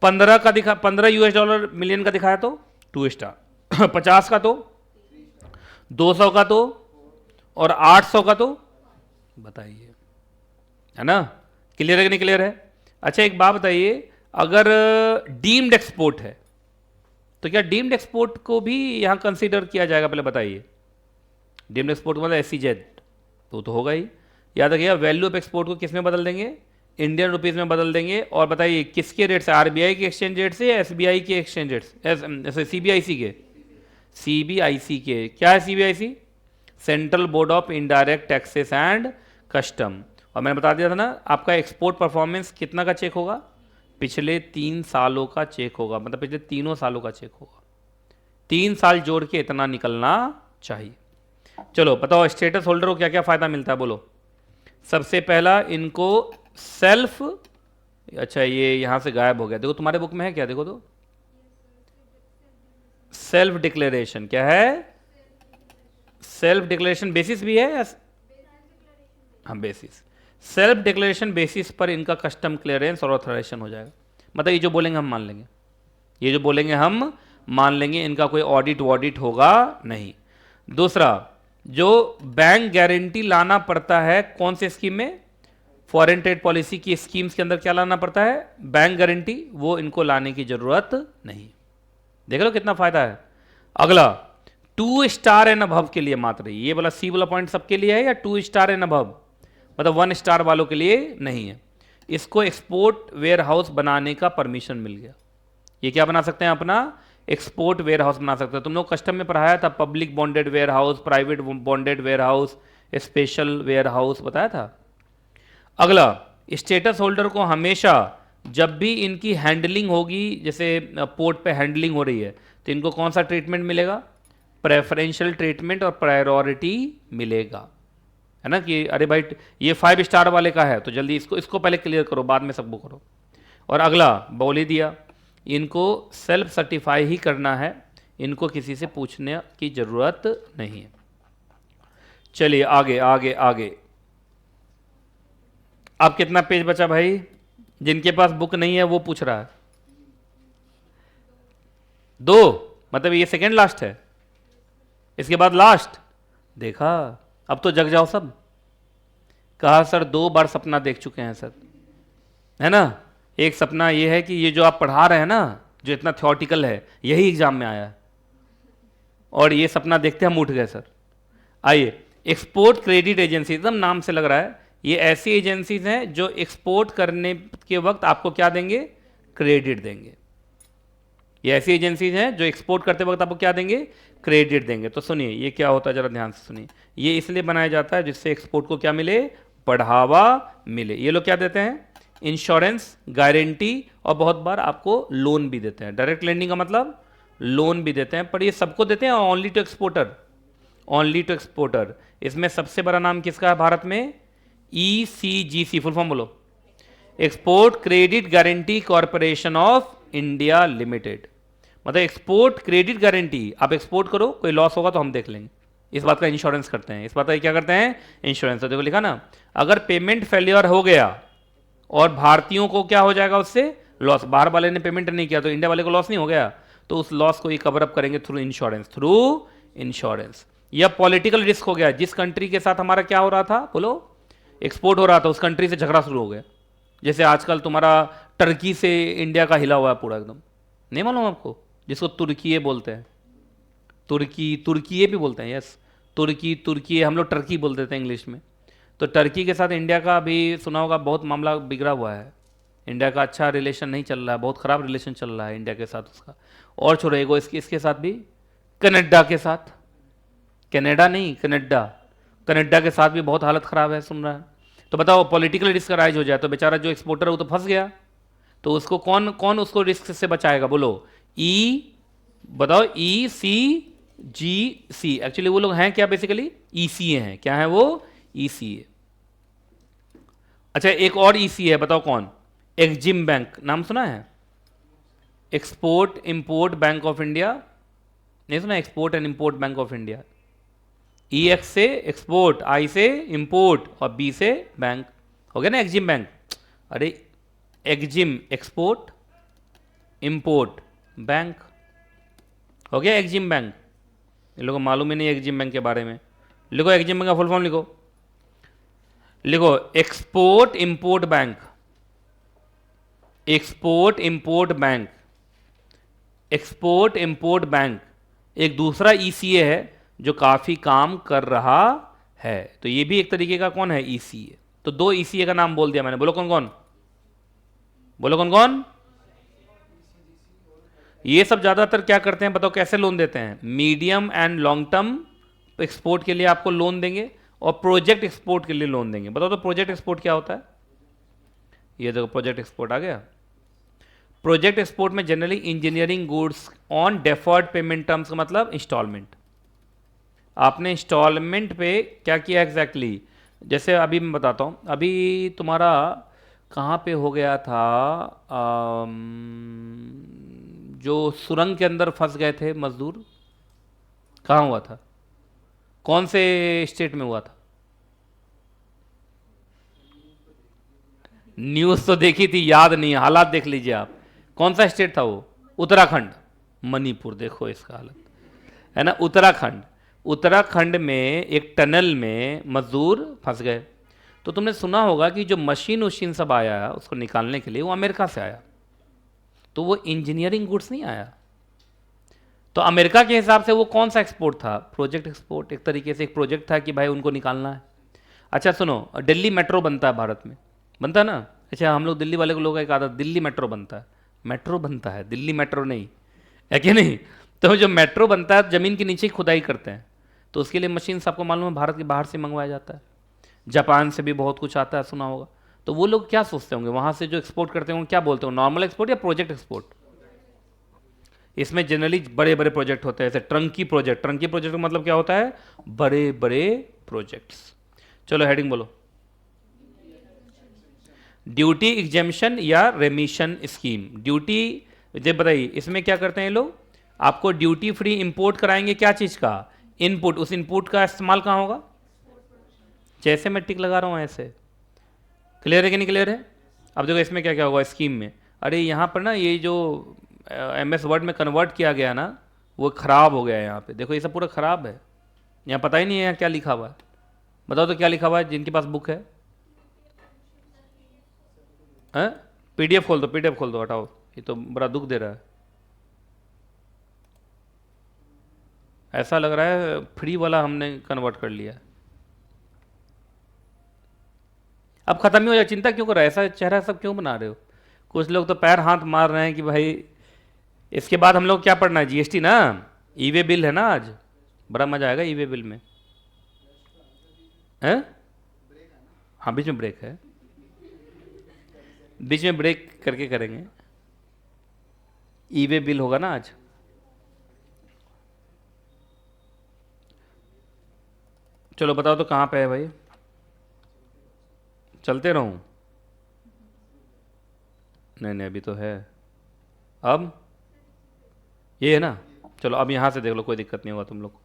15 $US मिलियन का दिखाया तो 2 स्टार। 50 का तो, 200 का तो, और 800 का तो बताइए, है ना? क्लियर है कि नहीं क्लियर है? अच्छा एक बात बताइए, अगर डीम्ड एक्सपोर्ट है तो क्या डीम्ड एक्सपोर्ट को भी यहां कंसीडर किया जाएगा? पहले बताइए। डीम्ड एक्सपोर्ट मतलब SEZ तो होगा ही। याद रखिएगा, वैल्यू ऑफ एक्सपोर्ट को किस में बदल देंगे? इंडियन रुपीज में बदल देंगे। और बताइए किसके रेट से? RBI के एक्सचेंज रेट से या SBI के एक्सचेंज रेट से? CBIC के। CBIC के। क्या है CBIC? Central board of indirect taxes and custom. और मैंने बता दिया था ना, आपका एक्सपोर्ट परफॉर्मेंस कितना का चेक होगा? पिछले 3 सालों का चेक होगा, मतलब पिछले 3 सालों का चेक होगा। 3 साल जोड़ के इतना निकलना चाहिए। चलो बताओ स्टेटस होल्डर को क्या क्या फायदा मिलता है, बोलो। सबसे पहला इनको सेल्फ, अच्छा ये यहां से गायब हो गया, देखो तुम्हारे बुक में है क्या, देखो तो। सेल्फ डिक्लेरेशन क्या है? सेल्फ डिक्लेरेशन बेसिस भी है या? हाँ बेसिस। सेल्फ डिक्लेरेशन बेसिस पर इनका कस्टम क्लियरेंस और ऑथराइजेशन हो जाएगा। मतलब ये जो बोलेंगे हम मान लेंगे, ये जो बोलेंगे हम मान लेंगे, इनका कोई ऑडिट होगा नहीं। दूसरा, जो बैंक गारंटी लाना पड़ता है कौन से स्कीम में? फॉरेन ट्रेड पॉलिसी की स्कीम्स के अंदर क्या लाना पड़ता है? Bank guarantee. वो इनको लाने की जरूरत नहीं। देख लो कितना फायदा है। अगला, 2 स्टार एंड अबव के लिए मात्र, ये वाला C वाला पॉइंट सबके लिए है या 2 स्टार एंड अबव? मतलब 1 स्टार वालों के लिए नहीं है। इसको एक्सपोर्ट वेयर हाउस बनाने का परमिशन मिल गया। ये क्या बना सकते हैं? अपना एक्सपोर्ट वेयर हाउस बना सकते हैं। तुम लोग कस्टम में पढ़ाया था, public bonded warehouse, private bonded warehouse, special warehouse बताया था। अगला, स्टेटस होल्डर को हमेशा जब भी इनकी हैंडलिंग होगी, जैसे पोर्ट पे हैंडलिंग हो रही है, तो इनको कौन सा ट्रीटमेंट मिलेगा? प्रेफरेंशियल ट्रीटमेंट और प्रायोरिटी मिलेगा, है ना? कि अरे भाई ये 5 स्टार वाले का है तो जल्दी इसको पहले क्लियर करो, बाद में सबको करो। और अगला बोल ही दिया, इनको सेल्फ सर्टिफाई ही करना है, इनको किसी से पूछने की जरूरत नहीं है। चलिए आगे आगे आगे। अब कितना पेज बचा भाई? जिनके पास बुक नहीं है वो पूछ रहा है। 2, मतलब ये सेकेंड लास्ट है, इसके बाद लास्ट। देखा, अब तो जग जाओ सब। कहा सर 2 बार सपना देख चुके हैं सर, है ना? एक सपना ये है कि ये जो आप पढ़ा रहे हैं ना, जो इतना थ्योरेटिकल है, यही एग्जाम में आया है, और ये सपना देखते हम उठ गए सर। आइए, एक्सपोर्ट क्रेडिट एजेंसी, एकदम नाम से लग रहा है, ये ऐसी एजेंसीज हैं जो एक्सपोर्ट करने के वक्त आपको क्या देंगे? क्रेडिट देंगे। ये ऐसी एजेंसीज हैं जो एक्सपोर्ट करते वक्त आपको क्या देंगे? क्रेडिट देंगे। तो सुनिए ये क्या होता है, जरा ध्यान से सुनिए। ये इसलिए बनाया जाता है जिससे एक्सपोर्ट को क्या मिले? बढ़ावा मिले। ये लोग क्या देते हैं? इंश्योरेंस, गारंटी, और बहुत बार आपको लोन भी देते हैं। डायरेक्ट लेंडिंग का मतलब लोन भी देते हैं, पर ये सबको देते हैं only to exporter, only to exporter. इसमें सबसे बड़ा नाम किसका है भारत में? ECGC, फुल फॉर्म बोलो। Export credit guarantee corporation of India limited. मतलब एक्सपोर्ट क्रेडिट गारंटी, आप एक्सपोर्ट करो, कोई लॉस होगा तो हम देख लेंगे, इस बात का इंश्योरेंस करते हैं। इस बात का क्या करते हैं? इंश्योरेंस। तो देखो लिखा ना, अगर पेमेंट फेलियर हो गया और भारतीयों को क्या हो जाएगा उससे? लॉस। बाहर वाले ने पेमेंट नहीं किया तो इंडिया वाले को लॉस नहीं हो गया, तो उस लॉस को ये कवर अप करेंगे थ्रू इंश्योरेंस, थ्रू इंश्योरेंस। या पॉलिटिकल रिस्क हो गया, जिस कंट्री के साथ हमारा क्या हो रहा था, बोलो, एक्सपोर्ट हो रहा था, उस कंट्री से झगड़ा शुरू हो गया। जैसे आजकल तुम्हारा टर्की से इंडिया का हिला हुआ है पूरा एकदम, नहीं मालूम आपको? जिसको तुर्की बोलते हैं, तुर्की भी बोलते हैं, यस, तुर्की, हम लोग टर्की बोल देते हैं इंग्लिश में। तो टर्की के साथ इंडिया का भी सुना होगा, बहुत मामला बिगड़ा हुआ है। इंडिया का अच्छा रिलेशन नहीं चल रहा है, बहुत खराब रिलेशन चल रहा है इंडिया के साथ उसका। और छोड़ो, इसके साथ भी, कनाडा के साथ, कनाडा नहीं, कनाडा के साथ भी बहुत हालत खराब है, सुन रहा है। तो बताओ, पॉलिटिकल रिस्क राइज हो जाए तो बेचारा जो एक्सपोर्टर है वो तो फंस गया, तो उसको कौन उसको रिस्क से बचाएगा, बोलो? बताओ, ECGC। एक्चुअली वो लोग हैं क्या? बेसिकली ECA हैं। क्या है वो? ECA। अच्छा, एक और ECA है, बताओ कौन? एक्जिम बैंक, नाम सुना है? Export import bank of India, नहीं सुना, export and import bank of India. E x से एक्सपोर्ट, आई से इंपोर्ट और बी से बैंक, हो गया ना एक्जिम बैंक। अरे एक्जिम एक्सपोर्ट इंपोर्ट बैंक, हो गया एक्जिम बैंक। इन लोगों को मालूम ही नहीं एक्जिम बैंक के बारे में। लिखो एक्जिम बैंक का फुल फॉर्म लिखो, लिखो export import bank, export import bank, export import bank. एक दूसरा ईसीए है जो काफी काम कर रहा है, तो ये भी एक तरीके का कौन है, ईसीए। तो दो ईसीए का नाम बोल दिया मैंने, बोलो कौन कौन, बोलो कौन कौन। ये सब ज्यादातर क्या करते हैं बताओ, कैसे लोन देते हैं, medium and long term export के लिए आपको लोन देंगे और प्रोजेक्ट एक्सपोर्ट के लिए लोन देंगे। बताओ तो प्रोजेक्ट एक्सपोर्ट क्या होता है, ये देखो प्रोजेक्ट एक्सपोर्ट आ गया। प्रोजेक्ट एक्सपोर्ट में generally engineering goods on deferred payment terms का मतलब इंस्टॉलमेंट। आपने इंस्टॉलमेंट पे क्या किया एग्जैक्टली जैसे अभी मैं बताता हूँ, अभी तुम्हारा कहाँ पे हो गया था, जो सुरंग के अंदर फंस गए थे मजदूर, कहाँ हुआ था, कौन से स्टेट में हुआ था? न्यूज़ तो देखी थी, याद नहीं है, हालात देख लीजिए आप। कौन सा स्टेट था वो? उत्तराखंड, मणिपुर, देखो इसका हालत है ना, उत्तराखंड। उत्तराखंड में एक टनल में मजदूर फंस गए। तो तुमने सुना होगा कि जो मशीन उशीन सब आया उसको निकालने के लिए, वो अमेरिका से आया, तो वो इंजीनियरिंग गुड्स नहीं आया। तो अमेरिका के हिसाब से वो कौन सा एक्सपोर्ट था? Project export. एक तरीके से एक प्रोजेक्ट था कि भाई उनको निकालना है। अच्छा सुनो, दिल्ली मेट्रो बनता है भारत में, बनता है ना। अच्छा हम लोग दिल्ली वाले को लोग एक आदत, दिल्ली मेट्रो बनता है, मेट्रो बनता है, दिल्ली मेट्रो नहीं है कि नहीं। तो जो मेट्रो बनता है जमीन के नीचे ही खुदाई करते हैं, तो उसके लिए मशीन आपको मालूम है भारत के बाहर से मंगवाया जाता है, जापान से भी बहुत कुछ आता है, सुना होगा। तो वो लोग क्या सोचते होंगे वहाँ से जो एक्सपोर्ट करते होंगे, क्या बोलते हो, नॉर्मल एक्सपोर्ट या प्रोजेक्ट एक्सपोर्ट? इसमें जनरली बड़े बड़े प्रोजेक्ट होते हैं, जैसे ट्रंकी प्रोजेक्ट। ट्रंकी प्रोजेक्ट का मतलब क्या होता है? बड़े बड़े प्रोजेक्ट्स। चलो हेडिंग बोलो, ड्यूटी एग्जेम्पशन या रेमिशन स्कीम। ड्यूटी जब बताइए इसमें क्या करते हैं ये लोग, आपको ड्यूटी फ्री इंपोर्ट कराएंगे, क्या चीज का, इनपुट। उस इनपुट का इस्तेमाल कहाँ होगा? जैसे मैं टिक लगा रहा हूँ ऐसे, क्लियर है कि नहीं क्लियर है? अब देखो इसमें क्या क्या होगा स्कीम में। अरे यहाँ पर ना ये जो MS वर्ड में कन्वर्ट किया गया ना, वो खराब हो गया है यहाँ पे, देखो ये सब पूरा खराब है, यहाँ पता ही नहीं है यहाँ क्या लिखा हुआ है। बताओ तो क्या लिखा हुआ है जिनके पास बुक है? PDF खोल दो, PDF खोल दो, हटाओ, ये तो बड़ा दुख दे रहा है। ऐसा लग रहा है फ्री वाला हमने कन्वर्ट कर लिया। अब खत्म ही हो जाए, चिंता क्यों कर रहा है, ऐसा चेहरा सब क्यों बना रहे हो? कुछ लोग तो पैर हाथ मार रहे हैं कि भाई इसके बाद हम लोग क्या पढ़ना है, GST ना, ई-वे बिल है ना, आज बड़ा मजा आएगा ई-वे बिल में। हैं? हाँ बीच में ब्रेक है, बीच में ब्रेक करके करेंगे। ई-वे बिल होगा ना आज। चलो बताओ तो कहाँ पे है भाई, चलते रहूं? नहीं नहीं अभी तो है, अब ये है ना। चलो अब यहाँ से देख लो, कोई दिक्कत नहीं होगा तुम लोग को।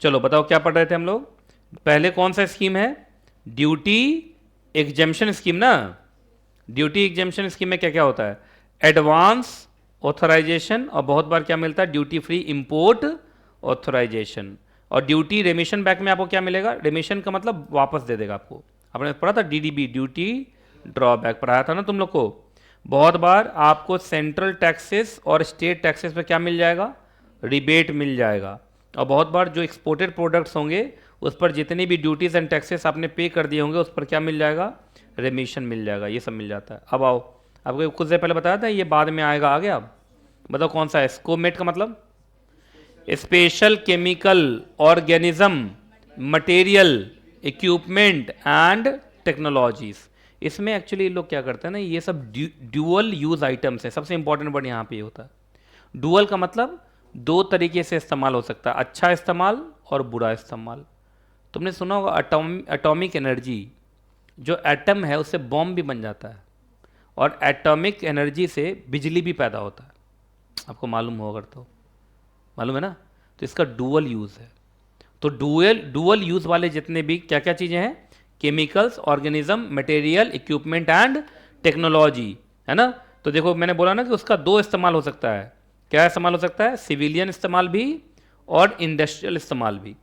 चलो बताओ क्या पढ़ रहे थे हम लोग पहले, कौन सा स्कीम है? ड्यूटी एग्जेम्पशन स्कीम ना। ड्यूटी एग्जेम्पशन स्कीम में क्या क्या होता है? एडवांस ऑथराइजेशन, और बहुत बार क्या मिलता है, ड्यूटी फ्री इंपोर्ट ऑथराइजेशन। और ड्यूटी रेमिशन बैक में आपको क्या मिलेगा? रेमिशन का मतलब वापस दे देगा आपको। आपने पढ़ा था DDB, ड्यूटी ड्रॉबैक पढ़ाया था ना तुम लोग को। बहुत बार आपको सेंट्रल टैक्सेस और स्टेट टैक्सेस पे क्या मिल जाएगा? रिबेट मिल जाएगा। और बहुत बार जो एक्सपोर्टेड प्रोडक्ट्स होंगे उस पर जितनी भी ड्यूटीज एंड टैक्सेस आपने पे कर दिए होंगे उस पर क्या मिल जाएगा? रेमिशन मिल जाएगा। ये सब मिल जाता है। अब आओ, आपको कुछ देर पहले बताया था, ये बाद में आएगा, आ गया। अब बताओ कौन सा है? स्कोमेट का मतलब special chemical organism material equipment and technologies. इसमें एक्चुअली लोग क्या करते हैं ना, ये सब ड्यूअल यूज आइटम्स है। सबसे इंपॉर्टेंट वर्ड यहाँ पे ये होता है। डुअल का मतलब दो तरीके से इस्तेमाल हो सकता है, अच्छा इस्तेमाल और बुरा इस्तेमाल। तुमने सुना होगा एटॉमिक एनर्जी, जो एटम है उससे बॉम्ब भी बन जाता है, और एटॉमिक एनर्जी से बिजली भी पैदा होता है। आपको मालूम होगा तो, मालूम है ना। तो इसका डुअल यूज है। तो डुअल यूज वाले जितने भी क्या क्या चीजें हैं, chemicals, organism, material, equipment and technology, है ना। तो देखो मैंने बोला ना कि उसका दो इस्तेमाल हो सकता है। क्या इस्तेमाल हो सकता है? सिविलियन इस्तेमाल भी और इंडस्ट्रियल इस्तेमाल भी,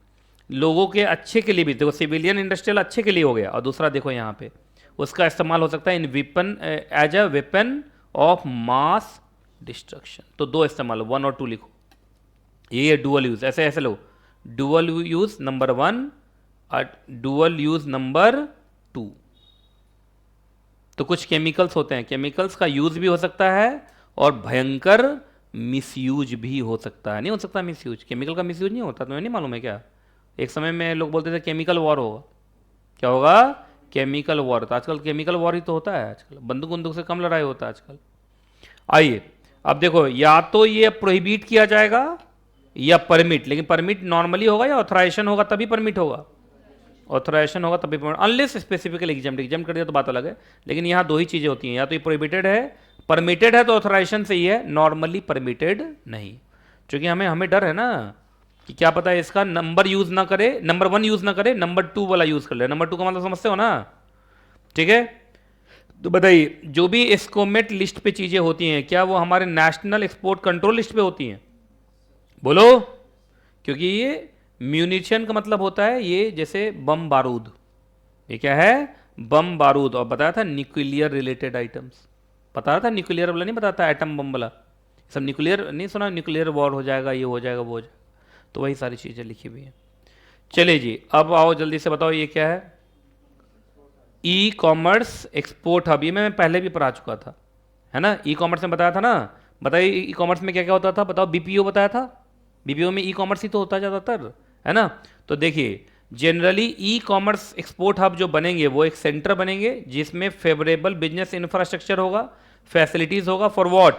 लोगों के अच्छे के लिए भी। देखो सिविलियन इंडस्ट्रियल अच्छे के लिए हो गया, और दूसरा देखो यहाँ पे उसका इस्तेमाल हो सकता है इन weapon, as a weapon of mass destruction. तो दो इस्तेमाल, 1 और 2 लिखो, ये डुअल यूज, ऐसे ऐसे लो, डुअल यूज नंबर 1 और डुअल यूज नंबर 2। तो कुछ केमिकल्स होते हैं, केमिकल्स का यूज भी हो सकता है और भयंकर मिसयूज भी हो सकता है। नहीं हो सकता मिसयूज? केमिकल का मिसयूज नहीं होता, तुम्हें नहीं मालूम है क्या? एक समय में लोग बोलते थे केमिकल वॉर होगा। क्या होगा? Chemical war. तो आजकल केमिकल वॉर ही तो होता है, आजकल बंदूक बंदूक से कम लड़ाई होता है आजकल। आइए अब देखो, या तो ये प्रोहिबिट किया जाएगा या परमिट, लेकिन परमिट नॉर्मली होगा या ऑथराइजेशन होगा तभी परमिट होगा? ऑथराइजेशन होगा तभी परमिट, अनलेस स्पेसिफिकली एग्जाम कर दिया तो बात अलग है। लेकिन यहाँ दो ही चीजें होती हैं, या तो ये प्रोहिबिटेड है, परमिटेड है तो ऑथराइजेशन से ही है, नॉर्मली परमिटेड नहीं। क्योंकि हमें डर है ना कि क्या पता है इसका नंबर यूज ना करे, नंबर 1 यूज ना करे, नंबर 2 वाला यूज कर ले। नंबर 2 का मतलब समझते हो ना? ठीक है, तो बताइए जो भी एस्कोमेट लिस्ट पे चीजें होती हैं, क्या वो हमारे नेशनल एक्सपोर्ट कंट्रोल लिस्ट पे होती हैं? बोलो। क्योंकि ये म्यूनिशन का मतलब होता है ये जैसे बम बारूद, ये क्या है? बम बारूद। और बताया था न्यूक्लियर रिलेटेड आइटम्स, बताया था न्यूक्लियर वाला नहीं बताता, एटम बम वाला सब न्यूक्लियर नहीं सुना? न्यूक्लियर वॉर हो जाएगा, ये हो जाएगा, वो हो जाएगा, तो वही सारी चीजें लिखी हुई हैं। चलिए जी, अब आओ जल्दी से बताओ ये क्या है? E commerce export hub. ये मैं पहले भी पढ़ा चुका था, है ना। ई कॉमर्स में बताया था ना। बताइए ई कॉमर्स में क्या क्या होता था? बताओ। बीपीओ बताया था, बीपीओ में ई कॉमर्स ही तो होता है ज़्यादातर, है ना। तो देखिए generally e commerce export hub जो बनेंगे वो एक सेंटर बनेंगे जिसमें फेवरेबल बिजनेस इंफ्रास्ट्रक्चर होगा, फैसिलिटीज होगा for what?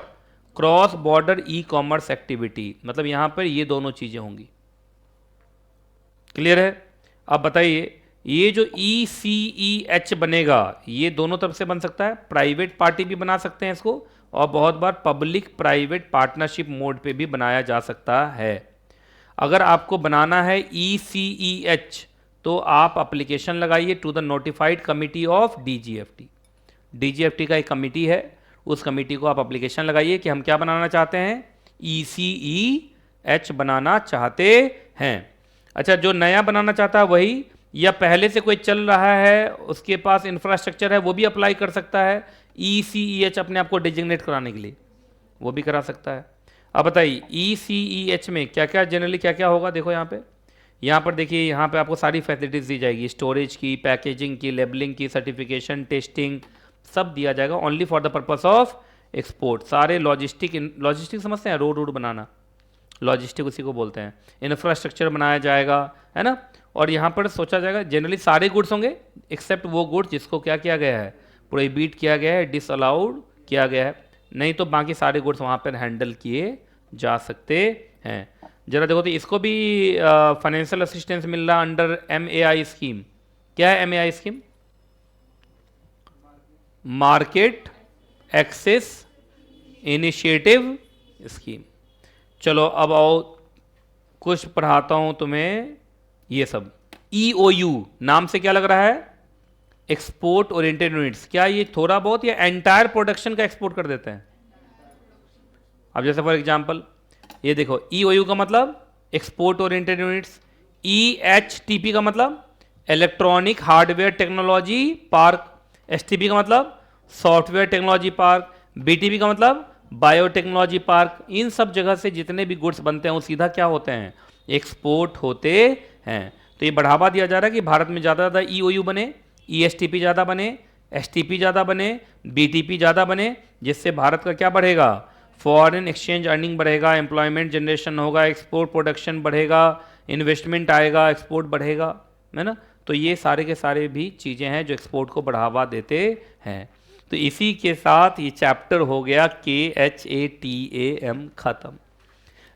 Cross border e commerce activity. मतलब यहां पर ये दोनों चीजें होंगी। क्लियर है? अब बताइए ये जो ECEH बनेगा ये दोनों तरफ से बन सकता है, प्राइवेट पार्टी भी बना सकते हैं इसको, और बहुत बार पब्लिक प्राइवेट पार्टनरशिप मोड पे भी बनाया जा सकता है। अगर आपको बनाना है ECEH तो आप एप्लीकेशन लगाइए to the notified committee of DGFT। DGFT का एक कमिटी है, उस कमिटी को आप एप्लीकेशन लगाइए कि हम क्या बनाना चाहते हैं? ECEH बनाना चाहते हैं। अच्छा, जो नया बनाना चाहता है वही, या पहले से कोई चल रहा है उसके पास इंफ्रास्ट्रक्चर है वो भी अप्लाई कर सकता है ECEH अपने आप को डिजिग्नेट कराने के लिए, वो भी करा सकता है। अब बताइए ECEH में क्या क्या जनरली क्या क्या होगा? देखो यहाँ पर देखिए, यहाँ पे आपको सारी फैसिलिटीज दी जाएगी, स्टोरेज की, पैकेजिंग की, लेबलिंग की, सर्टिफिकेशन, टेस्टिंग, सब दिया जाएगा only for the purpose of export. सारे लॉजिस्टिक समझते हैं, रोड बनाना, लॉजिस्टिक उसी को बोलते हैं। इंफ्रास्ट्रक्चर बनाया जाएगा, है ना। और यहाँ पर सोचा जाएगा जनरली सारे गुड्स होंगे एक्सेप्ट वो गुड्स जिसको क्या किया गया है? प्रोहिबिट किया गया है, डिसअलाउड किया गया है, नहीं तो बाकी सारे गुड्स वहाँ पर हैंडल किए जा सकते हैं। जरा देखो तो इसको भी फाइनेंशियल असिस्टेंस मिल रहा अंडर MAI स्कीम। क्या है MAI scheme? Market access initiative scheme. चलो अब आओ कुछ पढ़ाता हूं तुम्हें ये सब। EOU नाम से क्या लग रहा है? Export oriented units. क्या ये थोड़ा बहुत या एंटायर प्रोडक्शन का एक्सपोर्ट कर देते हैं? अब जैसे फॉर एग्जांपल ये देखो, EOU का मतलब एक्सपोर्ट ओरिएंटेड यूनिट्स, EHTP का मतलब electronic hardware technology park, STP का मतलब सॉफ्टवेयर टेक्नोलॉजी पार्क, BTP का मतलब बायोटेक्नोलॉजी पार्क। इन सब जगह से जितने भी गुड्स बनते हैं वो सीधा क्या होते हैं? एक्सपोर्ट होते हैं। तो ये बढ़ावा दिया जा रहा है कि भारत में ज़्यादा ज़्यादा EOU बने, ESTP ज़्यादा बने, STP ज़्यादा बने, BTP ज़्यादा बने, जिससे भारत का क्या बढ़ेगा? फॉरेन एक्सचेंज अर्निंग बढ़ेगा, एम्प्लॉयमेंट जनरेशन होगा, एक्सपोर्ट प्रोडक्शन बढ़ेगा, इन्वेस्टमेंट आएगा, एक्सपोर्ट बढ़ेगा, है ना। तो ये सारे के सारे भी चीज़ें हैं जो एक्सपोर्ट को बढ़ावा देते हैं। तो इसी के साथ ये चैप्टर हो गया KHATAM खत्म।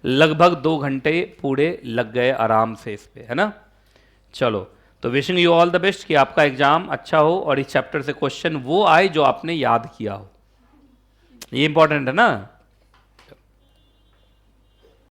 लगभग 2 घंटे पूरे लग गए आराम से इस पे, है ना। चलो, तो wishing you all the best कि आपका एग्जाम अच्छा हो और इस चैप्टर से क्वेश्चन वो आए जो आपने याद किया हो। ये इंपॉर्टेंट है ना।